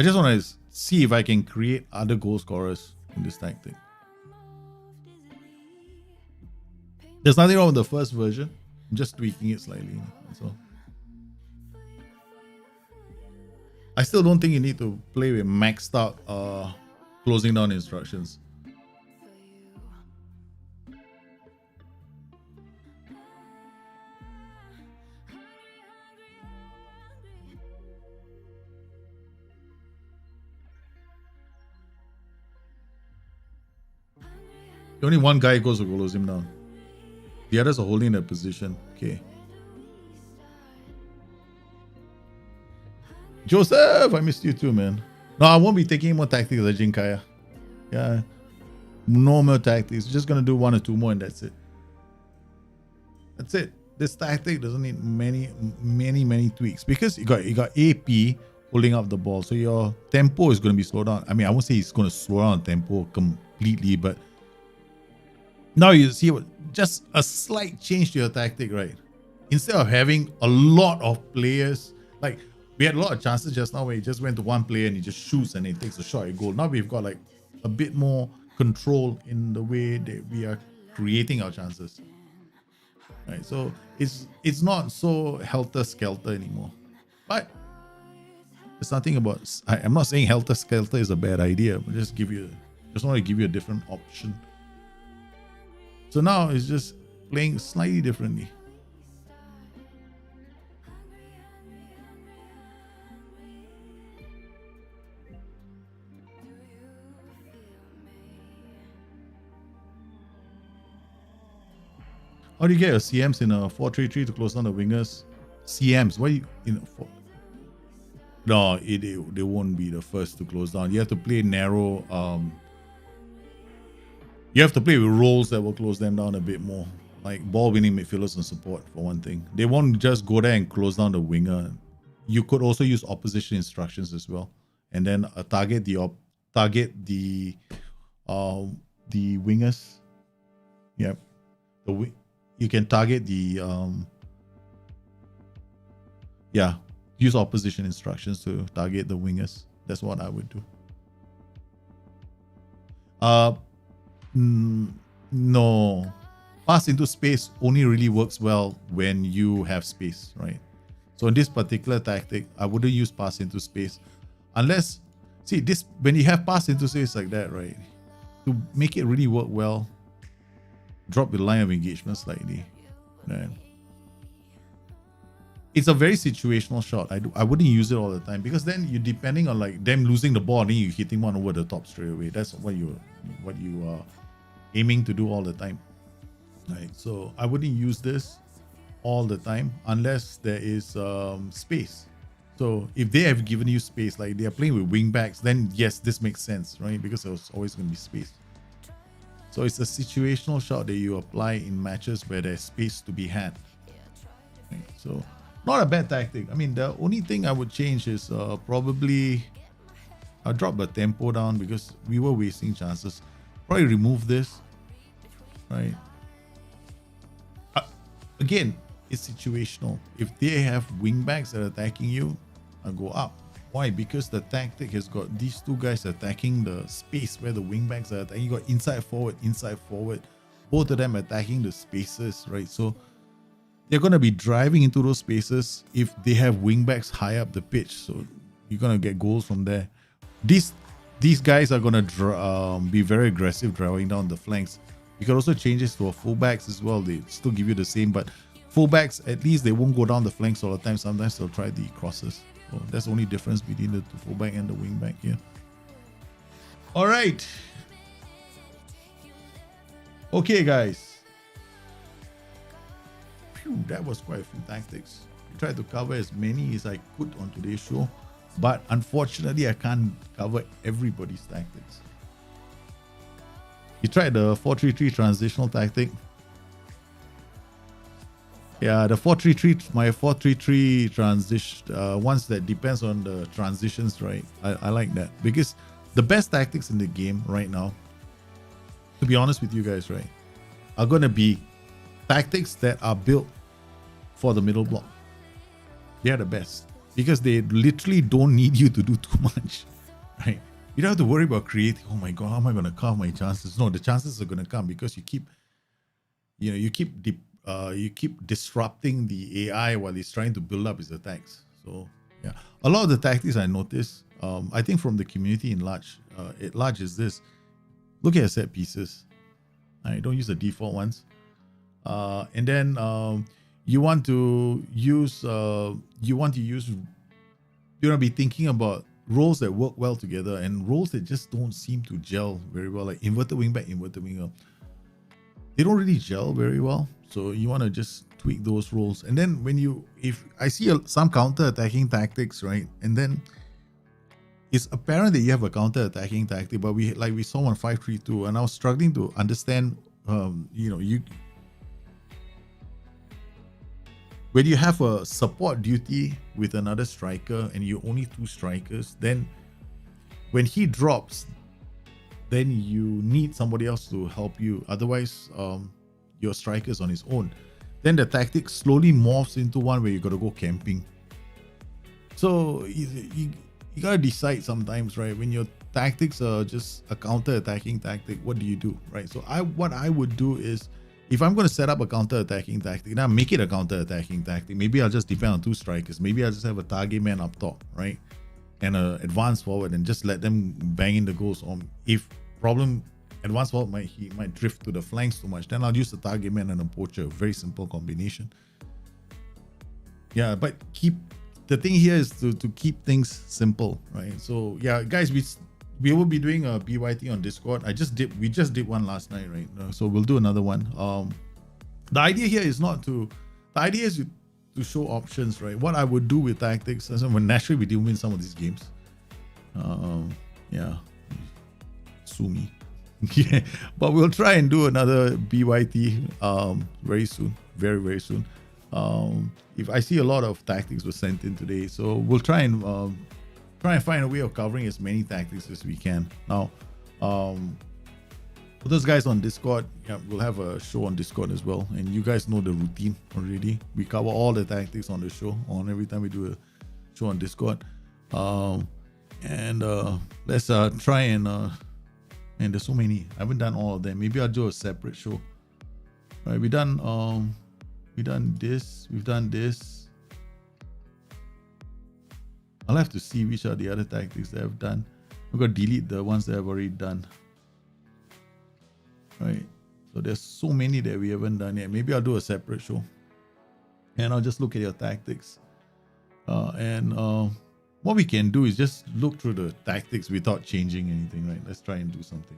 I just want to see if I can create other goal scorers in this tactic. There's nothing wrong with the first version. I'm just tweaking it slightly. So I still don't think you need to play with maxed out closing down instructions. Only one guy goes to close him down. The others are holding their position. Okay. Joseph, I missed you too, man. No, I won't be taking more tactics as Jinkaya. Yeah. No more tactics. Just gonna do 1 or 2 more and that's it. That's it. This tactic doesn't need many tweaks, because you got AP holding up the ball. So your tempo is gonna be slowed down. I mean, I won't say it's gonna slow down tempo completely, but now you see what, just a slight change to your tactic, right? Instead of having a lot of players, like we had a lot of chances just now where he just went to one player and he just shoots and he takes a shot at goal. Now we've got like a bit more control in the way that we are creating our chances, right? So it's not so helter-skelter anymore. But there's nothing about, I'm not saying helter-skelter is a bad idea, but just want to give you a different option. So now it's just playing slightly differently. How do you get your CMs in a 4-3-3 to close down the wingers? CMs, what do you know? No, they won't be the first to close down. You have to play narrow. You have to play with roles that will close them down a bit more, like ball-winning midfielders and support, for one thing. They won't just go there and close down the winger. You could also use opposition instructions as well, and then target the wingers. Yep, you can target the use opposition instructions to target the wingers. That's what I would do. No, pass into space only really works well when you have space, right? So in this particular tactic, I wouldn't use pass into space unless, see this, when you have pass into space like that, right? To make it really work well, drop the line of engagement slightly, right? It's a very situational shot. I wouldn't use it all the time, because then you're depending on like them losing the ball and then you're hitting one over the top straight away. That's what you are aiming to do all the time, right? So I wouldn't use this all the time unless there is space. So if they have given you space, like they are playing with wing backs, then yes, this makes sense, right? Because there's always going to be space. So it's a situational shot that you apply in matches where there's space to be had. Right? So not a bad tactic. I mean, the only thing I would change is probably I'll drop the tempo down because we were wasting chances. Probably remove this, right? Again, it's situational. If they have wingbacks that are attacking you, I'll go up. Why? Because the tactic has got these two guys attacking the space where the wingbacks are attacking. You got inside forward. Both of them attacking the spaces, right? So they're going to be driving into those spaces if they have wingbacks high up the pitch. So you're going to get goals from there. These guys are going to be very aggressive driving down the flanks. You can also change this for fullbacks as well. They still give you the same, but fullbacks, at least they won't go down the flanks all the time. Sometimes they'll try the crosses. So that's the only difference between the fullback and the wingback here. All right. Okay, guys. Phew, that was quite a few tactics. I tried to cover as many as I could on today's show, but unfortunately, I can't cover everybody's tactics. You tried the 4-3-3 transitional tactic. Yeah, the 4-3-3, my 4-3-3 transition, ones that depends on the transitions, right? I like that because the best tactics in the game right now, to be honest with you guys, right, are going to be tactics that are built for the middle block. They are the best because they literally don't need you to do too much, right? You don't have to worry about creating, oh my God, how am I going to carve my chances? No, the chances are going to come because you keep disrupting the AI while he's trying to build up his attacks. So yeah, a lot of the tactics I noticed, I think from the community at large is this: look at your set pieces. Right, don't use the default ones, and then you want to be thinking about roles that work well together and roles that just don't seem to gel very well, like inverted wingback, inverted winger. They don't really gel very well. So you want to just tweak those roles. And then if I see some counter-attacking tactics, right? And then it's apparent that you have a counter-attacking tactic, but we saw on 5-3-2, and I was struggling to understand, when you have a support duty with another striker and you only two strikers, then when he drops, then you need somebody else to help you. Otherwise, your striker's on his own. Then the tactic slowly morphs into one where you got to go camping. So you got to decide sometimes, right? When your tactics are just a counter-attacking tactic, what do you do, right? So what I would do is, if I'm going to set up a counter-attacking tactic, then I'll make it a counter-attacking tactic. Maybe I'll just depend on two strikers. Maybe I'll just have a target man up top, right? And an advance forward and just let them bang in the goals. If advance forward he might drift to the flanks too much, then I'll use the target man and a poacher. Very simple combination. Yeah, but the thing here is to keep things simple, right? So yeah, guys, we will be doing a BYT on Discord. We just did one last night, right? So we'll do another one. The idea here is to show options, right? What I would do with tactics, when naturally we do win some of these games. Yeah, sue me. Yeah, but we'll try and do another BYT very soon, very very soon. If I see a lot of tactics were sent in today, so we'll try and find a way of covering as many tactics as we can. Now, for those guys on Discord, yeah, we'll have a show on Discord as well, and you guys know the routine already. We cover all the tactics on the show every time we do a show on Discord. Let's try and there's so many. I haven't done all of them. Maybe I'll do a separate show. All right, we've done this. I'll have to see which are the other tactics that I've done. I'm gonna delete the ones that I've already done. Right. So there's so many that we haven't done yet. Maybe I'll do a separate show. And I'll just look at your tactics. What we can do is just look through the tactics without changing anything, right? Let's try and do something.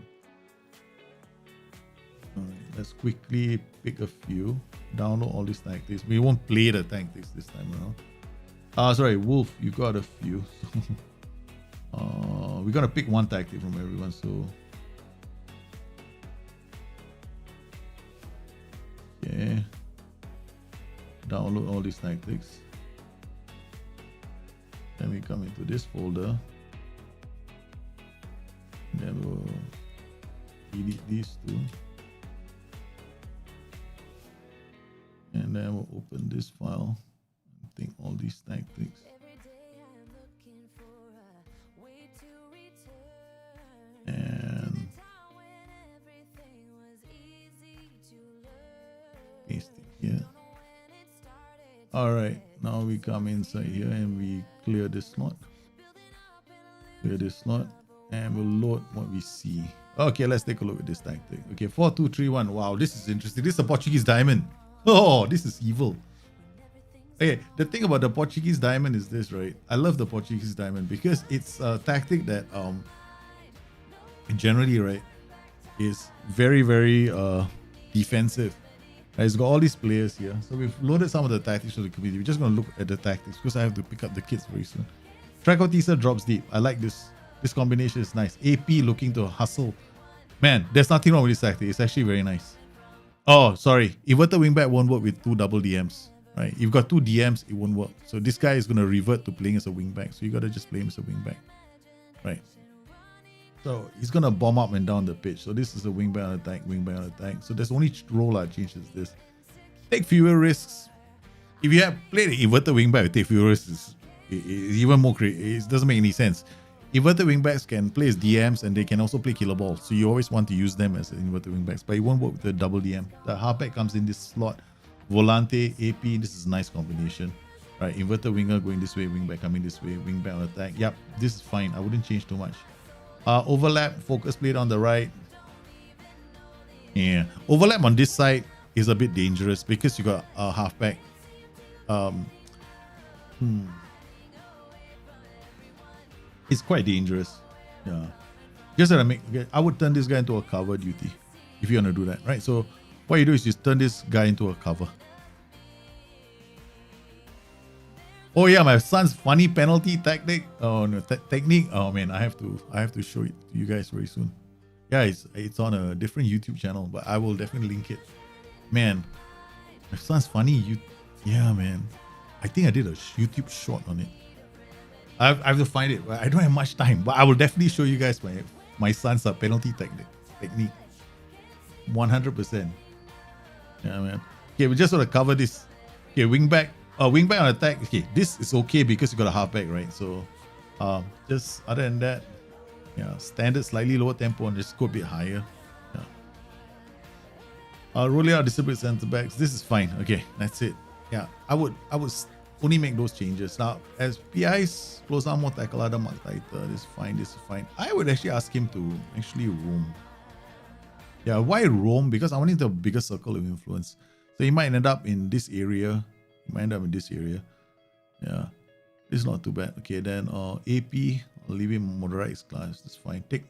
All right, let's quickly pick a few. Download all these tactics. We won't play the tactics this time around. Sorry, Wolf, you got a few. We're gonna pick one tactic from everyone. So download all these tactics. Then we come into this folder. Then we'll delete these two. And then we'll open this file and take all these tactics. And paste it here. Alright, now we come inside here and we clear this slot. Clear this slot and we'll load what we see. Okay, let's take a look at this tactic. Okay, 4, 2, 3, 1. Wow, this is interesting. This is a Portuguese diamond. Oh, this is evil. Okay, the thing about the Portuguese diamond is this, right? I love the Portuguese diamond because it's a tactic that generally, right, is very, very defensive. Right, it's got all these players here. So we've loaded some of the tactics for the community. We're just going to look at the tactics because I have to pick up the kits very soon. Tracotisa drops deep. I like this. This combination is nice. AP looking to hustle. Man, there's nothing wrong with this tactic. It's actually very nice. Oh, sorry. Inverted wingback won't work with 2 double DMs. Right? You've got 2 DMs, it won't work. So this guy is going to revert to playing as a wingback. So you got to just play him as a wingback. Right? So he's going to bomb up and down the pitch. So this is a wingback on attack, wingback on attack. So there's only role that changes this. Take fewer risks. If you have played the inverted wingback, take fewer risks. It's even more crazy. It doesn't make any sense. Inverted wingbacks can play as DMs and they can also play killer balls. So you always want to use them as inverted wingbacks, but it won't work with the double DM. The halfback comes in this slot. Volante, AP, this is a nice combination. Right, inverted winger going this way, wingback coming this way, wingback on attack. Yep, this is fine. I wouldn't change too much. Overlap, focus plate on the right. Yeah, overlap on this side is a bit dangerous because you got a halfback. It's quite dangerous. Yeah. Just that I would turn this guy into a cover duty if you want to do that, right? So what you do is you turn this guy into a cover. Oh yeah, my son's funny penalty tactic. Oh no, technique. Oh man, I have to show it to you guys very soon. Yeah, it's on a different YouTube channel, but I will definitely link it. Man, my son's funny. Yeah, man. I think I did a YouTube short on it. I have to find it. I don't have much time, but I will definitely show you guys my son's penalty technique. 100%. Yeah, man. Okay, we just want to cover this. Okay, wingback on attack. Okay, this is okay because you got a halfback, right? So, just other than that, yeah, standard slightly lower tempo and just go a bit higher. Yeah. Rolling out distribute center backs. This is fine. Okay, that's it. Yeah, I would only make those changes. Now, as PIs, close down more tackle, other mark tighter. This is fine, this is fine. I would actually ask him to actually roam. Yeah, why roam? Because I want him to have a bigger circle of influence. So he might end up in this area. Yeah, this is not too bad. Okay, then AP, I'll leave him motorized class. That's fine. Take,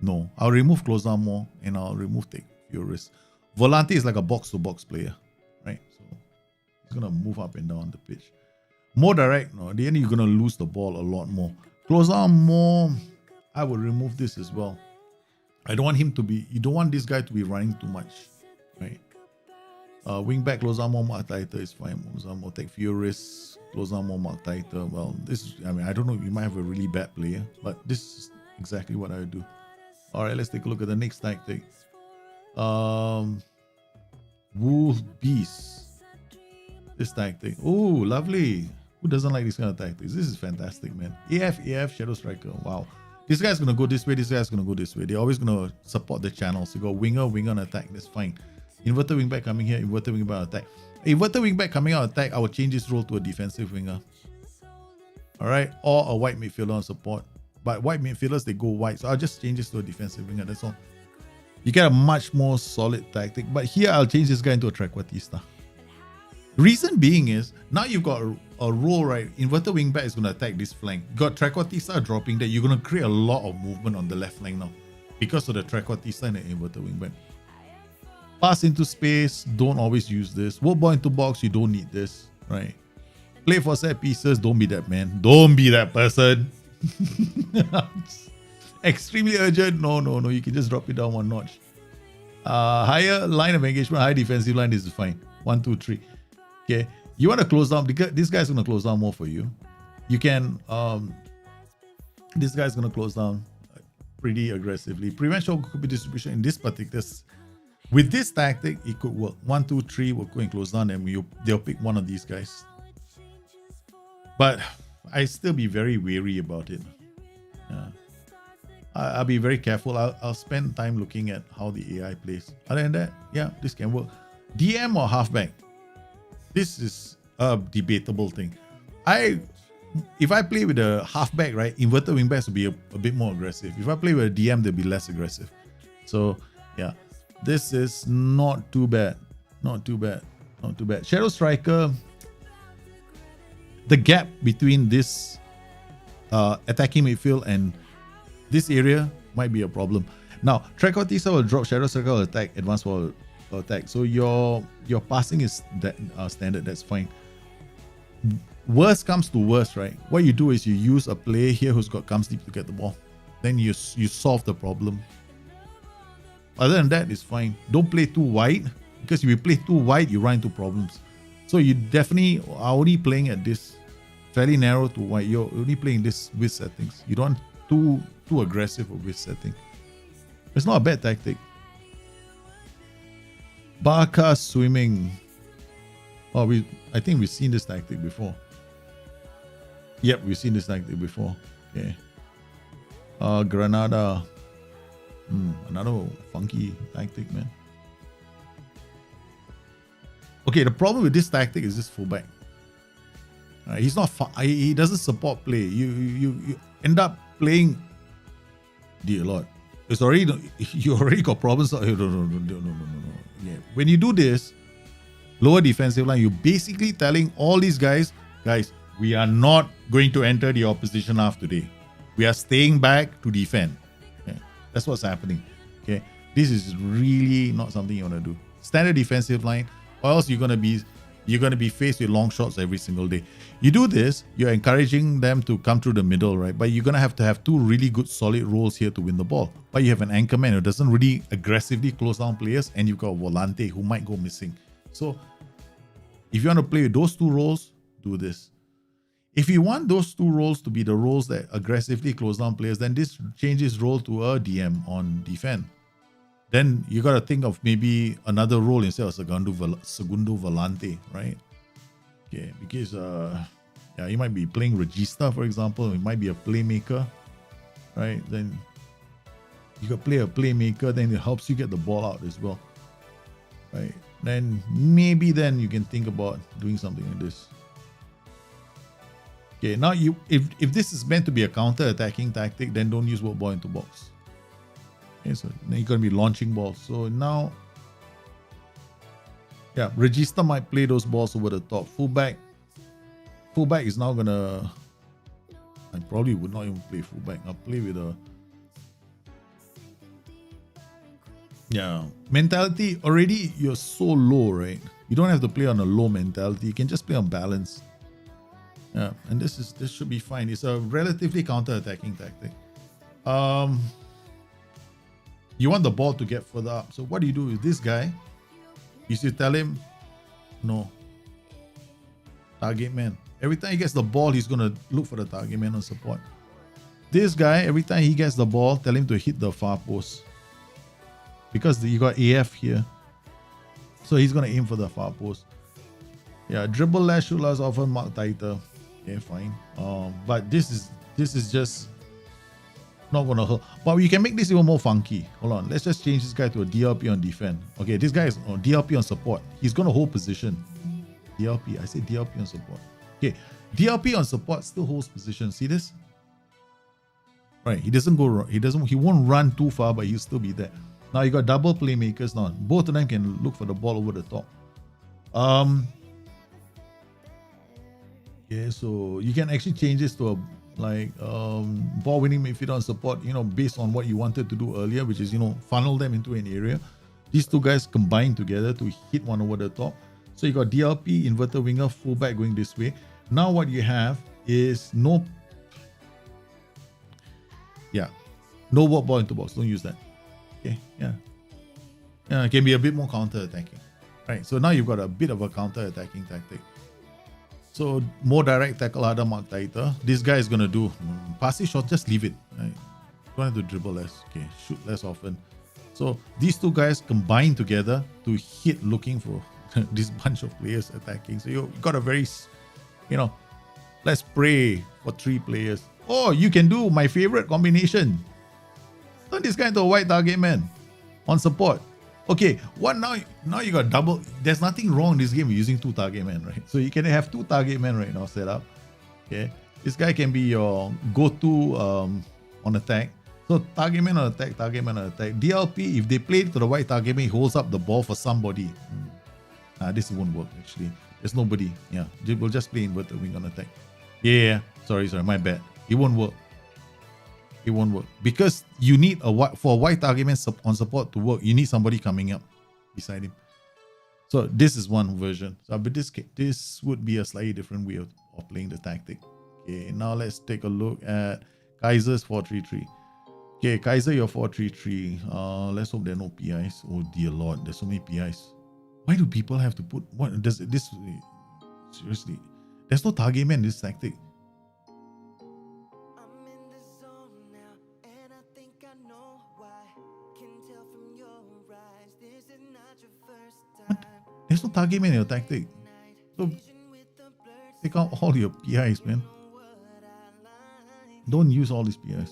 no. I'll remove close down more and I'll remove take fewer risks. Volante is like a box-to-box player, right? So gonna move up and down the pitch. More direct, no. At the end, you're gonna lose the ball a lot more. Close down more. I would remove this as well. I don't want him to be. You don't want this guy to be running too much, right? Wing back, close down more, mark tighter is fine. Close down more, take fewer risks. Close down more, mark tighter. Well, this is. I mean, I don't know. You might have a really bad player, but this is exactly what I would do. All right, let's take a look at the next tactic. Wolf Beast. This tactic. Oh, lovely. Who doesn't like this kind of tactics? This is fantastic, man. AF, Shadow Striker. Wow. This guy's going to go this way. This guy's going to go this way. They're always going to support the channel. So you go winger on attack. That's fine. Inverted wingback coming here. Inverted wingback on attack. Inverted wingback coming out attack. I will change this role to a defensive winger. All right. Or a white midfielder on support. But white midfielders, they go white. So I'll just change this to a defensive winger. That's all. You get a much more solid tactic. But here, I'll change this guy into a Trequartista. Reason being is, now you've got a role, right? Inverted wingback is going to attack this flank. You got Trequartista dropping there. You're going to create a lot of movement on the left flank now because of the Trequartista and the inverted wingback. Pass into space. Don't always use this. Work ball into box. You don't need this, right? Play for set pieces. Don't be that man. Don't be that person. Extremely urgent. No. You can just drop it down one notch. Higher line of engagement. High defensive line. This is fine. 1, 2, 3. Okay, you want to close down because this guy's going to close down more for you. You can this guy's going to close down pretty aggressively. Prevent short could be distribution in this particular. With this tactic, it could work. 1, 2, 3 will go and close down, and they'll pick one of these guys. But I still be very wary about it. I'll be very careful. I'll spend time looking at how the AI plays. Other than that, yeah, this can work. DM or halfback? This is a debatable thing. If I play with a halfback, right, inverted wingbacks will be a bit more aggressive. If I play with a DM, they'll be less aggressive. So yeah, this is not too bad. Not too bad. Not too bad. Shadow Striker, the gap between this attacking midfield and this area might be a problem. Now, Tricotisa will drop, Shadow Striker will attack, Advanced will attack. So your passing is that standard, that's fine. Worst comes to worst, right? What you do is you use a player here who's got comes deep to get the ball. Then you solve the problem. Other than that, it's fine. Don't play too wide, because if you play too wide, you run into problems. So you definitely are only playing at this fairly narrow to wide. You're only playing this width settings. You don't want too aggressive of width setting. It's not a bad tactic. Barca swimming. Oh, I think we've seen this tactic before. Yep, we've seen this tactic before. Okay. Granada. Another funky tactic, man. Okay, the problem with this tactic is this fullback. He's not. He doesn't support play. You end up playing. Dear Lord, it's already you already got problems. No. Yeah, when you do this, lower defensive line, you're basically telling all these guys, we are not going to enter the opposition half today. We are staying back to defend. Okay? That's what's happening. Okay, this is really not something you want to do. Standard defensive line, or else you're gonna be faced with long shots every single day. You do this, you're encouraging them to come through the middle, right? But you're gonna have to have two really good solid roles here to win the ball. But you have an anchor man who doesn't really aggressively close down players, and you've got a volante who might go missing. So if you want to play with those two roles, do this. If you want those two roles to be the roles that aggressively close down players, then this changes role to a DM on defend. Then you got to think of maybe another role instead of segundo volante, right? Okay, because yeah, you might be playing Regista, for example. It might be a playmaker, right? Then you could play a playmaker, then it helps you get the ball out as well, right? Then maybe then you can think about doing something like this. Okay, now if this is meant to be a counter-attacking tactic, then don't use work ball into box. Okay, so then you're going to be launching balls. So now, yeah, Regista might play those balls over the top. Fullback is now going to... I probably would not even play fullback. I'll play with a... Yeah, mentality, already you're so low, right? You don't have to play on a low mentality. You can just play on balance. Yeah, and this should be fine. It's a relatively counter-attacking tactic. You want the ball to get further up. So what do you do with this guy? You should tell him, no. Target man. Every time he gets the ball, he's going to look for the target man on support. This guy, every time he gets the ball, tell him to hit the far post. Because you got AF here. So he's going to aim for the far post. Yeah, dribble less, shoot less, often mark tighter. Okay, fine. But this is just not gonna hurt. But you can make this even more funky. Hold on, let's just change this guy to a DLP on defense. Okay, this guy is on DLP on support. He's gonna hold position. DLP, I say DLP on support. Okay, DLP on support still holds position. See this? Right, he won't run too far, but he'll still be there. Now you got double playmakers now. Both of them can look for the ball over the top. Yeah, so you can actually change this to a ball winning midfielder on support, based on what you wanted to do earlier, which is, funnel them into an area. These two guys combine together to hit one over the top. So you got DLP, inverted winger, fullback going this way. Now what you have is no work ball into box. Don't use that. Okay, yeah. It can be a bit more counter-attacking. right? So now you've got a bit of a counter-attacking tactic. So more direct, tackle harder, mark tighter. This guy is gonna do passing shot, just leave it. Right? Don't have to dribble less. Okay, shoot less often. So these two guys combine together to hit looking for this bunch of players attacking. So you got a very, let's pray for 3 players. Oh, you can do my favorite combination. Turn this guy into a white target man on support. Okay, what now? Now you got double. There's nothing wrong in this game with using 2 target men, right? So you can have 2 target men right now set up. Okay, this guy can be your go-to on attack. So target man on attack, target man on attack. DLP, if they play to the white target man, he holds up the ball for somebody. This won't work actually. There's nobody. Yeah, we'll just play inverted wing on attack. Yeah. Sorry, my bad. It won't work. It won't work because you need for a white target man on support to work. You need somebody coming up beside him. So this is one version. So but this would be a slightly different way of playing the tactic. Okay, now let's take a look at Kaiser's 4-3-3. Okay, Kaiser, you're 4-3-3. Let's hope there are no PIs. Oh dear Lord, there's so many PIs. Why do people have to put what does this seriously? There's no target man in this tactic. There's no target man in your tactic. So take out all your PIs, man. Don't use all these PIs.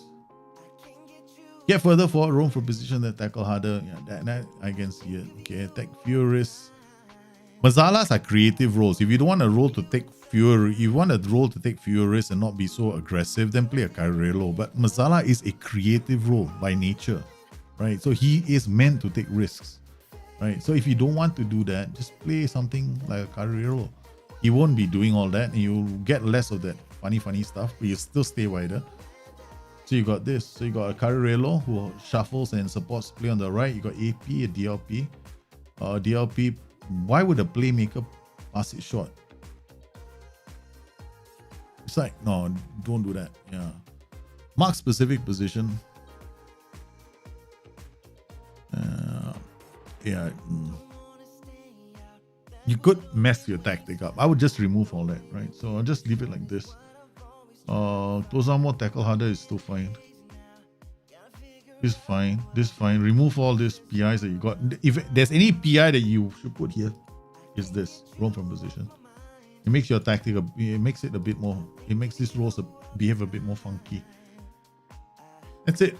Get further forward, roam for position that tackle harder. Yeah, that I can see it. Okay, attack furious. Mazalas are creative roles. If you don't want a role to take fury, you want a role to take furious and not be so aggressive, then play a Carrello. But Mazala is a creative role by nature, right? So he is meant to take risks. Right, so if you don't want to do that, just play something like a Carrero. He won't be doing all that, and you'll get less of that funny stuff, but you still stay wider. So you got this. So you got a Carrero who shuffles and supports play on the right. You got AP, a DLP. DLP, why would a playmaker pass it short? It's like, no, don't do that. Yeah. Mark specific position. Yeah, you could mess your tactic up. I would just remove all that, right? So I'll just leave it like this. Tozamo tackle harder is still fine. This fine. This fine. Remove all these PIs that you got. If there's any PI that you should put here, is this roam from position. It makes your tactic. It makes it a bit more. It makes these roles behave a bit more funky. That's it.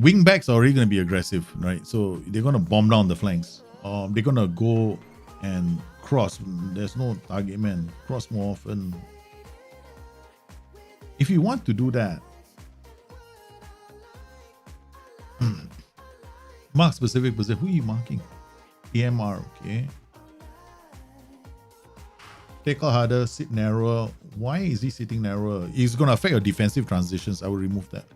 Wingbacks are already going to be aggressive, right? So they're going to bomb down the flanks. They're going to go and cross. There's no target man. Cross more often. If you want to do that, mark specific position. Who are you marking? PMR, okay. Tackle harder, sit narrower. Why is he sitting narrower? It's going to affect your defensive transitions. I will remove that.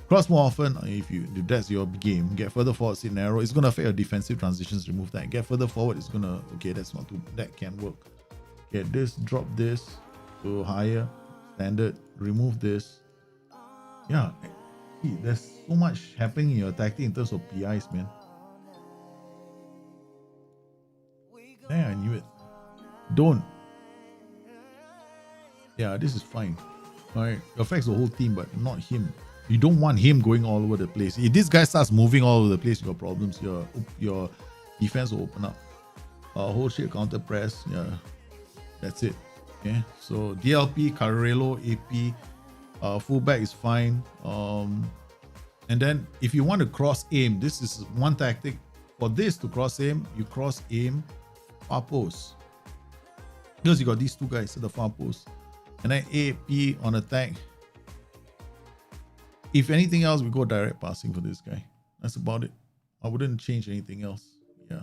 Cross more often if that's your game. Get further forward, sit narrow. It's gonna affect your defensive transitions. Remove that. Get further forward. It's gonna that's not too. That can work. Get this. Drop this to higher standard. Remove this. Yeah, there's so much happening in your tactic in terms of PIs, man. Yeah, I knew it. Don't. Yeah, this is fine. All right, it affects the whole team, but not him. You don't want him going all over the place. If this guy starts moving all over the place, you got problems. Your defense will open up. Whole shit counter press. Yeah, that's it. Okay, so DLP, Carrello, AP, fullback is fine. And then if you want to cross aim, this is one tactic. For this to cross aim, you cross aim far post. Because you got these two guys at the far post. And then AP on attack. If anything else, we go direct passing for this guy. That's about it. I wouldn't change anything else. Yeah.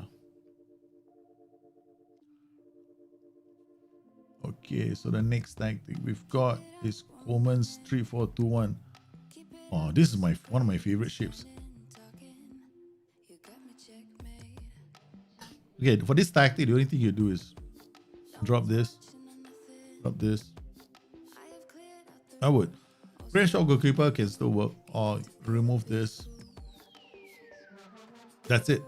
Okay, so the next tactic we've got is Coleman's 3-4-2-1. Oh, this is one of my favorite shapes. Okay, for this tactic, the only thing you do is drop this. I would. Fresh shot goalkeeper can still work, or remove this. That's it.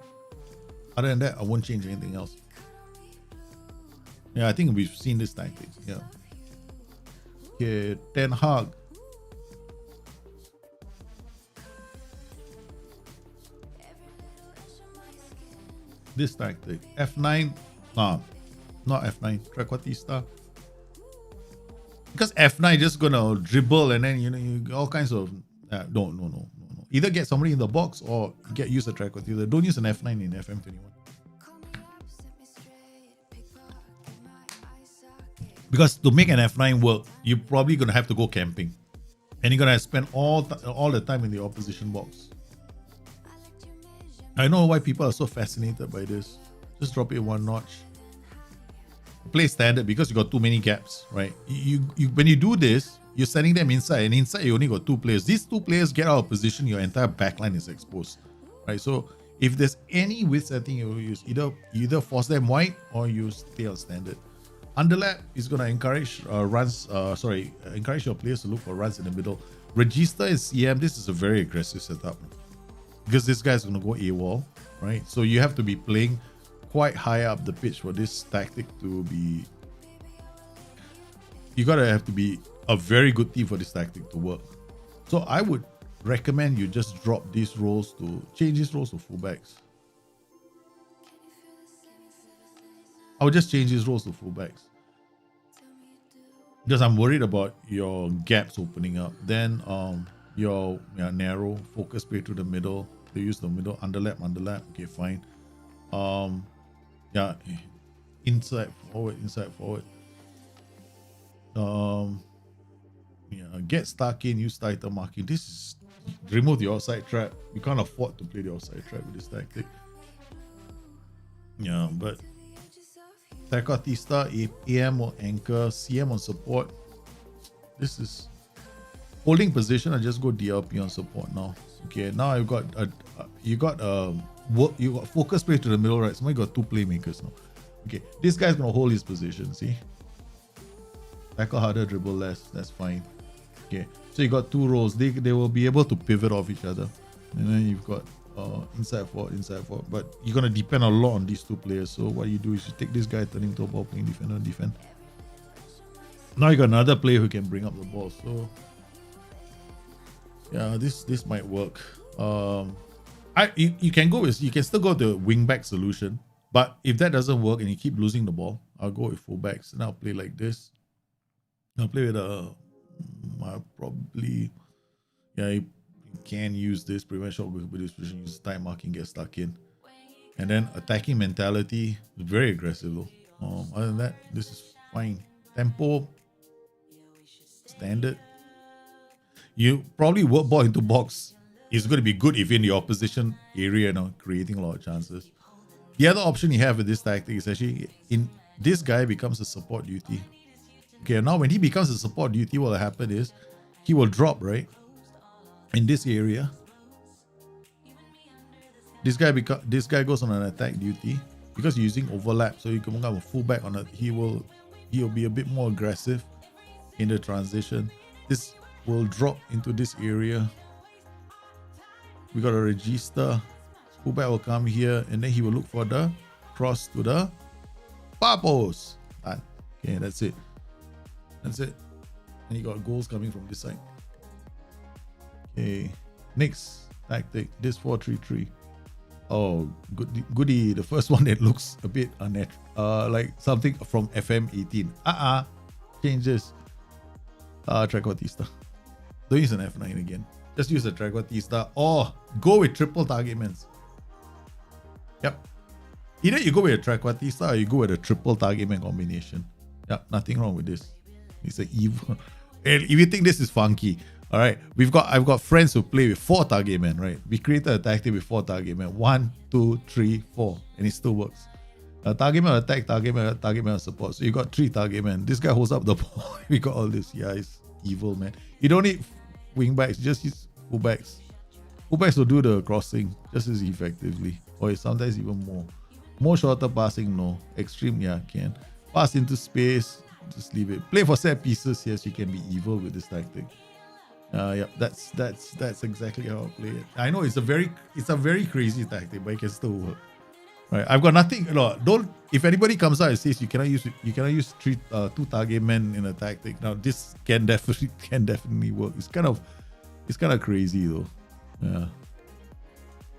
Other than that, I won't change anything else. Yeah, I think we've seen this tactic. Yeah. Okay, Ten Hag. This tactic. F9. Nah, not F9. Trequartista. Because F9 just gonna dribble and then you all kinds of no. Either get somebody in the box or use a Trequartista. Don't use an F9 in FM21. Because to make an F9 work, you're probably gonna have to go camping, and you're gonna spend all the time in the opposition box. I know why people are so fascinated by this. Just drop it one notch. Play standard because you got too many gaps, right? You when you do this, you're sending them inside, and inside you only got two players. These two players get out of position, your entire backline is exposed, right? So if there's any width setting you use, either force them wide or you stay on standard. Underlap is going to encourage encourage your players to look for runs in the middle. Register and CM, this is a very aggressive setup because this guy's going to go AWOL, right? So you have to be playing quite high up the pitch for this tactic to be. You gotta have to be a very good team for this tactic to work. So I would recommend you just drop these roles change these roles to fullbacks. I would just change these roles to fullbacks because I'm worried about your gaps opening up. Then your narrow focus play to the middle. They use the middle underlap. Okay, fine. Inside forward. Get stuck in. Use tighter marking. This is remove the outside trap. You can't afford to play the outside trap with this tactic. Yeah, but. Trequartista, AM or anchor, CM on support. This is holding position. I just go DLP on support now. Okay, now I've got you got focus play to the middle, right? So I got two playmakers now. Okay, this guy's gonna hold his position. See, tackle harder, dribble less. That's fine. Okay, so you got two roles. They will be able to pivot off each other, and then you've got. Inside forward, but you're gonna depend a lot on these two players. So what you do is you take this guy, turn him to a ball playing defender, defend. Now you got another player who can bring up the ball. So yeah, this might work. You can still go the wing back solution, but if that doesn't work and you keep losing the ball, I'll go with fullbacks and I'll play like this. I'll play with you can use this, prevent shot with this position, use time marking, get stuck in. And then attacking mentality is very aggressive though. Other than that, this is fine. Tempo, standard. You probably work ball into box. It's going to be good if you're in the opposition area now, creating a lot of chances. The other option you have with this tactic is actually this guy becomes a support duty. Okay, now when he becomes a support duty, what will happen is he will drop, right? In this area, this guy goes on an attack duty because you're using overlap, so you can have a fullback on it. He'll be a bit more aggressive in the transition. This will drop into this area. We got a register. Fullback will come here, and then he will look for the cross to the far post. Okay, that's it. And you got goals coming from this side. Okay, next tactic, this 4-3-3. Oh, goody. The first one that looks a bit unnatural, like something from FM18. Change this. Trequartista. Don't use an F9 again. Just use a Trequartista or go with triple target mans. Yep. Either you go with a Trequartista or you go with a triple target man combination. Yep, nothing wrong with this. It's an evil. And if you think this is funky, all right, I've got friends who play with 4 target men, right? We created a tactic with 4 target men. 1, 2, 3, 4, and it still works. Target man attack, target man support. So you got 3 target men. This guy holds up the ball. We got all this. Yeah, it's evil, man. You don't need wing backs, just use fullbacks. Fullbacks will do the crossing just as effectively, or sometimes even more. More shorter passing, no. Extreme, yeah, can. Pass into space, just leave it. Play for set pieces, yes, you can be evil with this tactic. Yeah, that's exactly how I play it. I know it's a very crazy tactic, but it can still work. Right, I've got nothing. No, don't. If anybody comes out and says you cannot use two target men in a tactic, now this can definitely work. It's kind of crazy though. Yeah.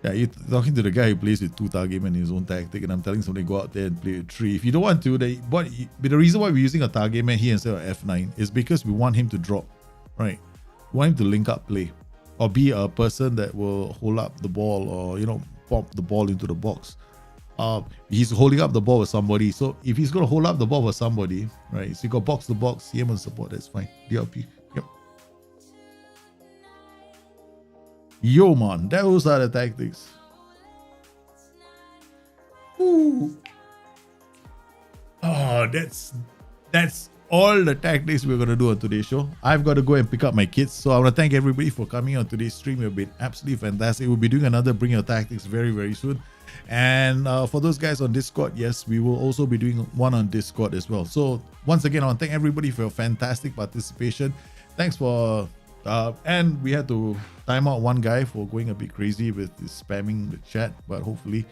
Yeah, you're talking to the guy who plays with two target men in his own tactic, and I'm telling somebody go out there and play with three. If you don't want to, but the reason why we're using a target man here instead of F9 is because we want him to drop, right? We want him to link up play, or be a person that will hold up the ball, or pop the ball into the box. He's holding up the ball with somebody, so if he's gonna hold up the ball with somebody, right? So you got box to box, CM and support. That's fine. DLP. Yep. Yo, man, those are the tactics. Ooh. Oh, that's all the tactics we're gonna do on today's show. I've got to go and pick up my kids, so I want to thank everybody for coming on today's stream. You've been absolutely fantastic. We'll be doing another Bring Your Tactics very, very soon. And for those guys on Discord, yes, we will also be doing one on Discord as well. So once again, I want to thank everybody for your fantastic participation. Thanks for and we had to time out one guy for going a bit crazy with his spamming the chat, but hopefully